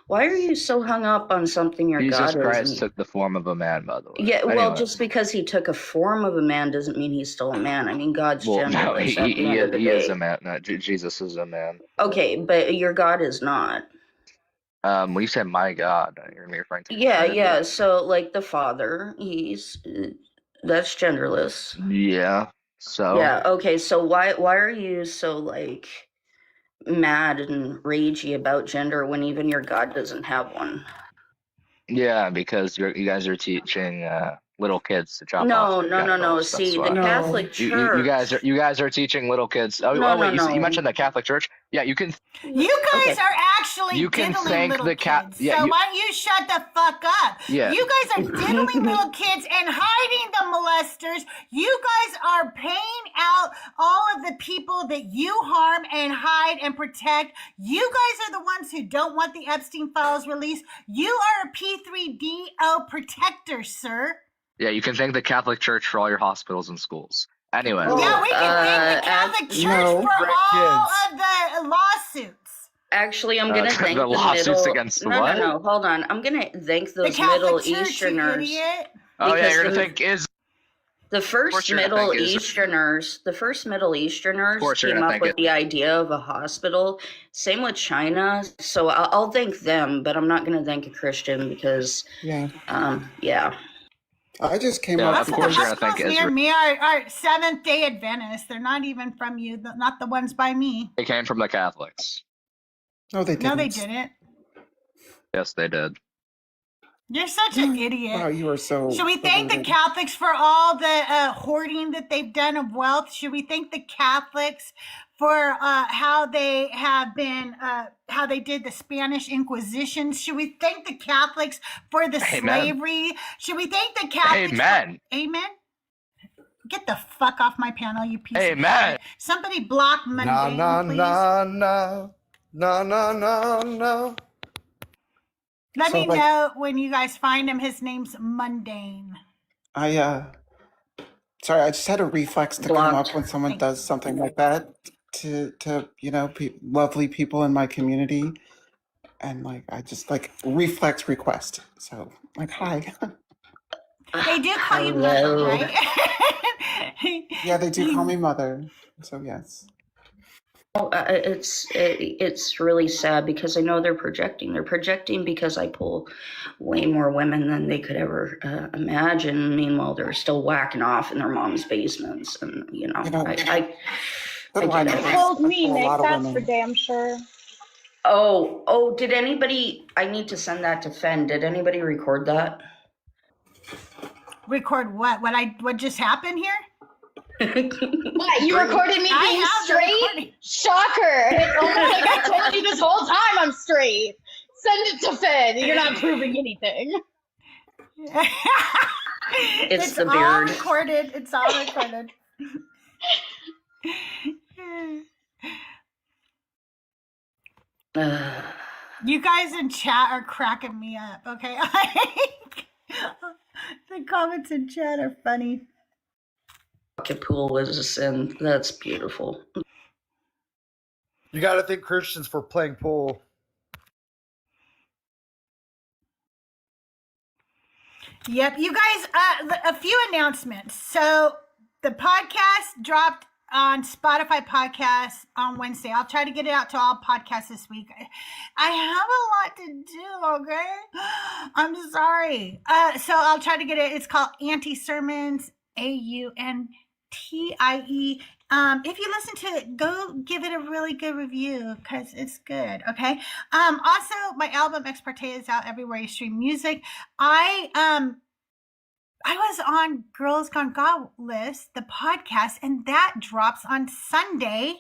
why are you so hung up on something your Jesus God Christ isn't? took the form of a man, by the way. Yeah, well, Anyway. just because he took a form of a man doesn't mean he's still a man. I mean, God's genderless No, at the end of the he day. is a man. No, Jesus is a man. Okay, but your God is not. When you said my God, you're referring to Yeah. So, like the Father, that's genderless. Yeah. So. Yeah. Okay. So why are you so like mad and ragey about gender when even your God doesn't have one? Yeah, because you guys are teaching little kids to chop No. off their genitals. See, That's the why. Catholic Church. You guys are teaching little kids. No. You mentioned the Catholic Church. Yeah, you can. You guys are actually You can diddling thank little the kids. yeah, so you- why don't you shut the fuck up? Yeah. You guys are diddling little kids and hiding the molesters. You guys are paying out all of the people that you harm and hide and protect. You guys are the ones who don't want the Epstein files released. You are a P3DO protector, sir. Yeah, you can thank the Catholic Church for all your hospitals and schools. Anyway. Yeah, we can thank the Catholic Church for all of the lawsuits. Actually, I'm gonna thank the lawsuits middle. against no, what? no, hold on. I'm gonna thank The those Catholic Middle Church, you Easterners. idiot. Oh yeah, Because you're gonna thank is. The first you're gonna Middle thank Easterners, Of course you're came gonna up thank with it. the idea of a hospital. Same with China. So I'll thank them, but I'm not going to thank a Christian because, Yeah. yeah. I just came Yeah, up of with course this. you're gonna thank Near Israel. me are Seventh-day Adventists. They're not even from you, not the ones by me. They came from the Catholics. No, they didn't. No, they didn't. Yes, they did. You're such an idiot. Wow, you are so. Should we thank the perverted. Catholics for all the hoarding that they've done of wealth? Should we thank the Catholics for how they have been, how they did the Spanish Inquisition? Should we thank the Catholics for the Amen. slavery? Should we thank the Catholics? Amen. Amen. Get the fuck off my panel, you piece of Amen. shit. Somebody block Mundane, please. No. Let So, me like- know when you guys find him. His name's Mundane. Sorry, I just had a reflex to come Blocked. up when someone does something like that to lovely people in my community, and like I just like reflex request. So like, hi. They do call you Hello. mother, right? Yeah, they do call me mother. So yes. It's really sad because I know they're projecting. They're projecting because I pull way more women than they could ever imagine. Meanwhile, they're still whacking off in their mom's basements, and I Good line. get it. I Told pull me, a Nick, lot of that's women. for damn sure. Oh, did anybody? I need to send that to Fen. Did anybody record that? Record what? What just happened here? What, you recorded me I being have the straight? recording. Shocker. It's almost like I told you this whole time I'm straight. Send it to Fed. You're not proving anything. It's the all beard. recorded. It's all recorded. You guys in chat are cracking me up, okay? The comments in chat are funny. Bucket pool was a sin. That's beautiful. You got to thank Christians for playing pool. Yep, you guys, a few announcements. So the podcast dropped on Spotify podcasts on Wednesday. I'll try to get it out to all podcasts this week. I have a lot to do, okay? I'm sorry. So I'll try to get it. It's called Auntie Sermons, Auntie. If you listen to it, go give it a really good review because it's good, okay? Also, my album Ex Parte is out everywhere you stream music. I was on Girls Gone Godless, the podcast, and that drops on Sunday.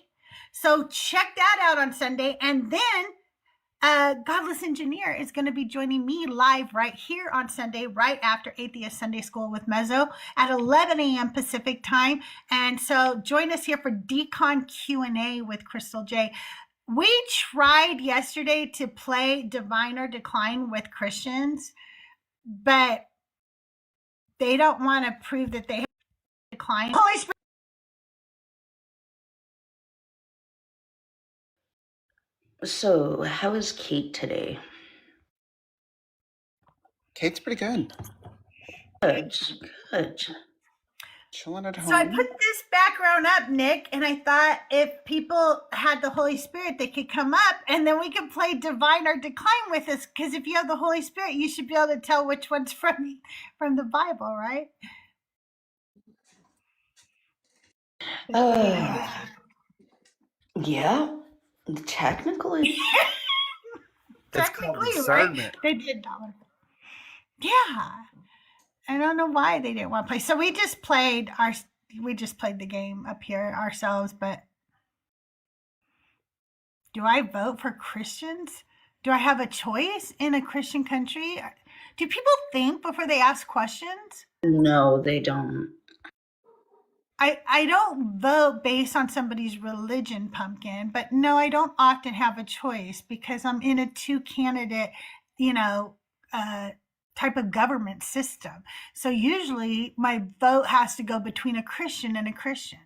So check that out on Sunday. And then Godless Engineer is going to be joining me live right here on Sunday, right after Atheist Sunday School with Mezzo at 11 a.m. Pacific time. And so join us here for Decon Q&A with CrystalJae. We tried yesterday to play Divine or Decline with Christians, but they don't want to prove that they have declined. Holy Spirit. So, how is Kate today? Kate's pretty good. Good, good. Chilling at home. So I put this background up, Nick, and I thought if people had the Holy Spirit, they could come up and then we could play Divine or Decline with us. Because if you have the Holy Spirit, you should be able to tell which one's from the Bible, right? Yeah, technically. Technically, discernment. right? They did not. Yeah. I don't know why they didn't want to play. So we just played the game up here ourselves, but do I vote for Christians? Do I have a choice in a Christian country? Do people think before they ask questions? No, they don't. I don't vote based on somebody's religion, Pumpkin, but no, I don't often have a choice because I'm in a two candidate, type of government system. So usually my vote has to go between a Christian and a Christian.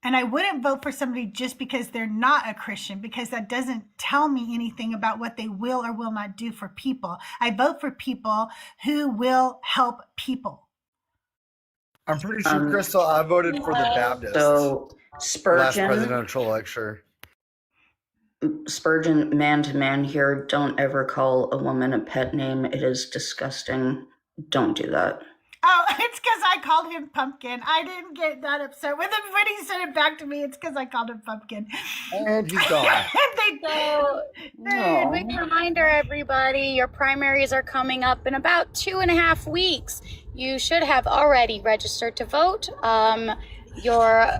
And I wouldn't vote for somebody just because they're not a Christian, because that doesn't tell me anything about what they will or will not do for people. I vote for people who will help people. I'm pretty sure, Crystal, I voted for the Baptists. So, Last Spurgeon, presidential election. Spurgeon, man to man here, don't ever call a woman a pet name. It is disgusting. Don't do that. Oh, it's because I called him Pumpkin. I didn't get that upset with him when he said it back to me. It's because I called him Pumpkin. And he's gone. So, quick reminder, everybody, your primaries are coming up in about 2.5 weeks. You should have already registered to vote. Your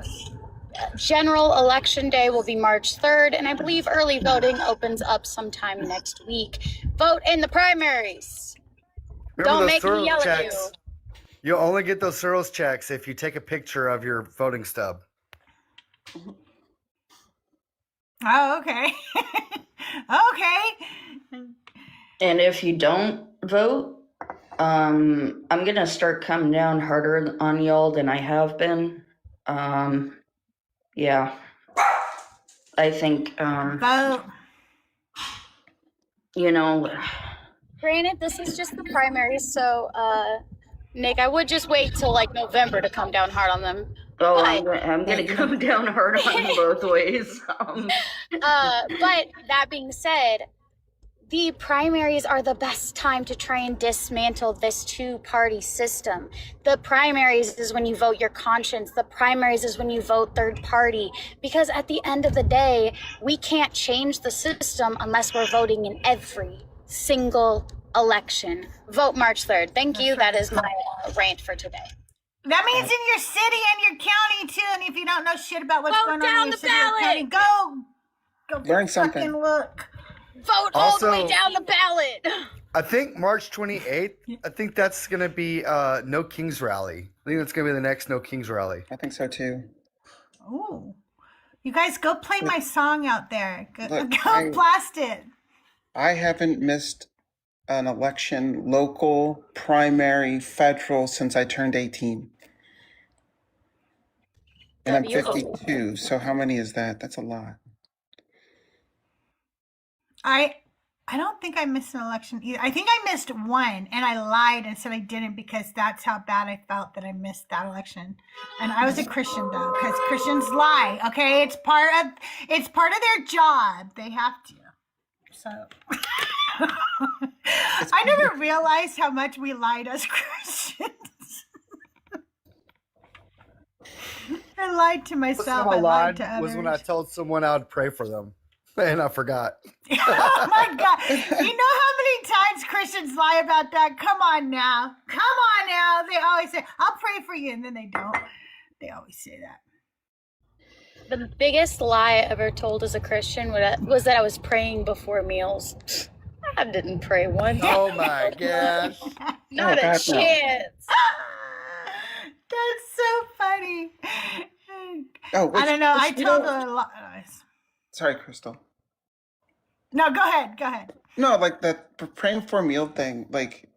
general election day will be March 3rd, and I believe early voting opens up sometime next week. Vote in the primaries. Remember Don't those make me Soros yell checks? at you. You'll only get those Soros checks if you take a picture of your voting stub. Oh, okay. Okay. And if you don't vote, I'm gonna start coming down harder on y'all than I have been. Yeah. I think, Vote. Granted, this is just the primaries, so, Nick, I would just wait till like November to come down hard on them. oh, But I'm gonna come down hard on both ways. but that being said, the primaries are the best time to try and dismantle this two-party system. The primaries is when you vote your conscience. The primaries is when you vote third party. Because at the end of the day, we can't change the system unless we're voting in every single election. Vote March 3rd. Thank you. That is my rant for today. That means in your city and your county too. And if you don't know shit about what's Vote going down on in your the city or county, ballot. go Learn fucking something. look. Vote all the way Also- down the ballot. I think March 28th, I think that's going to be No Kings Rally. I think that's going to be the next No Kings Rally. I think so too. Ooh. You guys go play my song out there. Go Look, blast it. I haven't missed an election, local, primary, federal, since I turned 18. And I'm Beautiful. 52, so how many is that? That's a lot. I don't think I missed an election either. I think I missed one, and I lied and said I didn't because that's how bad I felt that I missed that election. And I was a Christian though, because Christians lie. Okay, it's part of their job. They have to. So I never realized how much we lied as Christians. I lied to myself. I lied to others. Was when I told someone I would pray for them, and I forgot. Oh my God! You know how many times Christians lie about that? Come on now! They always say, "I'll pray for you," and then they don't. They always say that. The biggest lie I ever told as a Christian was that I was praying before meals. I didn't pray one day. Oh my gosh! Not a chance. That's so funny. Oh, I don't know. I told a lot. Sorry, Crystal. No, go ahead. No, like that praying for a meal thing. Like,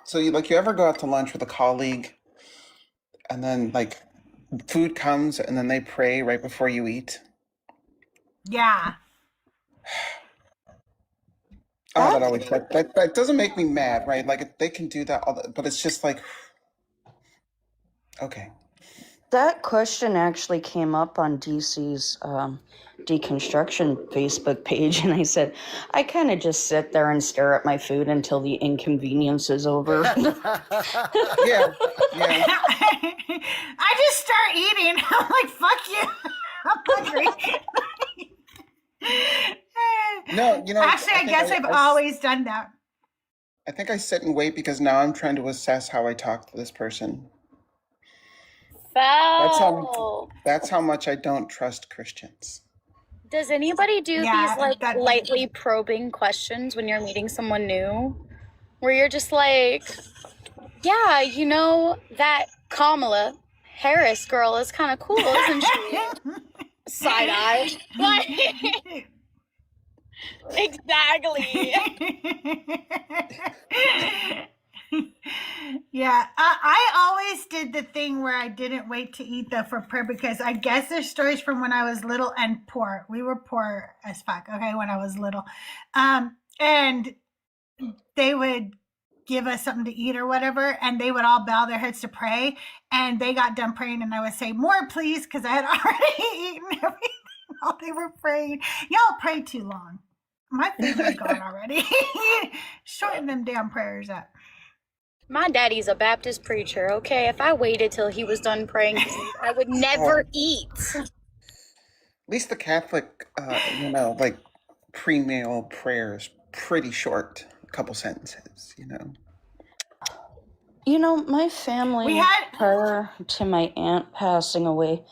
so you ever go out to lunch with a colleague, and then like food comes, and then they pray right before you eat. Yeah. Oh, that always that doesn't make me mad, right? Like they can do that, but it's just like, okay. That question actually came up on DC's Deconstruction Facebook page, and I said, I kind of just sit there and stare at my food until the inconvenience is over. Yeah. I just start eating. I'm like, fuck you. I'm hungry. No, Actually, I guess I've always done that. I think I sit and wait because now I'm trying to assess how I talk to this person. That's how much I don't trust Christians. Does anybody do these lightly probing questions when you're meeting someone new? Where you're just like, yeah, that Kamala Harris girl is kind of cool, isn't she? Side eye. Exactly. Yeah, I always did the thing where I didn't wait to eat for prayer because I guess there's stories from when I was little and poor. We were poor as fuck, okay, when I was little. And they would give us something to eat or whatever, and they would all bow their heads to pray, and they got done praying, and I would say, more please, because I had already eaten everything while they were praying. Y'all pray too long. My food was gone already. Shorten them damn prayers up. My daddy's a Baptist preacher, okay? If I waited till he was done praying, I would never eat. At least the Catholic, like pre-meal prayer is pretty short, a couple sentences, My family, prior to my aunt passing away,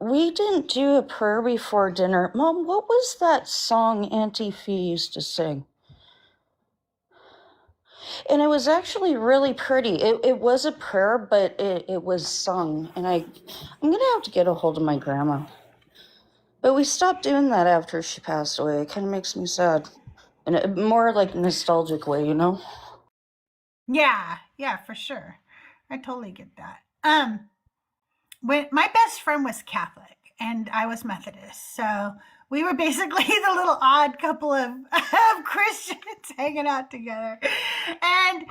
we didn't do a prayer before dinner. Mom, what was that song Auntie Fee used to sing? And it was actually really pretty. It was a prayer, but it was sung. And I'm going to have to get a hold of my grandma. But we stopped doing that after she passed away. It kind of makes me sad. In a more like nostalgic way, Yeah, for sure. I totally get that. When my best friend was Catholic and I was Methodist, so we were basically the little odd couple of Christians hanging out together. And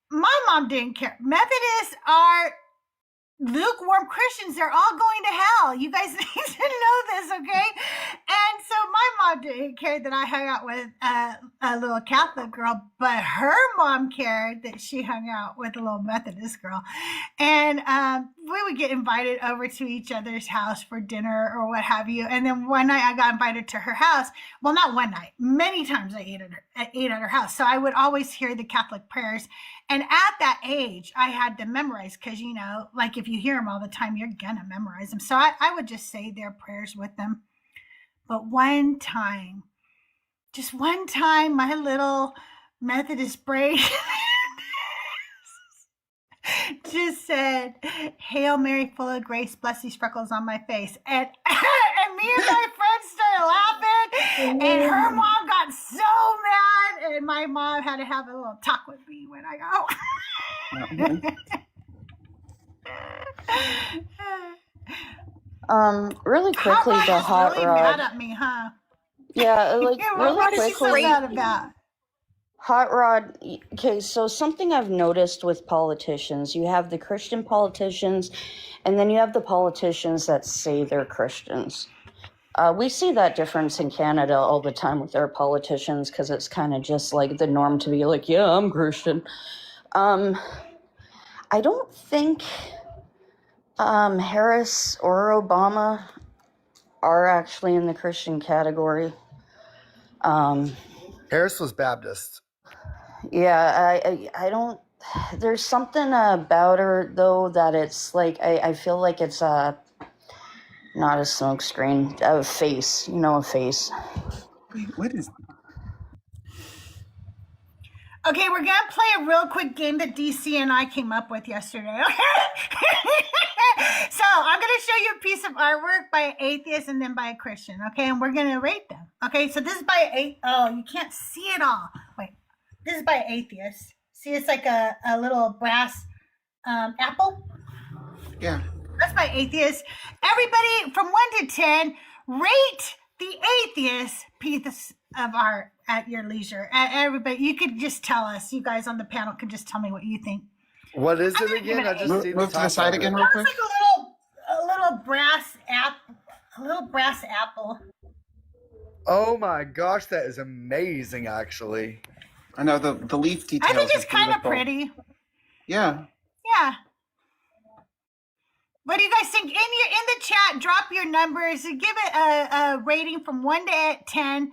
my mom didn't care. Methodists are lukewarm Christians. They're all going to hell. You guys need to know this, okay? And so my mom didn't care that I hung out with a little Catholic girl, but her mom cared that she hung out with a little Methodist girl. And we would get invited over to each other's house for dinner or what have you. And then one night I got invited to her house. Well, not one night. Many times I ate at her house. So I would always hear the Catholic prayers. And at that age, I had them memorized because, like if you hear them all the time, you're going to memorize them. So I would just say their prayers with them. But just one time, my little Methodist brain just said, Hail Mary, full of grace, bless these freckles on my face. And me and my friends started laughing, and her mom got so mad, and my mom had to have a little talk with me when I got home. Really quickly, the hot really rod. mad at me, huh? Yeah, like Yeah, really what is she so quickly. mad about? Hot Rod, okay, so something I've noticed with politicians, you have the Christian politicians, and then you have the politicians that say they're Christians. We see that difference in Canada all the time with our politicians because it's kind of just like the norm to be like, yeah, I'm Christian. I don't think Harris or Obama are actually in the Christian category. Harris was Baptist. Yeah, I don't. There's something about her though that it's like I feel like it's not a smokescreen, a face. You know, a face. Wait, what is? Okay, we're gonna play a real quick game that DC and I came up with yesterday. So I'm gonna show you a piece of artwork by an atheist and then by a Christian. Okay, and we're gonna rate them. Okay, so this is by you can't see it all. Wait, this is by an atheist. See, it's like a little brass apple. Yeah. That's by atheist. Everybody, from 1 to 10, rate the atheist piece of art at your leisure. Everybody, you could just tell us. You guys on the panel could just tell me what you think. What is it again? I just see Move to the side again, It real looks quick. like a little brass apple. Oh my gosh, that is amazing, actually. I know the leaf details. I think it's are kind of beautiful. pretty. Yeah. Yeah. What do you guys think? In the chat, drop your numbers. Give it a rating from 1 to 10.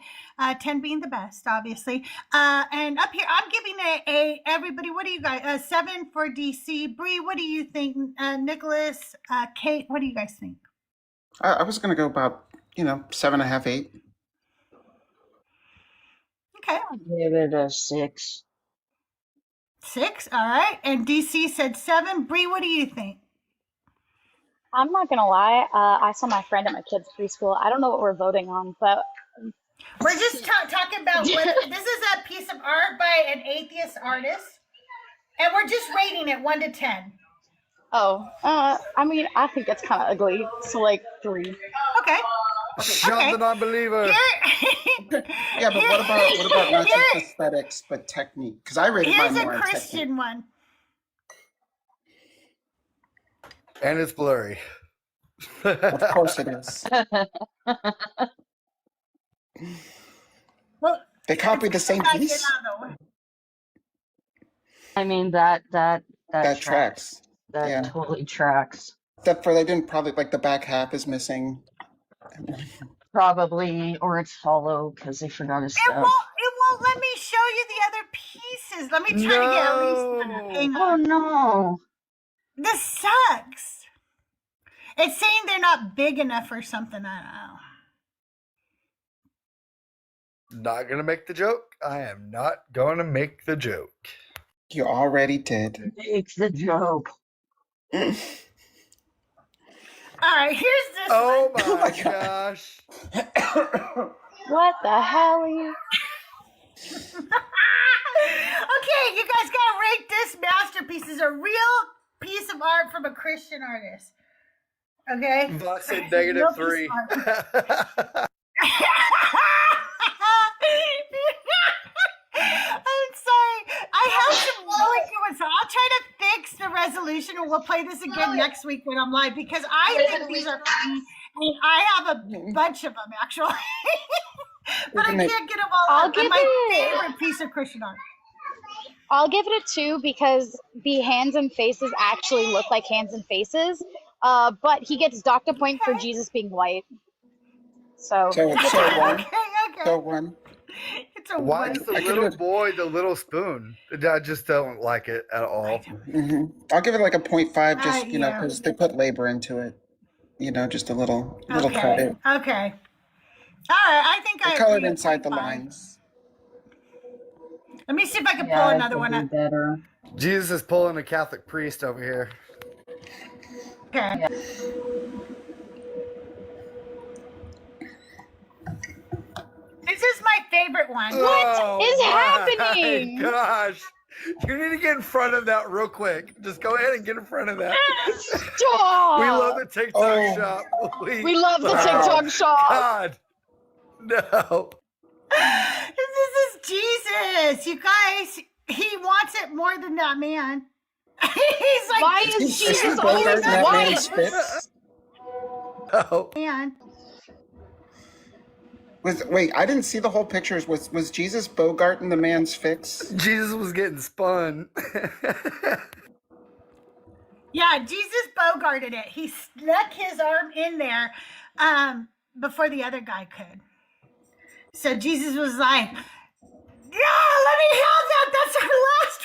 10 being the best, obviously. And up here, I'm giving it a everybody. What do you guys? 7 for DC. Bree, what do you think? Nicholas, Kate, what do you guys think? I was gonna go about 7.5, 8. Okay, I'll give it a 6. 6. All right. And DC said 7. Bree, what do you think? I'm not gonna lie. I saw my friend at my kid's preschool. I don't know what we're voting on, but We're just talking about what this is a piece of art by an atheist artist, and we're just rating it 1 to 10. I mean, I think it's kind of ugly. So like 3. Okay. Shut the non-believer. Yeah, but what about not just aesthetics but technique? Because I rated mine Here's a more on technique. Christian one. And it's blurry. Of course it is. Well, They copied the same gotta get piece. out of the way. I mean that That tracks. tracks. That Yeah. totally tracks. Except for they didn't probably the back half is missing. Probably, or it's hollow because they forgot his It stuff. won't let me show you the other pieces. Let me try to get at least one. Hang Oh on. no! This sucks. It's saying they're not big enough or something. I don't know. Not gonna make the joke. I am not gonna make the joke. You already did. Make the joke. All right, here's this Oh one. my gosh. What the hell are you? Okay, you guys gotta rate this masterpiece. It's a real piece of art from a Christian artist. Okay? Vox said Real piece -3. of art. I'm sorry. I have some really good ones. So I'll try to fix the resolution and we'll play this again next week when I'm live because I think these are funny. And I have a bunch of them actually. But I can't get them all I'll up. And give my it- favorite piece of Christian art. I'll give it a 2 because the hands and faces actually look like hands and faces. But he gets docked a point for Jesus being white. So So one. Okay. So one. It's a Why one. is the little boy the little spoon? I just don't like it at all. I'll give it like a 0.5 just, yeah. because they put labor into it. Just a little Okay. credit. Okay. All right. I think They I colored agree with inside the 0.5. lines. Let me see if I can Yeah, pull it another could one be up. better. Jesus is pulling a Catholic priest over here. Okay. This is my favorite one. What is happening? Gosh. You need to get in front of that real quick. Just go ahead and get in front of that. Stop! We love the TikTok Oh. shop. We love the TikTok shop. God. No. This is Jesus, you guys. He wants it more than that man. He's like, Why is Is Jesus Steve always Bogart in that white? man's fix? No. man. Wait, I didn't see the whole pictures. Was Jesus Bogart in the man's fix? Jesus was getting spun. Yeah, Jesus bogarted it. He snuck his arm in there before the other guy could. So Jesus was like, yeah, let me have that. That's our last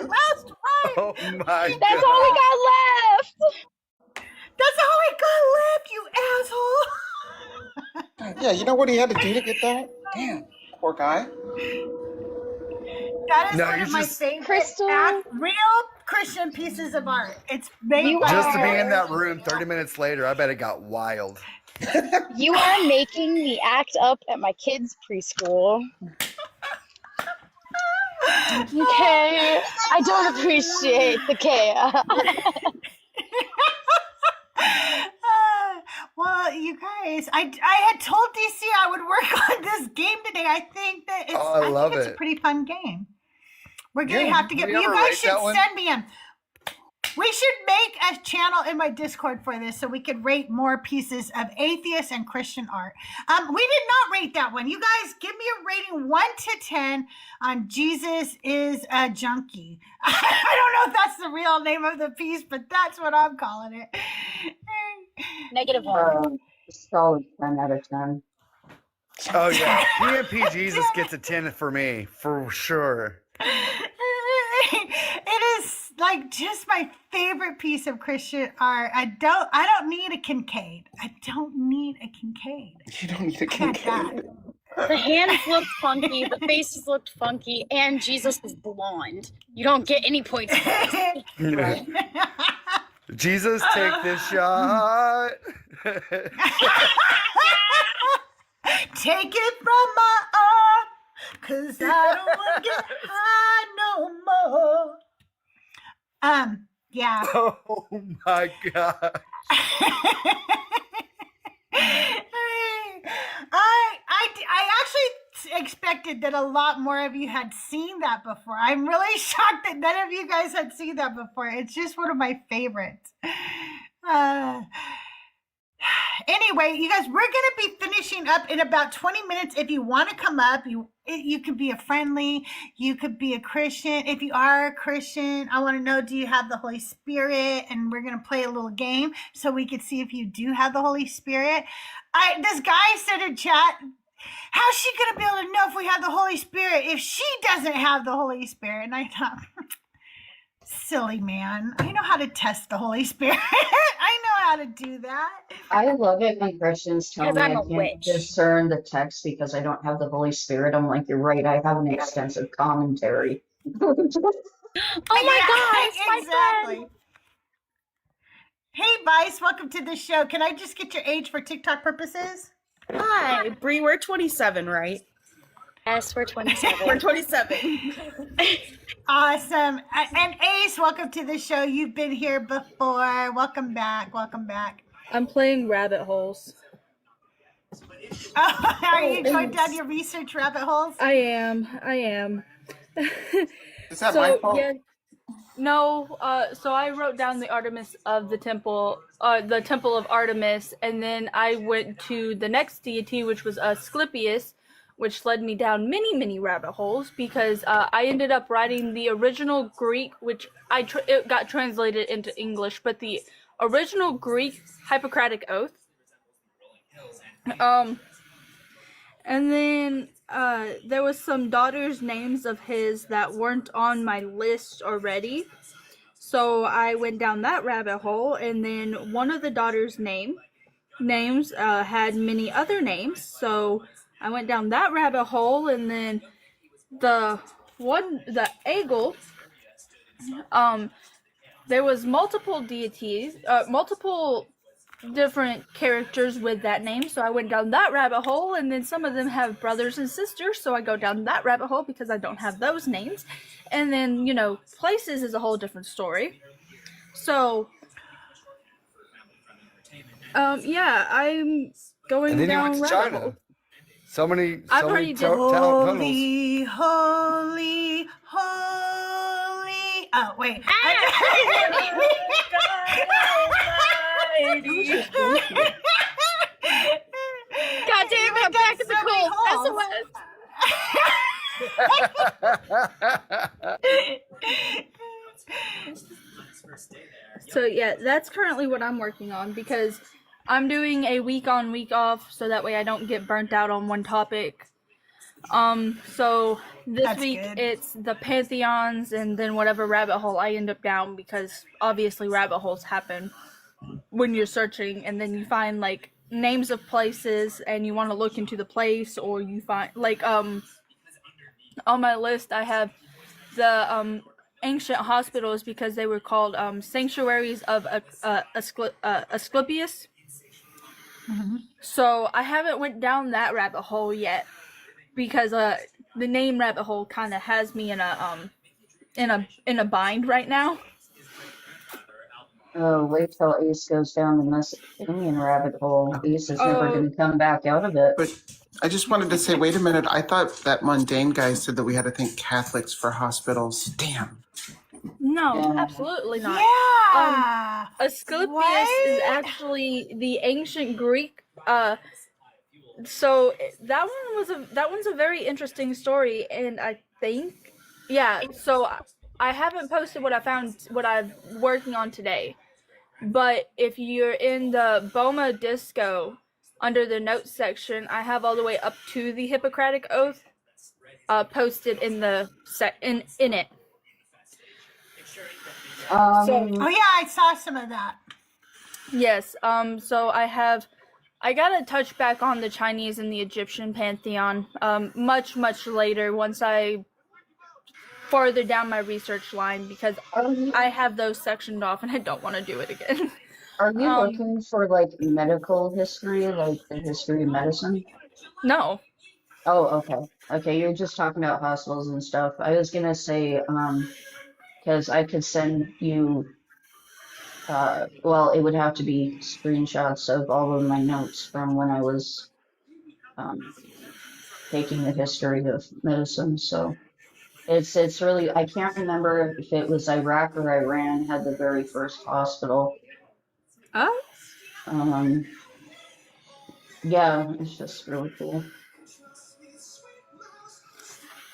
last fight. Oh my That's god. all we got left. That's all I got left, you asshole. Yeah, you know what he had to do to get that? Damn, poor guy. That is No, one you of my just- favorite Crystal, real Christian pieces of art. It's made You by Just to be are- in that room 30 minutes later, I bet it got wild. you are making me act up at my kids' preschool. Okay, I don't appreciate the chaos. Well, you guys, I had told DC I would work on this game today. I think that it's Oh, I love think it's it. a pretty fun game. We're gonna Yeah, have to get we you ever guys rate should that one? send me them. We should make a channel in my Discord for this so we could rate more pieces of atheist and Christian art. We did not rate that one. You guys give me a rating 1 to 10 on Jesus is a junkie. I don't know if that's the real name of the piece, but that's what I'm calling it. -1. Solid 10 out of 10. Oh yeah, PMP Jesus gets a 10 for me, for sure. It is like just my favorite piece of Christian art. I don't need a Kincaid. I don't need a Kincaid. You don't need a I got that. Kincaid. The hands looked funky, the faces looked funky, and Jesus was blonde. You don't get any points for this. Jesus, take this shot. Take it from my arm, 'cause I don't want to get high no more. Yeah. Oh my god. I actually expected that a lot more of you had seen that before. I'm really shocked that none of you guys had seen that before. It's just one of my favorites. Anyway, you guys, we're going to be finishing up in about 20 minutes. If you want to come up, you could be a friendly, you could be a Christian. If you are a Christian, I want to know, do you have the Holy Spirit? And we're going to play a little game so we could see if you do have the Holy Spirit. This guy said in chat, how's she going to be able to know if we have the Holy Spirit if she doesn't have the Holy Spirit? And I thought, silly man, I know how to test the Holy Spirit. I know how to do that. I love it when Christians tell me I'm I a can't witch. discern the text because I don't have the Holy Spirit. I'm like, you're right, I have an extensive commentary. Oh my gosh, my exactly. friend. Hey, Vice, welcome to the show. Can I just get your age for TikTok purposes? Hi, Bree, we're 27, right? Yes, we're 27. We're 27. Awesome. And Ace, welcome to the show. You've been here before. Welcome back. Welcome back. I'm playing rabbit holes. Oh, are you going down your research rabbit holes? I am. Is that my fault? Yeah. No, so I wrote down the Artemis of the temple of Artemis, and then I went to the next deity, which was Asclepius, which led me down many, many rabbit holes, because I ended up writing the original Greek, which it got translated into English, but the original Greek Hippocratic Oath. And then there was some daughters' names of his that weren't on my list already. So I went down that rabbit hole, and then one of the daughters' names had many other names. So I went down that rabbit hole, and then the eagle, there was multiple deities, multiple different characters with that name, so I went down that rabbit hole, and then some of them have brothers and sisters, so I go down that rabbit hole because I don't have those names. And then, places is a whole different story. So, yeah, I'm going And then you down went to rabbit China. hole. So many I've already did. tunnels. Holy, holy, holy. Oh, wait. God damn it, I'm back in the cold. SOS. So yeah, that's currently what I'm working on because I'm doing a week on, week off, so that way I don't get burnt out on one topic. So this That's week good. it's the pantheons and then whatever rabbit hole I end up down, because obviously rabbit holes happen when you're searching and then you find like names of places and you want to look into the place, or you find like on my list I have the ancient hospitals because they were called sanctuaries of Asclepius. Mm-hmm. So I haven't went down that rabbit hole yet because the name rabbit hole kind of has me in a bind right now. Oh, wait till Ace goes down the Mesopotamian rabbit hole. Ace is never going to come back out of it. But I just wanted to say, wait a minute. I thought that mundane guy said that we had to thank Catholics for hospitals. Damn. No, Yeah. absolutely not. Yeah. Asclepius is actually the ancient Greek. So that one's a very interesting story, and I think, yeah. So I haven't posted what I'm working on today, but if you're in the Boma Disco, under the notes section, I have all the way up to the Hippocratic Oath posted in the in it. Oh yeah, I saw some of that. Yes. So I gotta touch back on the Chinese and the Egyptian pantheon much later, once I farther down my research line, because I have those sectioned off and I don't want to do it again. Are you looking for like medical history, like the history of medicine? No. Oh, okay. Okay, you're just talking about hospitals and stuff. I was gonna say, because I could send you, well, it would have to be screenshots of all of my notes from when I was taking the history of medicine. So it's really, I can't remember if it was Iraq or Iran had the very first hospital. Oh. Yeah, it's just really cool.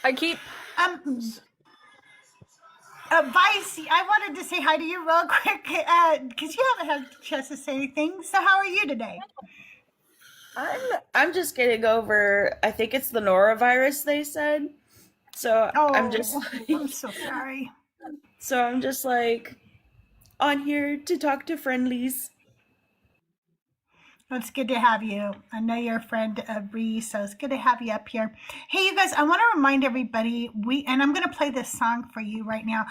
I keep Vice, I wanted to say hi to you real quick because you haven't had a chance to say anything. So how are you today? I'm just getting over, I think it's the norovirus they said. So I'm so sorry. So I'm just like on here to talk to friendlies. Well, it's good to have you. I know you're a friend of Bree, so it's good to have you up here. Hey, you guys, I want to remind everybody, and I'm going to play this song for you right now.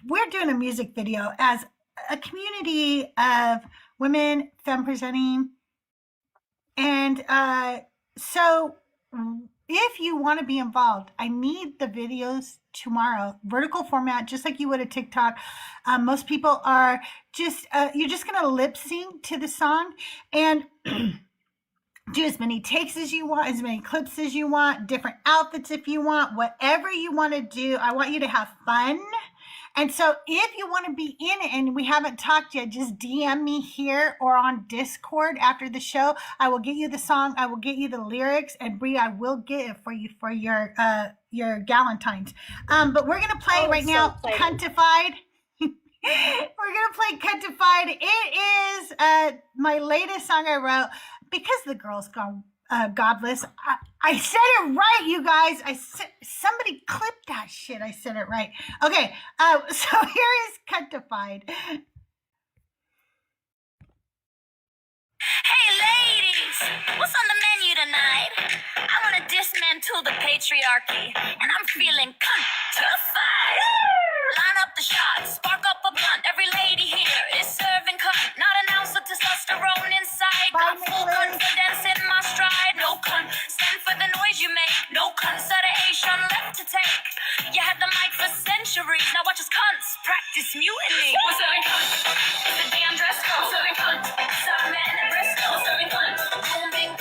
We're doing a music video as a community of women, femme presenting. And so if you want to be involved, I need the videos tomorrow, vertical format, just like you would a TikTok. Most people are just, you're just going to lip sync to the song and do as many takes as you want, as many clips as you want, different outfits if you want, whatever you want to do. I want you to have fun. And so if you want to be in it and we haven't talked yet, just DM me here or on Discord after the show. I will get you the song. I will get you the lyrics. And Bree, I will get it for you for your Galentine's. But we're going to play right now, Cuntified. We're going to play Cuntified. It is my latest song I wrote because the girl's gone godless. I said it right, you guys. Somebody clipped that shit. I said it right. Okay, so here is Cuntified. Hey ladies, what's on the menu tonight? I want to dismantle the patriarchy, and I'm feeling cuntified. Line up the shots, spark up a blunt. Every lady here is serving cunt. Not an ounce of testosterone inside. Got full confidence in my stride. No cunt, stand for the noise you make. No consideration left to take. You had the mic for centuries. Now watch us cunts practice mutiny. We're serving cunt. The damn dress code. We're serving cunt. Some man and Bristol. We're serving cunt. Booming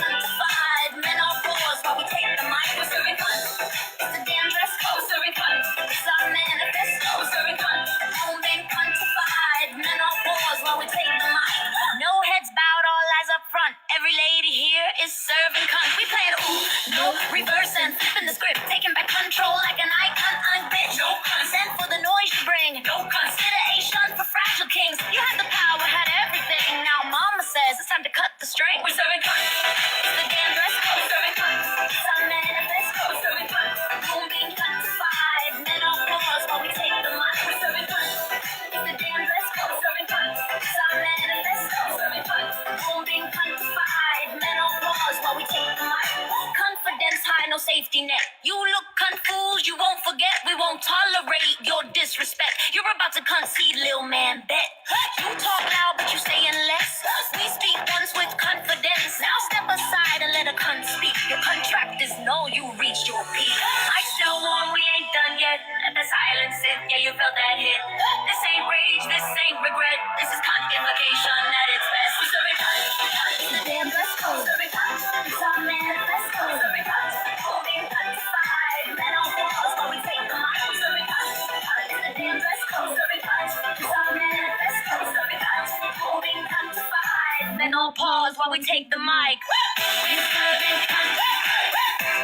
no safety net. You look confused, you won't forget. We won't tolerate your disrespect. You're about to concede, little man, bet. You talk loud, but you saying less. We speak once with confidence. Now step aside and let a cunt speak. Your contractors know you reached your peak. I still warn, we ain't done yet. Let the silence sit, yeah, you felt that hit. This ain't rage, this ain't regret. This is convocation at its best. We serving cunts, it's the damn dress code. Serving cunts, it's our manifesto. Serving cunts, holding cunts five. Men on walls while we take the mic. Serving cunts, it's the damn dress code. Serving cunts, it's our manifesto. Serving cunts, holding cunts five. Men on pause while we take the mic. We serving cunts.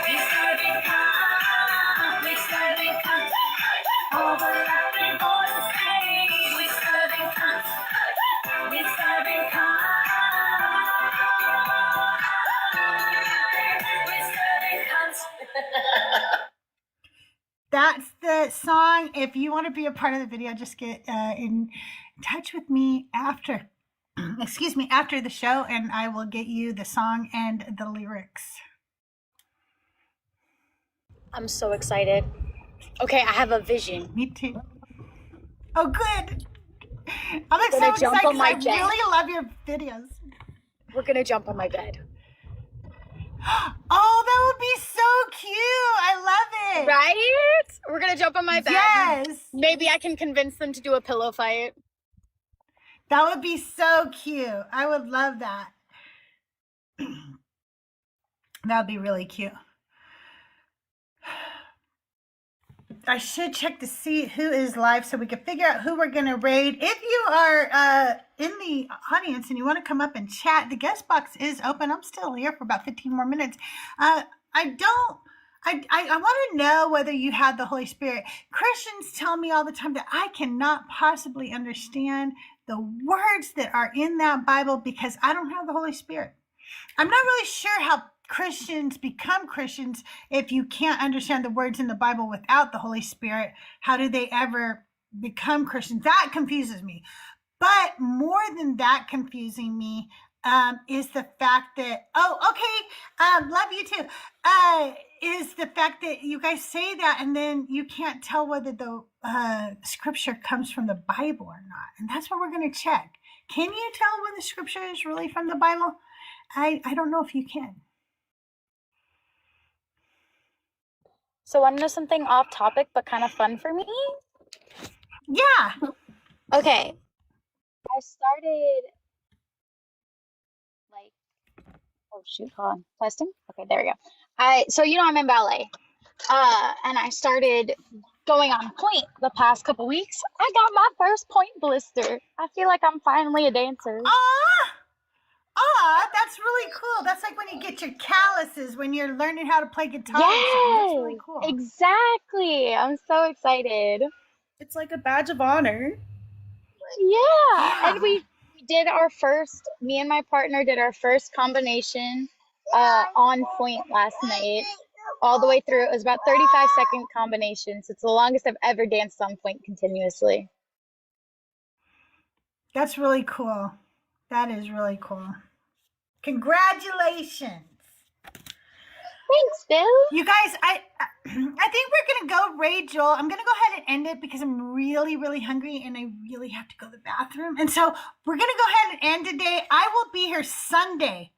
We serving cunts. We serving cunts. Overlapping voices, hey. We serving cunts. We serving cunts. We serving cunts. That's the song. If you want to be a part of the video, just get in touch with me after, excuse me, after the show, and I will get you the song and the lyrics. I'm so excited. Okay, I have a vision. Me too. Oh, good. I'm Gonna so jump excited on my because I bed. really love your videos. We're gonna jump on my bed. Oh, that would be so cute. I love it. Right? We're gonna jump on my bed. Yes. Maybe I can convince them to do a pillow fight. That would be so cute. I would love that. That would be really cute. I should check to see who is live so we can figure out who we're going to raid. If you are in the audience and you want to come up and chat, the guest box is open. I'm still here for about 15 more minutes. I want to know whether you have the Holy Spirit. Christians tell me all the time that I cannot possibly understand the words that are in that Bible because I don't have the Holy Spirit. I'm not really sure how Christians become Christians if you can't understand the words in the Bible without the Holy Spirit. How do they ever become Christians? That confuses me. But more than that confusing me is the fact that, love you too, is the fact that you guys say that and then you can't tell whether the scripture comes from the Bible or not. And that's what we're going to check. Can you tell when the scripture is really from the Bible? I don't know if you can. So want to know something off topic but kind of fun for me? Yeah. Okay. I started oh shoot, hold on. Testing? Okay, there we go. So I'm in ballet. And I started going on point the past couple weeks. I got my first point blister. I feel like I'm finally a dancer. That's really cool. That's like when you get your calluses when you're learning how to play guitar. Yes, That's really cool. Exactly. I'm so excited. It's like a badge of honor. Yeah. And we did me and my partner did our first combination on point last night. All the way through. It was about 35-second combinations. It's the longest I've ever danced on point continuously. That's really cool. That is really cool. Congratulations. Thanks, Bill. You guys, I think we're going to go raid Joel. I'm going to go ahead and end it because I'm really, really hungry and I really have to go to the bathroom. And so we're going to go ahead and end today. I will be here Sunday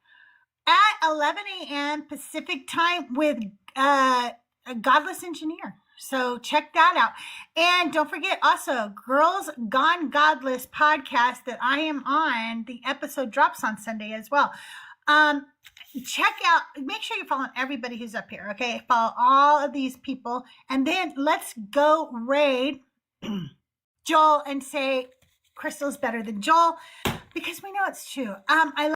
at 11 a.m. Pacific time with a Godless Engineer. So check that out. And don't forget also Girls Gone Godless podcast that I am on. The episode drops on Sunday as well. Check out, make sure you follow everybody who's up here. Okay. Follow all of these people. And then let's go raid Joel and say Crystal's better than Joel because we know it's true. I